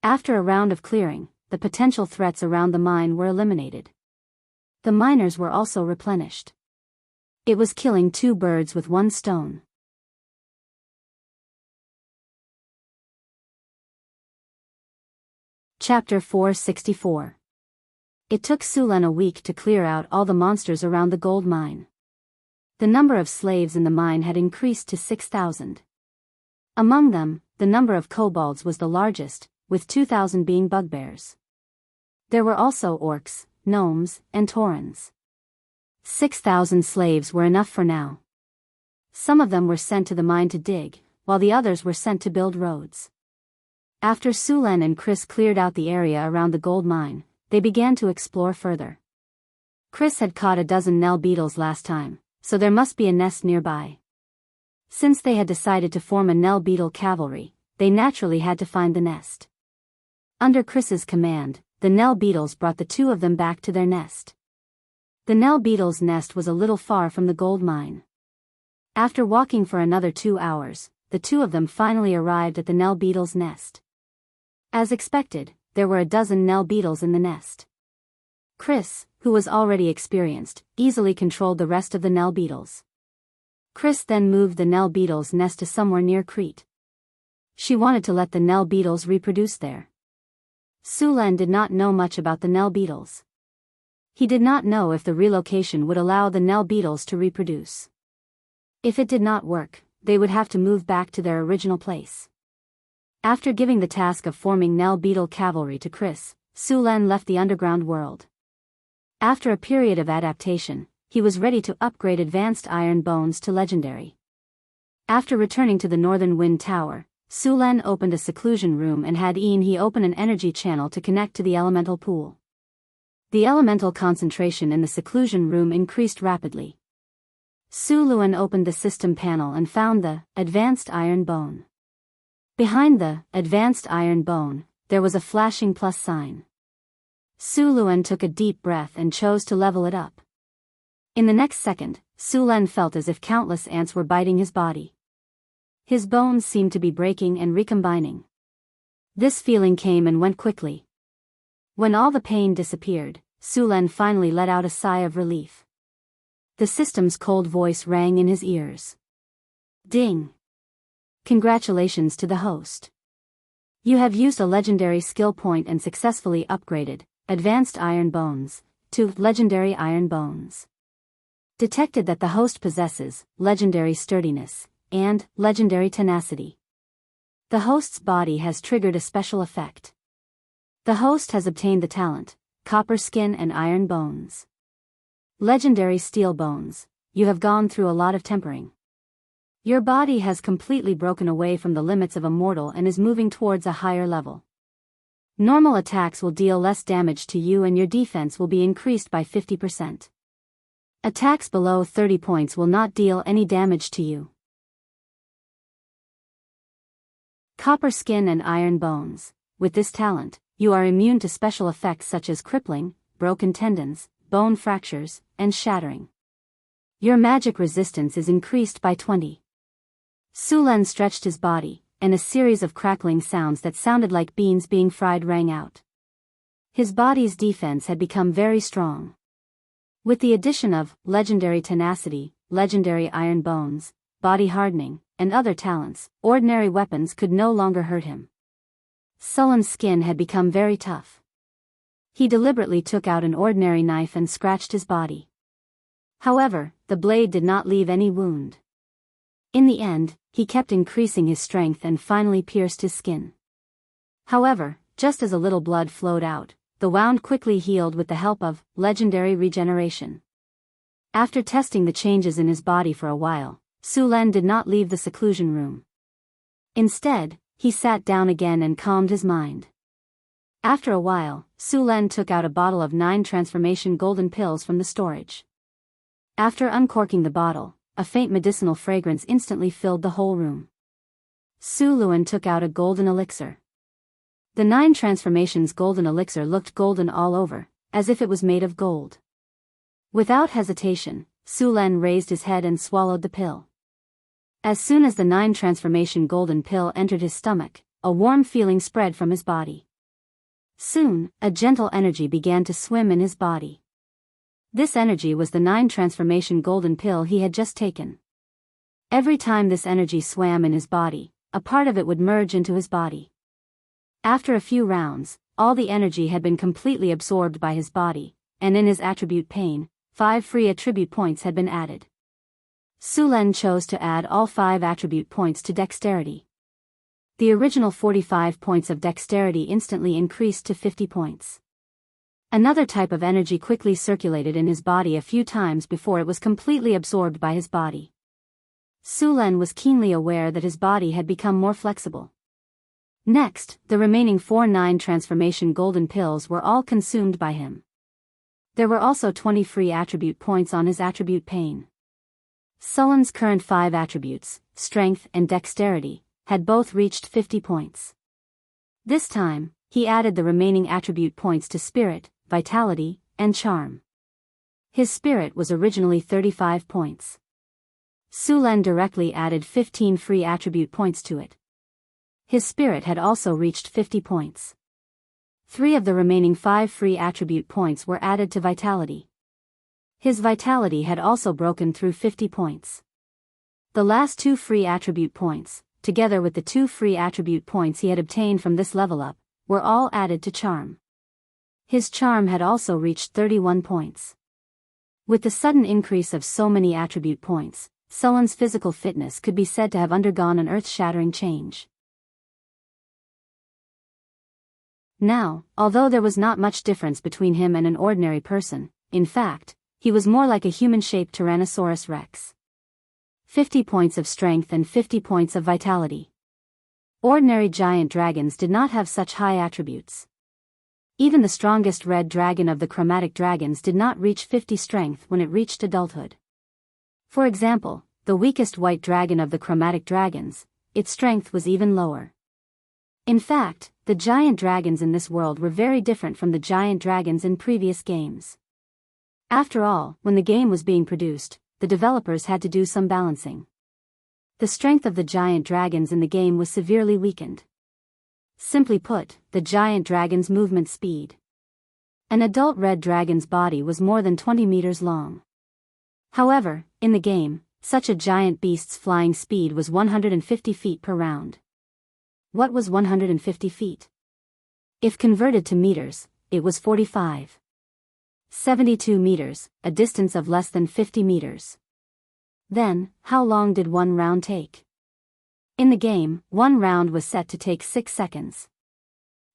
After a round of clearing, the potential threats around the mine were eliminated. The miners were also replenished. It was killing 2 birds with 1 stone. Chapter 464. It took Sulen a week to clear out all the monsters around the gold mine. The number of slaves in the mine had increased to 6,000. Among them, the number of kobolds was the largest, with 2,000 being bugbears. There were also orcs, gnomes, and taurens. 6,000 slaves were enough for now. Some of them were sent to the mine to dig, while the others were sent to build roads. After Sulen and Chris cleared out the area around the gold mine, they began to explore further. Chris had caught a dozen Nell beetles last time, so there must be a nest nearby. Since they had decided to form a Nell beetle cavalry, they naturally had to find the nest. Under Chris's command, the Nell beetles brought the 2 of them back to their nest. The Nell beetle's nest was a little far from the gold mine. After walking for another 2 hours, the 2 of them finally arrived at the Nell beetle's nest. As expected, there were a dozen Nell beetles in the nest. Chris, who was already experienced, easily controlled the rest of the Nell beetles. Chris then moved the Nell beetle's nest to somewhere near Crete. She wanted to let the Nell beetles reproduce there. Sulen did not know much about the Nell beetles. He did not know if the relocation would allow the Nell beetles to reproduce. If it did not work, they would have to move back to their original place. After giving the task of forming Nell beetle cavalry to Chris, Sulen left the underground world. After a period of adaptation, he was ready to upgrade advanced iron bones to legendary. After returning to the Northern Wind Tower, Sulen opened a seclusion room and had he open an energy channel to connect to the elemental pool. The elemental concentration in the seclusion room increased rapidly. Suluan opened the system panel and found the advanced iron bone. Behind the advanced iron bone, there was a flashing plus sign. Suluan took a deep breath and chose to level it up. In the next second, Sulen felt as if countless ants were biting his body. His bones seemed to be breaking and recombining. This feeling came and went quickly. When all the pain disappeared, Sulen finally let out a sigh of relief. The system's cold voice rang in his ears. Ding! Congratulations to the host. You have used a legendary skill point and successfully upgraded Advanced Iron Bones to Legendary Iron Bones. Detected that the host possesses Legendary Sturdiness and Legendary Tenacity. The host's body has triggered a special effect. The host has obtained the talent, Copper Skin and Iron Bones. Legendary Steel Bones, you have gone through a lot of tempering. Your body has completely broken away from the limits of a mortal and is moving towards a higher level. Normal attacks will deal less damage to you and your defense will be increased by 50%. Attacks below 30 points will not deal any damage to you. Copper Skin and Iron Bones. With this talent, you are immune to special effects such as crippling, broken tendons, bone fractures, and shattering. Your magic resistance is increased by 20. Sulen stretched his body, and a series of crackling sounds that sounded like beans being fried rang out. His body's defense had become very strong. With the addition of Legendary Tenacity, Legendary Iron Bones, Body Hardening, and other talents, ordinary weapons could no longer hurt him. Sulen's skin had become very tough. He deliberately took out an ordinary knife and scratched his body. However, the blade did not leave any wound. In the end, he kept increasing his strength and finally pierced his skin. However, just as a little blood flowed out, the wound quickly healed with the help of Legendary Regeneration. After testing the changes in his body for a while, Sulen did not leave the seclusion room. Instead, he sat down again and calmed his mind. After a while, Sulen took out a bottle of 9 transformation golden pills from the storage. After uncorking the bottle, a faint medicinal fragrance instantly filled the whole room. Suluan took out a golden elixir. The 9 transformations golden elixir looked golden all over, as if it was made of gold. Without hesitation, Sulen raised his head and swallowed the pill. As soon as the 9 transformation golden pill entered his stomach, a warm feeling spread from his body. Soon, a gentle energy began to swim in his body. This energy was the 9 transformation golden pill he had just taken. Every time this energy swam in his body, a part of it would merge into his body. After a few rounds, all the energy had been completely absorbed by his body, and in his attribute pain, 5 free attribute points had been added. Sulen chose to add all 5 attribute points to dexterity. The original 45 points of dexterity instantly increased to 50 points. Another type of energy quickly circulated in his body a few times before it was completely absorbed by his body. Sulen was keenly aware that his body had become more flexible. Next, the remaining 4 9 transformation golden pills were all consumed by him. There were also 20 free attribute points on his attribute pain. Sulen's current 5 attributes, strength and dexterity, had both reached 50 points. This time, he added the remaining attribute points to spirit, vitality, and charm. His spirit was originally 35 points. Sulen directly added 15 free attribute points to it. His spirit had also reached 50 points. 3 of the remaining 5 free attribute points were added to vitality. His vitality had also broken through 50 points. The last 2 free attribute points, together with the 2 free attribute points he had obtained from this level up, were all added to charm. His charm had also reached 31 points. With the sudden increase of so many attribute points, Sulen's physical fitness could be said to have undergone an earth-shattering change. Now, although there was not much difference between him and an ordinary person, in fact, he was more like a human-shaped Tyrannosaurus rex. 50 points of strength and 50 points of vitality. Ordinary giant dragons did not have such high attributes. Even the strongest red dragon of the chromatic dragons did not reach 50 strength when it reached adulthood. For example, the weakest white dragon of the chromatic dragons, its strength was even lower. In fact, the giant dragons in this world were very different from the giant dragons in previous games. After all, when the game was being produced, the developers had to do some balancing. The strength of the giant dragons in the game was severely weakened. Simply put, the giant dragon's movement speed. An adult red dragon's body was more than 20 meters long. However, in the game, such a giant beast's flying speed was 150 feet per round. What was 150 feet? If converted to meters, it was 72 meters, a distance of less than 50 meters. Then, how long did one round take? In the game, one round was set to take 6 seconds.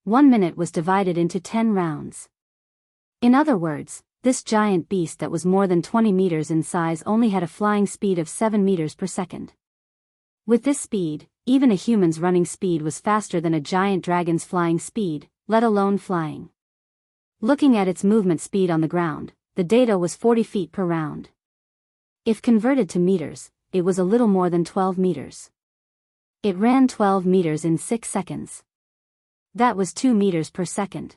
1 minute was divided into 10 rounds. In other words, this giant beast that was more than 20 meters in size only had a flying speed of 7 meters per second. With this speed, even a human's running speed was faster than a giant dragon's flying speed, let alone flying. Looking at its movement speed on the ground, the data was 40 feet per round. If converted to meters, it was a little more than 12 meters. It ran 12 meters in 6 seconds. That was 2 meters per second.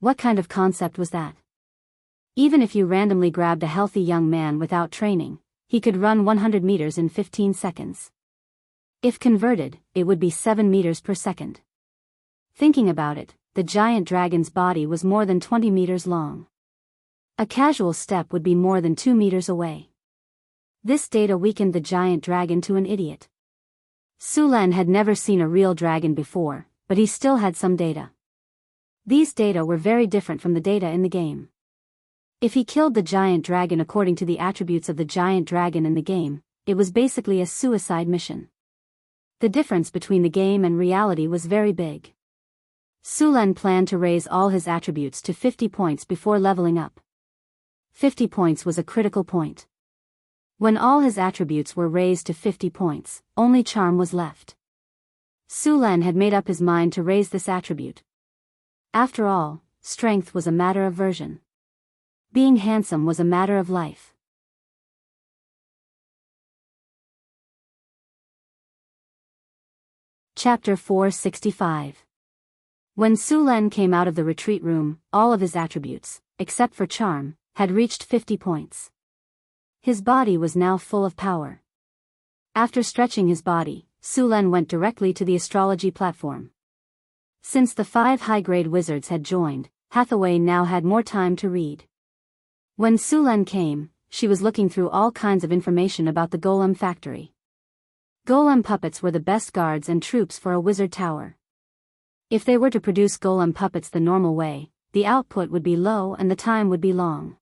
What kind of concept was that? Even if you randomly grabbed a healthy young man without training, he could run 100 meters in 15 seconds. If converted, it would be 7 meters per second. Thinking about it, the giant dragon's body was more than 20 meters long. A casual step would be more than 2 meters away. This data weakened the giant dragon to an idiot. Sulen had never seen a real dragon before, but he still had some data. These data were very different from the data in the game. If he killed the giant dragon according to the attributes of the giant dragon in the game, it was basically a suicide mission. The difference between the game and reality was very big. Sulen planned to raise all his attributes to 50 points before leveling up. 50 points was a critical point. When all his attributes were raised to 50 points, only charm was left. Sulen had made up his mind to raise this attribute. After all, strength was a matter of version. Being handsome was a matter of life. Chapter 465. When Sulen came out of the retreat room, all of his attributes, except for charm, had reached 50 points. His body was now full of power. After stretching his body, Sulen went directly to the astrology platform. Since the 5 high-grade wizards had joined, Hathaway now had more time to read. When Sulen came, she was looking through all kinds of information about the golem factory. Golem puppets were the best guards and troops for a wizard tower. If they were to produce golem puppets the normal way, the output would be low and the time would be long.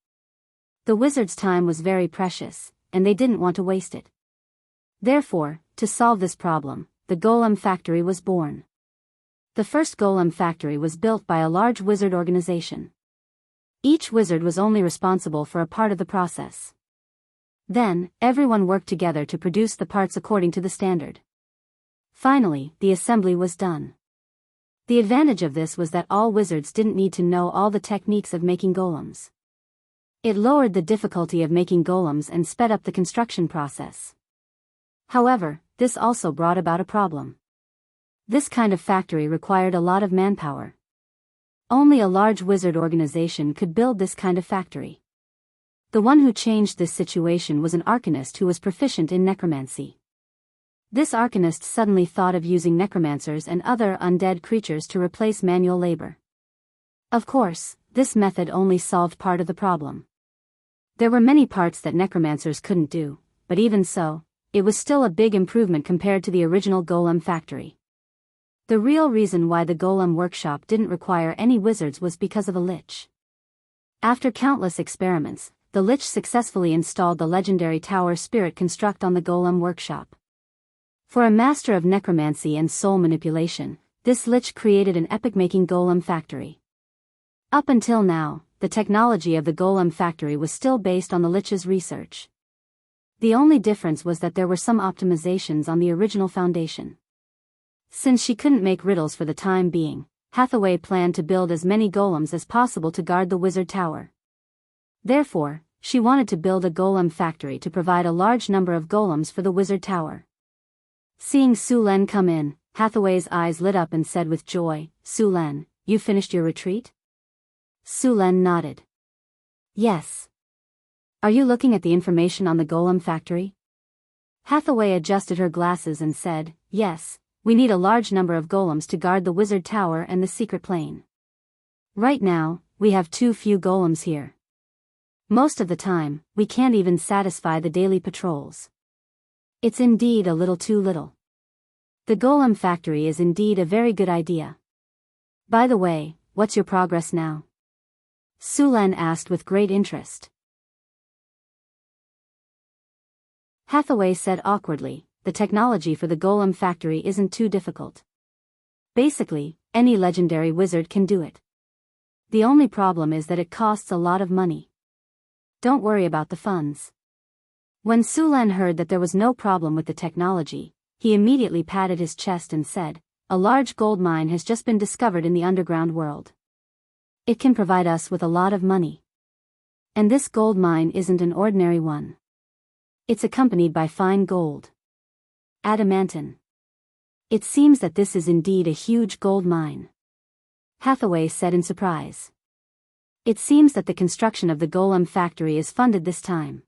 The wizards' time was very precious, and they didn't want to waste it. Therefore, to solve this problem, the golem factory was born. The first golem factory was built by a large wizard organization. Each wizard was only responsible for a part of the process. Then, everyone worked together to produce the parts according to the standard. Finally, the assembly was done. The advantage of this was that all wizards didn't need to know all the techniques of making golems. It lowered the difficulty of making golems and sped up the construction process. However, this also brought about a problem. This kind of factory required a lot of manpower. Only a large wizard organization could build this kind of factory. The one who changed this situation was an arcanist who was proficient in necromancy. This arcanist suddenly thought of using necromancers and other undead creatures to replace manual labor. Of course, this method only solved part of the problem. There were many parts that necromancers couldn't do, but even so, it was still a big improvement compared to the original golem factory. The real reason why the golem workshop didn't require any wizards was because of a lich. After countless experiments, the lich successfully installed the legendary tower spirit construct on the golem workshop. For a master of necromancy and soul manipulation, this lich created an epic-making golem factory. Up until now, the technology of the golem factory was still based on the lich's research. The only difference was that there were some optimizations on the original foundation. Since she couldn't make riddles for the time being, Hathaway planned to build as many golems as possible to guard the wizard tower. Therefore, she wanted to build a golem factory to provide a large number of golems for the wizard tower. Seeing Su Len come in, Hathaway's eyes lit up and said with joy, "Su Len, you finished your retreat?" Su Len nodded. "Yes. Are you looking at the information on the golem factory?" Hathaway adjusted her glasses and said, "Yes, we need a large number of golems to guard the wizard tower and the secret plane. Right now, we have too few golems here. Most of the time, we can't even satisfy the daily patrols. It's indeed a little too little. The golem factory is indeed a very good idea. By the way, what's your progress now?" Su Len asked with great interest. Hathaway said awkwardly, "The technology for the golem factory isn't too difficult. Basically, any legendary wizard can do it. The only problem is that it costs a lot of money. Don't worry about the funds." When Su Len heard that there was no problem with the technology, he immediately patted his chest and said, "A large gold mine has just been discovered in the underground world. It can provide us with a lot of money. And this gold mine isn't an ordinary one. It's accompanied by fine gold. Adamantine. It seems that this is indeed a huge gold mine," Hathaway said in surprise. "It seems that the construction of the golem factory is funded this time.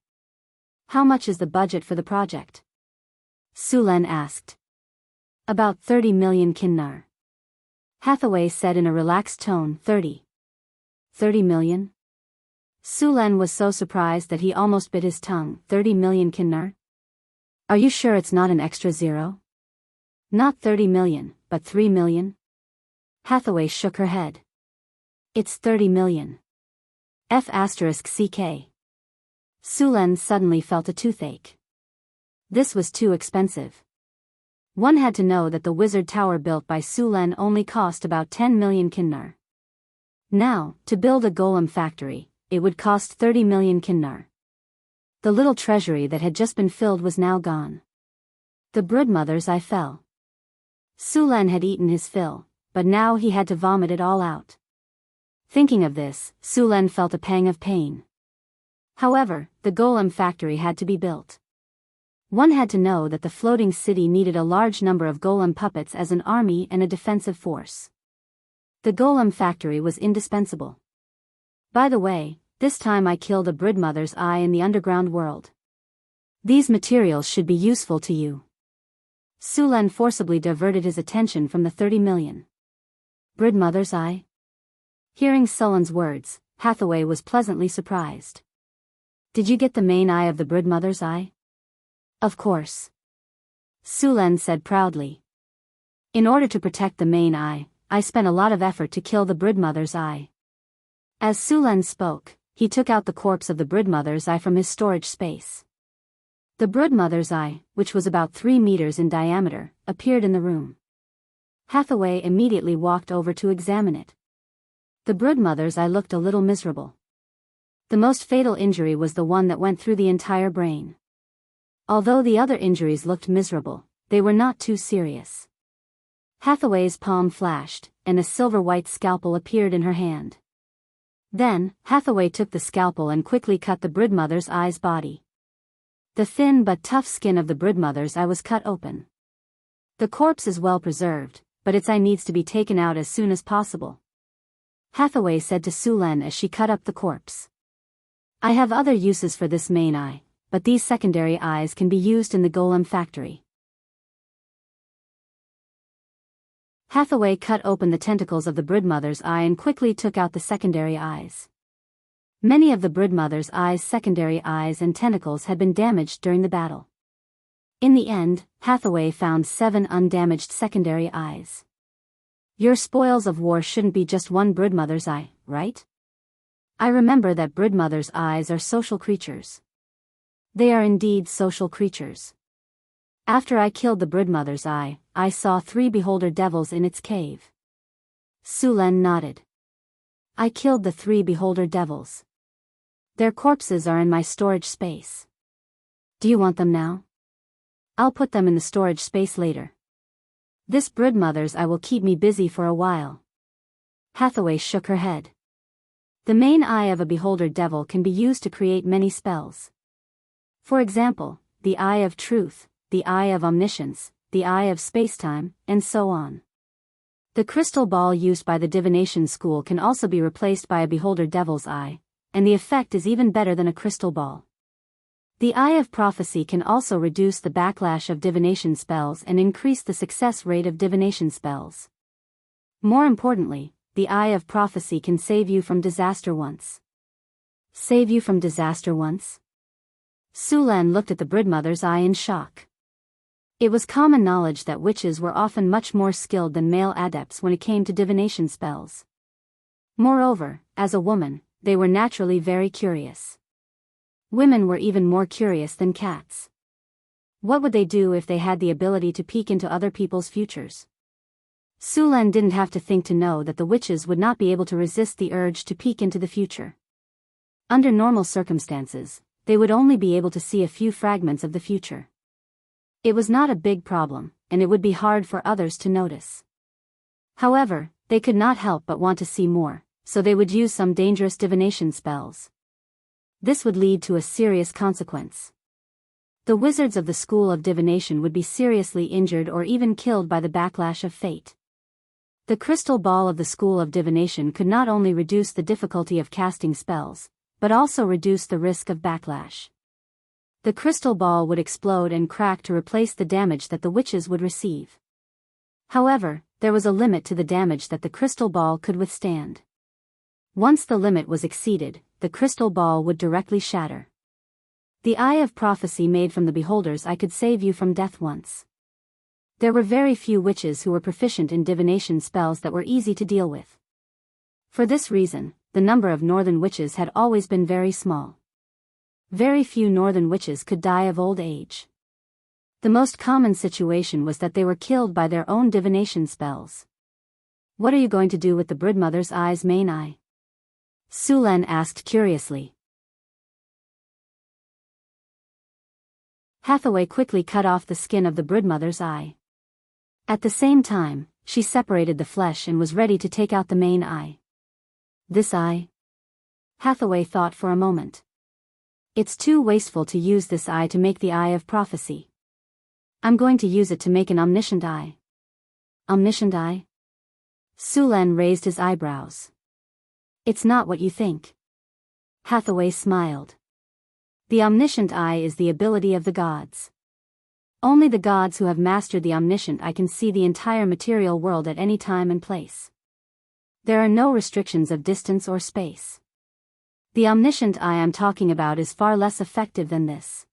How much is the budget for the project?" Su Len asked. "About 30 million kinnar," Hathaway said in a relaxed tone. 30 million? Su Len was so surprised that he almost bit his tongue. 30 million kinnar? Are you sure it's not an extra zero? Not 30 million, but 3 million? Hathaway shook her head. It's 30 million. F***CK. Su Len suddenly felt a toothache. This was too expensive. One had to know that the wizard tower built by Su Len only cost about 10 million kinnar. Now, to build a golem factory, it would cost 30 million kinnar. The little treasury that had just been filled was now gone. The broodmother's eye fell. Su Len had eaten his fill, but now he had to vomit it all out. Thinking of this, Su Len felt a pang of pain. However, the golem factory had to be built. One had to know that the floating city needed a large number of golem puppets as an army and a defensive force. The golem factory was indispensable. By the way, this time I killed a broodmother's eye in the underground world. These materials should be useful to you. Su Len forcibly diverted his attention from the 30 million. Broodmother's eye? Hearing Sullen's words, Hathaway was pleasantly surprised. Did you get the main eye of the broodmother's eye? Of course. Su Len said proudly. In order to protect the main eye, I spent a lot of effort to kill the broodmother's eye. As Su Len spoke, he took out the corpse of the broodmother's eye from his storage space. The broodmother's eye, which was about 3 meters in diameter, appeared in the room. Hathaway immediately walked over to examine it. The broodmother's eye looked a little miserable. The most fatal injury was the one that went through the entire brain. Although the other injuries looked miserable, they were not too serious. Hathaway's palm flashed, and a silver-white scalpel appeared in her hand. Then, Hathaway took the scalpel and quickly cut the broodmother's eye's body. The thin but tough skin of the broodmother's eye was cut open. The corpse is well preserved, but its eye needs to be taken out as soon as possible, Hathaway said to Su Len as she cut up the corpse. I have other uses for this main eye, but these secondary eyes can be used in the golem factory. Hathaway cut open the tentacles of the broodmother's eye and quickly took out the secondary eyes. Many of the broodmother's eye's secondary eyes and tentacles had been damaged during the battle. In the end, Hathaway found 7 undamaged secondary eyes. Your spoils of war shouldn't be just one broodmother's eye, right? I remember that broodmother's eyes are social creatures. They are indeed social creatures. After I killed the broodmother's eye, I saw 3 beholder devils in its cave. Su Len nodded. I killed the 3 beholder devils. Their corpses are in my storage space. Do you want them now? I'll put them in the storage space later. This broodmother's eye will keep me busy for a while. Hathaway shook her head. The main eye of a beholder devil can be used to create many spells. For example, the eye of truth, the eye of omniscience, the eye of spacetime, and so on. The crystal ball used by the divination school can also be replaced by a beholder devil's eye, and the effect is even better than a crystal ball. The eye of prophecy can also reduce the backlash of divination spells and increase the success rate of divination spells. More importantly, the eye of prophecy can save you from disaster once. Save you from disaster once? Sulan looked at the broodmother's eye in shock. It was common knowledge that witches were often much more skilled than male adepts when it came to divination spells. Moreover, as a woman, they were naturally very curious. Women were even more curious than cats. What would they do if they had the ability to peek into other people's futures? Sulan didn't have to think to know that the witches would not be able to resist the urge to peek into the future. Under normal circumstances, they would only be able to see a few fragments of the future. It was not a big problem, and it would be hard for others to notice. However, they could not help but want to see more, so they would use some dangerous divination spells. This would lead to a serious consequence. The wizards of the school of divination would be seriously injured or even killed by the backlash of fate. The crystal ball of the school of divination could not only reduce the difficulty of casting spells, but also reduce the risk of backlash. The crystal ball would explode and crack to replace the damage that the witches would receive. However, there was a limit to the damage that the crystal ball could withstand. Once the limit was exceeded, the crystal ball would directly shatter. The eye of prophecy made from the beholder's eye could save you from death once. There were very few witches who were proficient in divination spells that were easy to deal with. For this reason, the number of northern witches had always been very small. Very few northern witches could die of old age. The most common situation was that they were killed by their own divination spells. What are you going to do with the broodmother's eye's main eye? Sulan asked curiously. Hathaway quickly cut off the skin of the broodmother's eye. At the same time, she separated the flesh and was ready to take out the main eye. This eye? Hathaway thought for a moment. It's too wasteful to use this eye to make the eye of prophecy. I'm going to use it to make an omniscient eye. Omniscient eye? Sulan raised his eyebrows. It's not what you think. Hathaway smiled. The omniscient eye is the ability of the gods. Only the gods who have mastered the omniscient eye can see the entire material world at any time and place. There are no restrictions of distance or space. The omniscient eye I'm talking about is far less effective than this.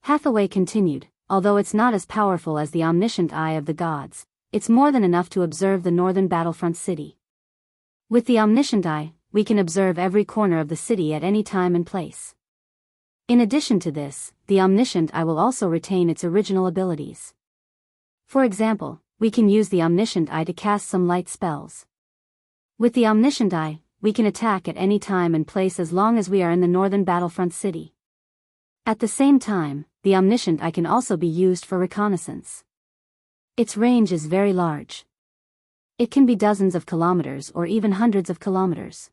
Hathaway continued, although it's not as powerful as the omniscient eye of the gods, it's more than enough to observe the northern battlefront city. With the omniscient eye, we can observe every corner of the city at any time and place. In addition to this, the omniscient eye will also retain its original abilities. For example, we can use the omniscient eye to cast some light spells. With the omniscient eye, we can attack at any time and place as long as we are in the northern battlefront city. At the same time, the omniscient eye can also be used for reconnaissance. Its range is very large. It can be dozens of kilometers or even hundreds of kilometers.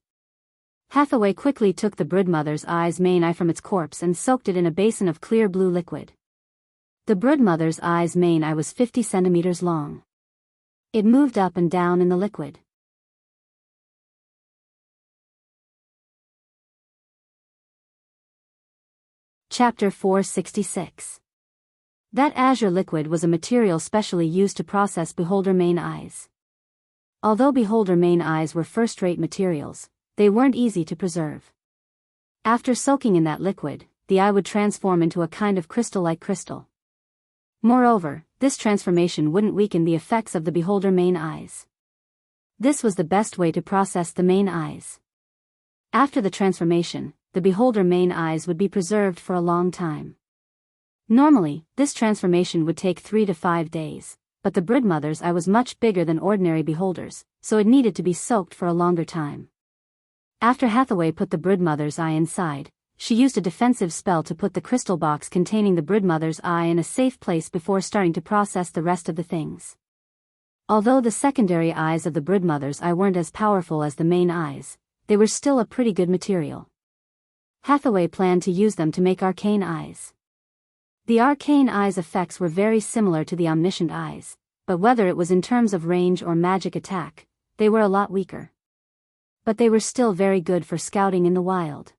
Hathaway quickly took the broodmother's eye's main eye from its corpse and soaked it in a basin of clear blue liquid. The broodmother's eye's main eye was 50 centimeters long. It moved up and down in the liquid. Chapter 466. That azure liquid was a material specially used to process beholder main eyes. Although beholder main eyes were first-rate materials, they weren't easy to preserve. After soaking in that liquid, the eye would transform into a kind of crystal-like crystal. Moreover, this transformation wouldn't weaken the effects of the beholder main eyes. This was the best way to process the main eyes. After the transformation, the beholder main eyes would be preserved for a long time. Normally, this transformation would take 3 to 5 days, but the broodmother's eye was much bigger than ordinary beholders, so it needed to be soaked for a longer time. After Hathaway put the broodmother's eye inside, she used a defensive spell to put the crystal box containing the Broodmother's eye in a safe place before starting to process the rest of the things. Although the secondary eyes of the Broodmother's eye weren't as powerful as the main eyes, they were still a pretty good material. Hathaway planned to use them to make arcane eyes. The arcane eyes' effects were very similar to the omniscient eyes, but whether it was in terms of range or magic attack, they were a lot weaker. But they were still very good for scouting in the wild.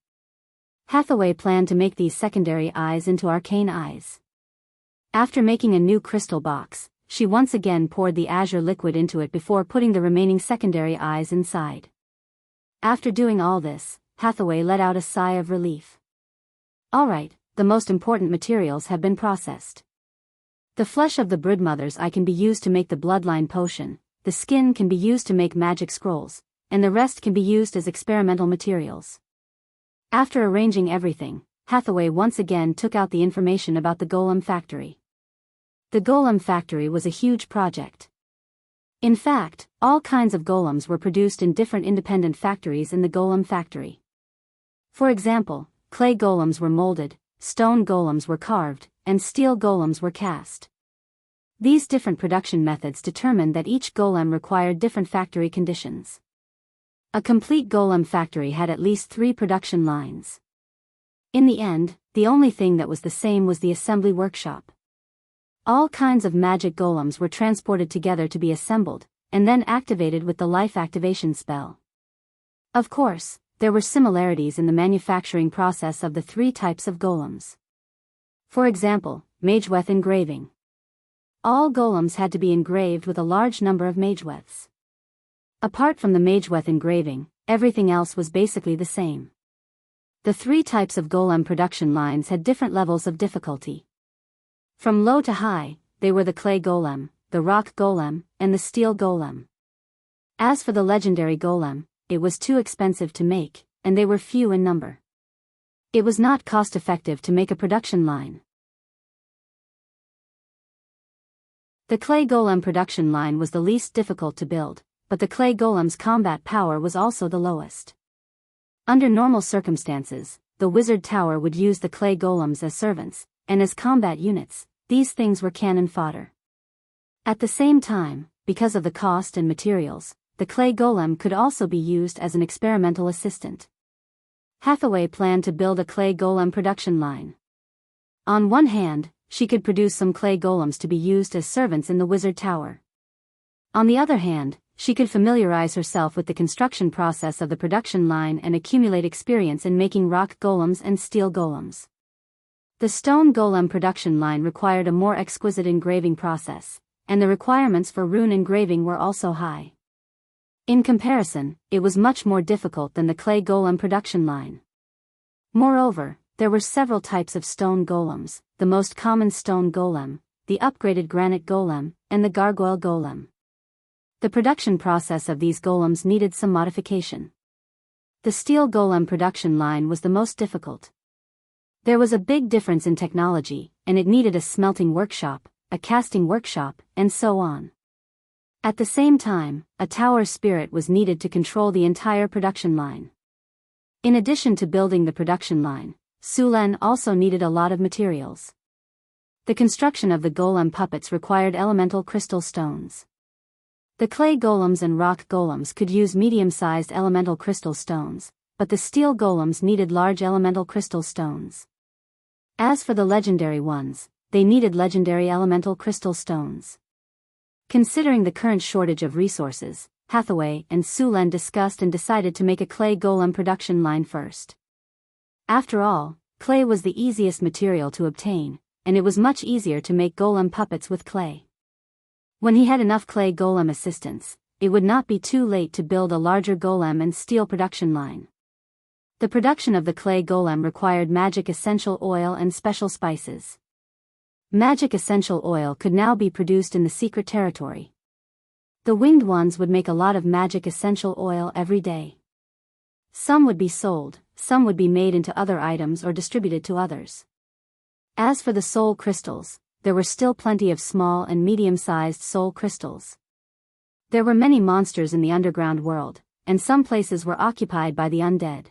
Hathaway planned to make these secondary eyes into arcane eyes. After making a new crystal box, she once again poured the azure liquid into it before putting the remaining secondary eyes inside. After doing all this, Hathaway let out a sigh of relief. Alright, the most important materials have been processed. The flesh of the Broodmother's eye can be used to make the bloodline potion, the skin can be used to make magic scrolls, and the rest can be used as experimental materials. After arranging everything, Hathaway once again took out the information about the Golem factory. The Golem factory was a huge project. In fact, all kinds of golems were produced in different independent factories in the Golem factory. For example, clay golems were molded, stone golems were carved, and steel golems were cast. These different production methods determined that each golem required different factory conditions. A complete golem factory had at least 3 production lines. In the end, the only thing that was the same was the assembly workshop. All kinds of magic golems were transported together to be assembled, and then activated with the life activation spell. Of course, there were similarities in the manufacturing process of the 3 types of golems. For example, mageweth engraving. All golems had to be engraved with a large number of mageweths. Apart from the mageweth engraving, everything else was basically the same. The 3 types of golem production lines had different levels of difficulty. From low to high, they were the clay golem, the rock golem, and the steel golem. As for the legendary golem, it was too expensive to make, and they were few in number. It was not cost-effective to make a production line. The clay golem production line was the least difficult to build, but the clay golem's combat power was also the lowest. Under normal circumstances, the wizard tower would use the clay golems as servants, and as combat units, these things were cannon fodder. At the same time, because of the cost and materials, the clay golem could also be used as an experimental assistant. Hathaway planned to build a clay golem production line. On one hand, she could produce some clay golems to be used as servants in the wizard tower. On the other hand, she could familiarize herself with the construction process of the production line and accumulate experience in making rock golems and steel golems. The stone golem production line required a more exquisite engraving process, and the requirements for rune engraving were also high. In comparison, it was much more difficult than the clay golem production line. Moreover, there were several types of stone golems, the most common stone golem, the upgraded granite golem, and the gargoyle golem. The production process of these golems needed some modification. The steel golem production line was the most difficult. There was a big difference in technology, and it needed a smelting workshop, a casting workshop, and so on. At the same time, a tower spirit was needed to control the entire production line. In addition to building the production line, Sulen also needed a lot of materials. The construction of the golem puppets required elemental crystal stones. The clay golems and rock golems could use medium-sized elemental crystal stones, but the steel golems needed large elemental crystal stones. As for the legendary ones, they needed legendary elemental crystal stones. Considering the current shortage of resources, Hathaway and Sulen discussed and decided to make a clay golem production line first. After all, clay was the easiest material to obtain, and it was much easier to make golem puppets with clay. When he had enough clay golem assistants, it would not be too late to build a larger golem and steel production line. The production of the clay golem required magic essential oil and special spices. Magic essential oil could now be produced in the secret territory. The winged ones would make a lot of magic essential oil every day. Some would be sold, some would be made into other items or distributed to others. As for the soul crystals, there were still plenty of small and medium-sized soul crystals. There were many monsters in the underground world, and some places were occupied by the undead.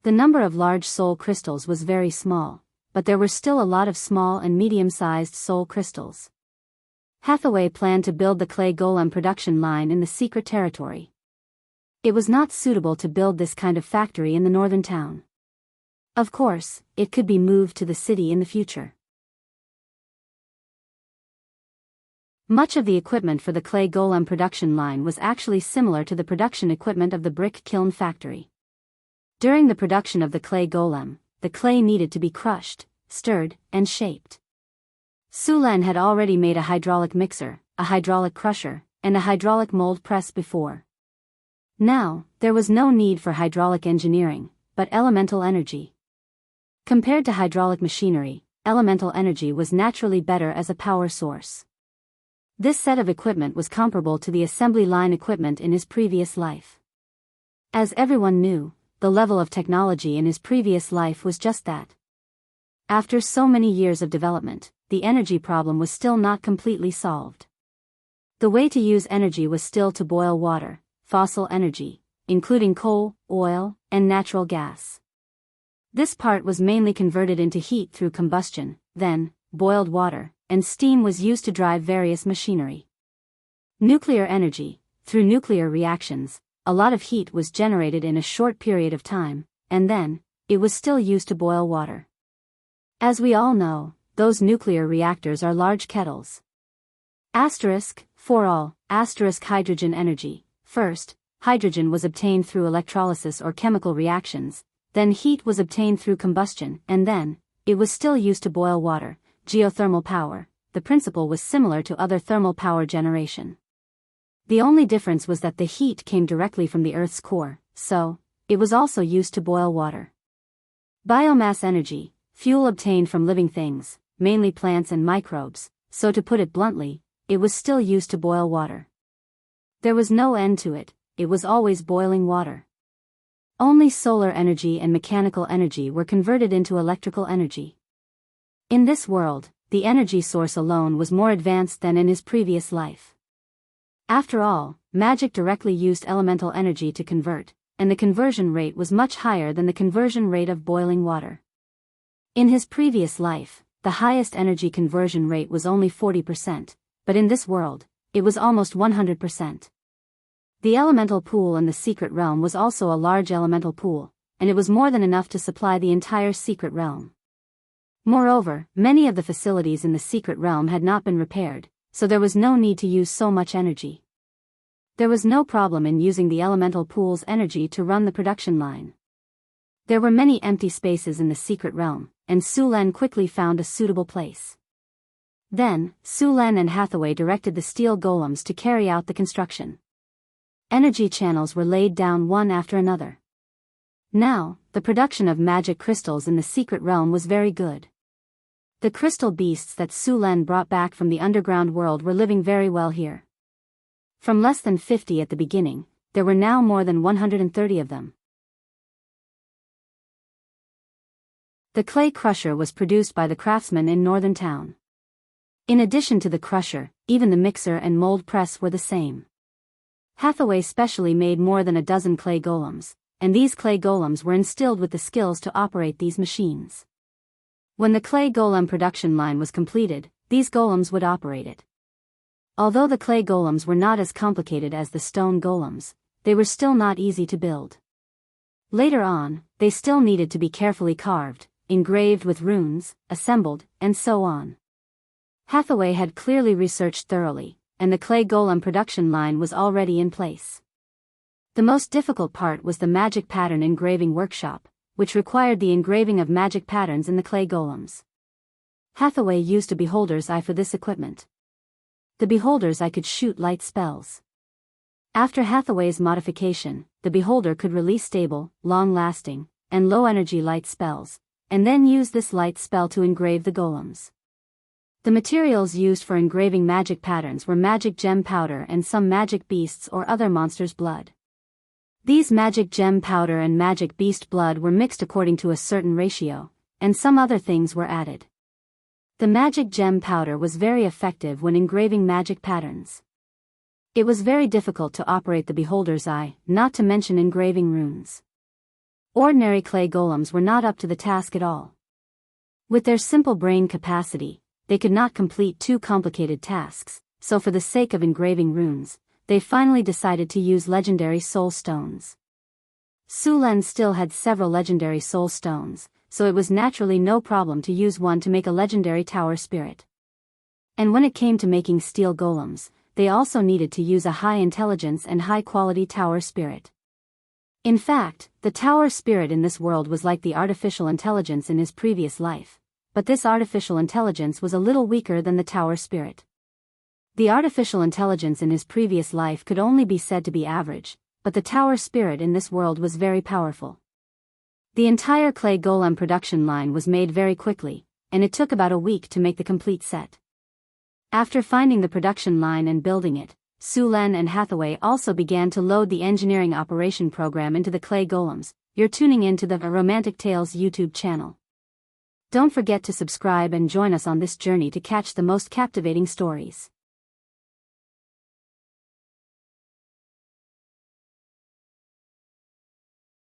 The number of large soul crystals was very small, but there were still a lot of small and medium-sized soul crystals. Hathaway planned to build the clay golem production line in the secret territory. It was not suitable to build this kind of factory in the northern town. Of course, it could be moved to the city in the future. Much of the equipment for the clay golem production line was actually similar to the production equipment of the brick kiln factory. During the production of the clay golem, the clay needed to be crushed, stirred, and shaped. Sulen had already made a hydraulic mixer, a hydraulic crusher, and a hydraulic mold press before. Now, there was no need for hydraulic engineering, but elemental energy. Compared to hydraulic machinery, elemental energy was naturally better as a power source. This set of equipment was comparable to the assembly line equipment in his previous life. As everyone knew, the level of technology in his previous life was just that. After so many years of development, the energy problem was still not completely solved. The way to use energy was still to boil water, fossil energy, including coal, oil, and natural gas. This part was mainly converted into heat through combustion, then, boiled water, and steam was used to drive various machinery. Nuclear energy, through nuclear reactions, a lot of heat was generated in a short period of time, and then, it was still used to boil water. As we all know, those nuclear reactors are large kettles. For all, hydrogen energy. First, hydrogen was obtained through electrolysis or chemical reactions, then heat was obtained through combustion, and then, it was still used to boil water. Geothermal power, the principle was similar to other thermal power generation. The only difference was that the heat came directly from the Earth's core, so, it was also used to boil water. Biomass energy, fuel obtained from living things, mainly plants and microbes, so to put it bluntly, it was still used to boil water. There was no end to it, it was always boiling water. Only solar energy and mechanical energy were converted into electrical energy. In this world, the energy source alone was more advanced than in his previous life. After all, magic directly used elemental energy to convert, and the conversion rate was much higher than the conversion rate of boiling water. In his previous life, the highest energy conversion rate was only 40%, but in this world, it was almost 100%. The elemental pool in the secret realm was also a large elemental pool, and it was more than enough to supply the entire secret realm. Moreover, many of the facilities in the secret realm had not been repaired, so there was no need to use so much energy. There was no problem in using the elemental pool's energy to run the production line. There were many empty spaces in the secret realm, and Sulen quickly found a suitable place. Then, Sulen and Hathaway directed the steel golems to carry out the construction. Energy channels were laid down one after another. Now, the production of magic crystals in the secret realm was very good. The crystal beasts that Sulen brought back from the underground world were living very well here. From less than 50 at the beginning, there were now more than 130 of them. The clay crusher was produced by the craftsmen in Northern Town. In addition to the crusher, even the mixer and mold press were the same. Hathaway specially made more than a dozen clay golems, and these clay golems were instilled with the skills to operate these machines. When the clay golem production line was completed, these golems would operate it. Although the clay golems were not as complicated as the stone golems, they were still not easy to build. Later on, they still needed to be carefully carved, engraved with runes, assembled, and so on. Hathaway had clearly researched thoroughly, and the clay golem production line was already in place. The most difficult part was the magic pattern engraving workshop, which required the engraving of magic patterns in the clay golems. Hathaway used a beholder's eye for this equipment. The beholder's eye could shoot light spells. After Hathaway's modification, the beholder could release stable, long-lasting, and low-energy light spells, and then use this light spell to engrave the golems. The materials used for engraving magic patterns were magic gem powder and some magic beasts or other monsters' blood. These magic gem powder and magic beast blood were mixed according to a certain ratio, and some other things were added. The magic gem powder was very effective when engraving magic patterns. It was very difficult to operate the beholder's eye, not to mention engraving runes. Ordinary clay golems were not up to the task at all. With their simple brain capacity, they could not complete too complicated tasks, so for the sake of engraving runes, they finally decided to use legendary soul stones. Su Len still had several legendary soul stones, so it was naturally no problem to use one to make a legendary tower spirit. And when it came to making steel golems, they also needed to use a high intelligence and high quality tower spirit. In fact, the tower spirit in this world was like the artificial intelligence in his previous life, but this artificial intelligence was a little weaker than the tower spirit. The artificial intelligence in his previous life could only be said to be average, but the tower spirit in this world was very powerful. The entire clay golem production line was made very quickly, and it took about a week to make the complete set. After finding the production line and building it, Su Len and Hathaway also began to load the engineering operation program into the clay golems. You're tuning in to the Romantic Tales YouTube channel. Don't forget to subscribe and join us on this journey to catch the most captivating stories.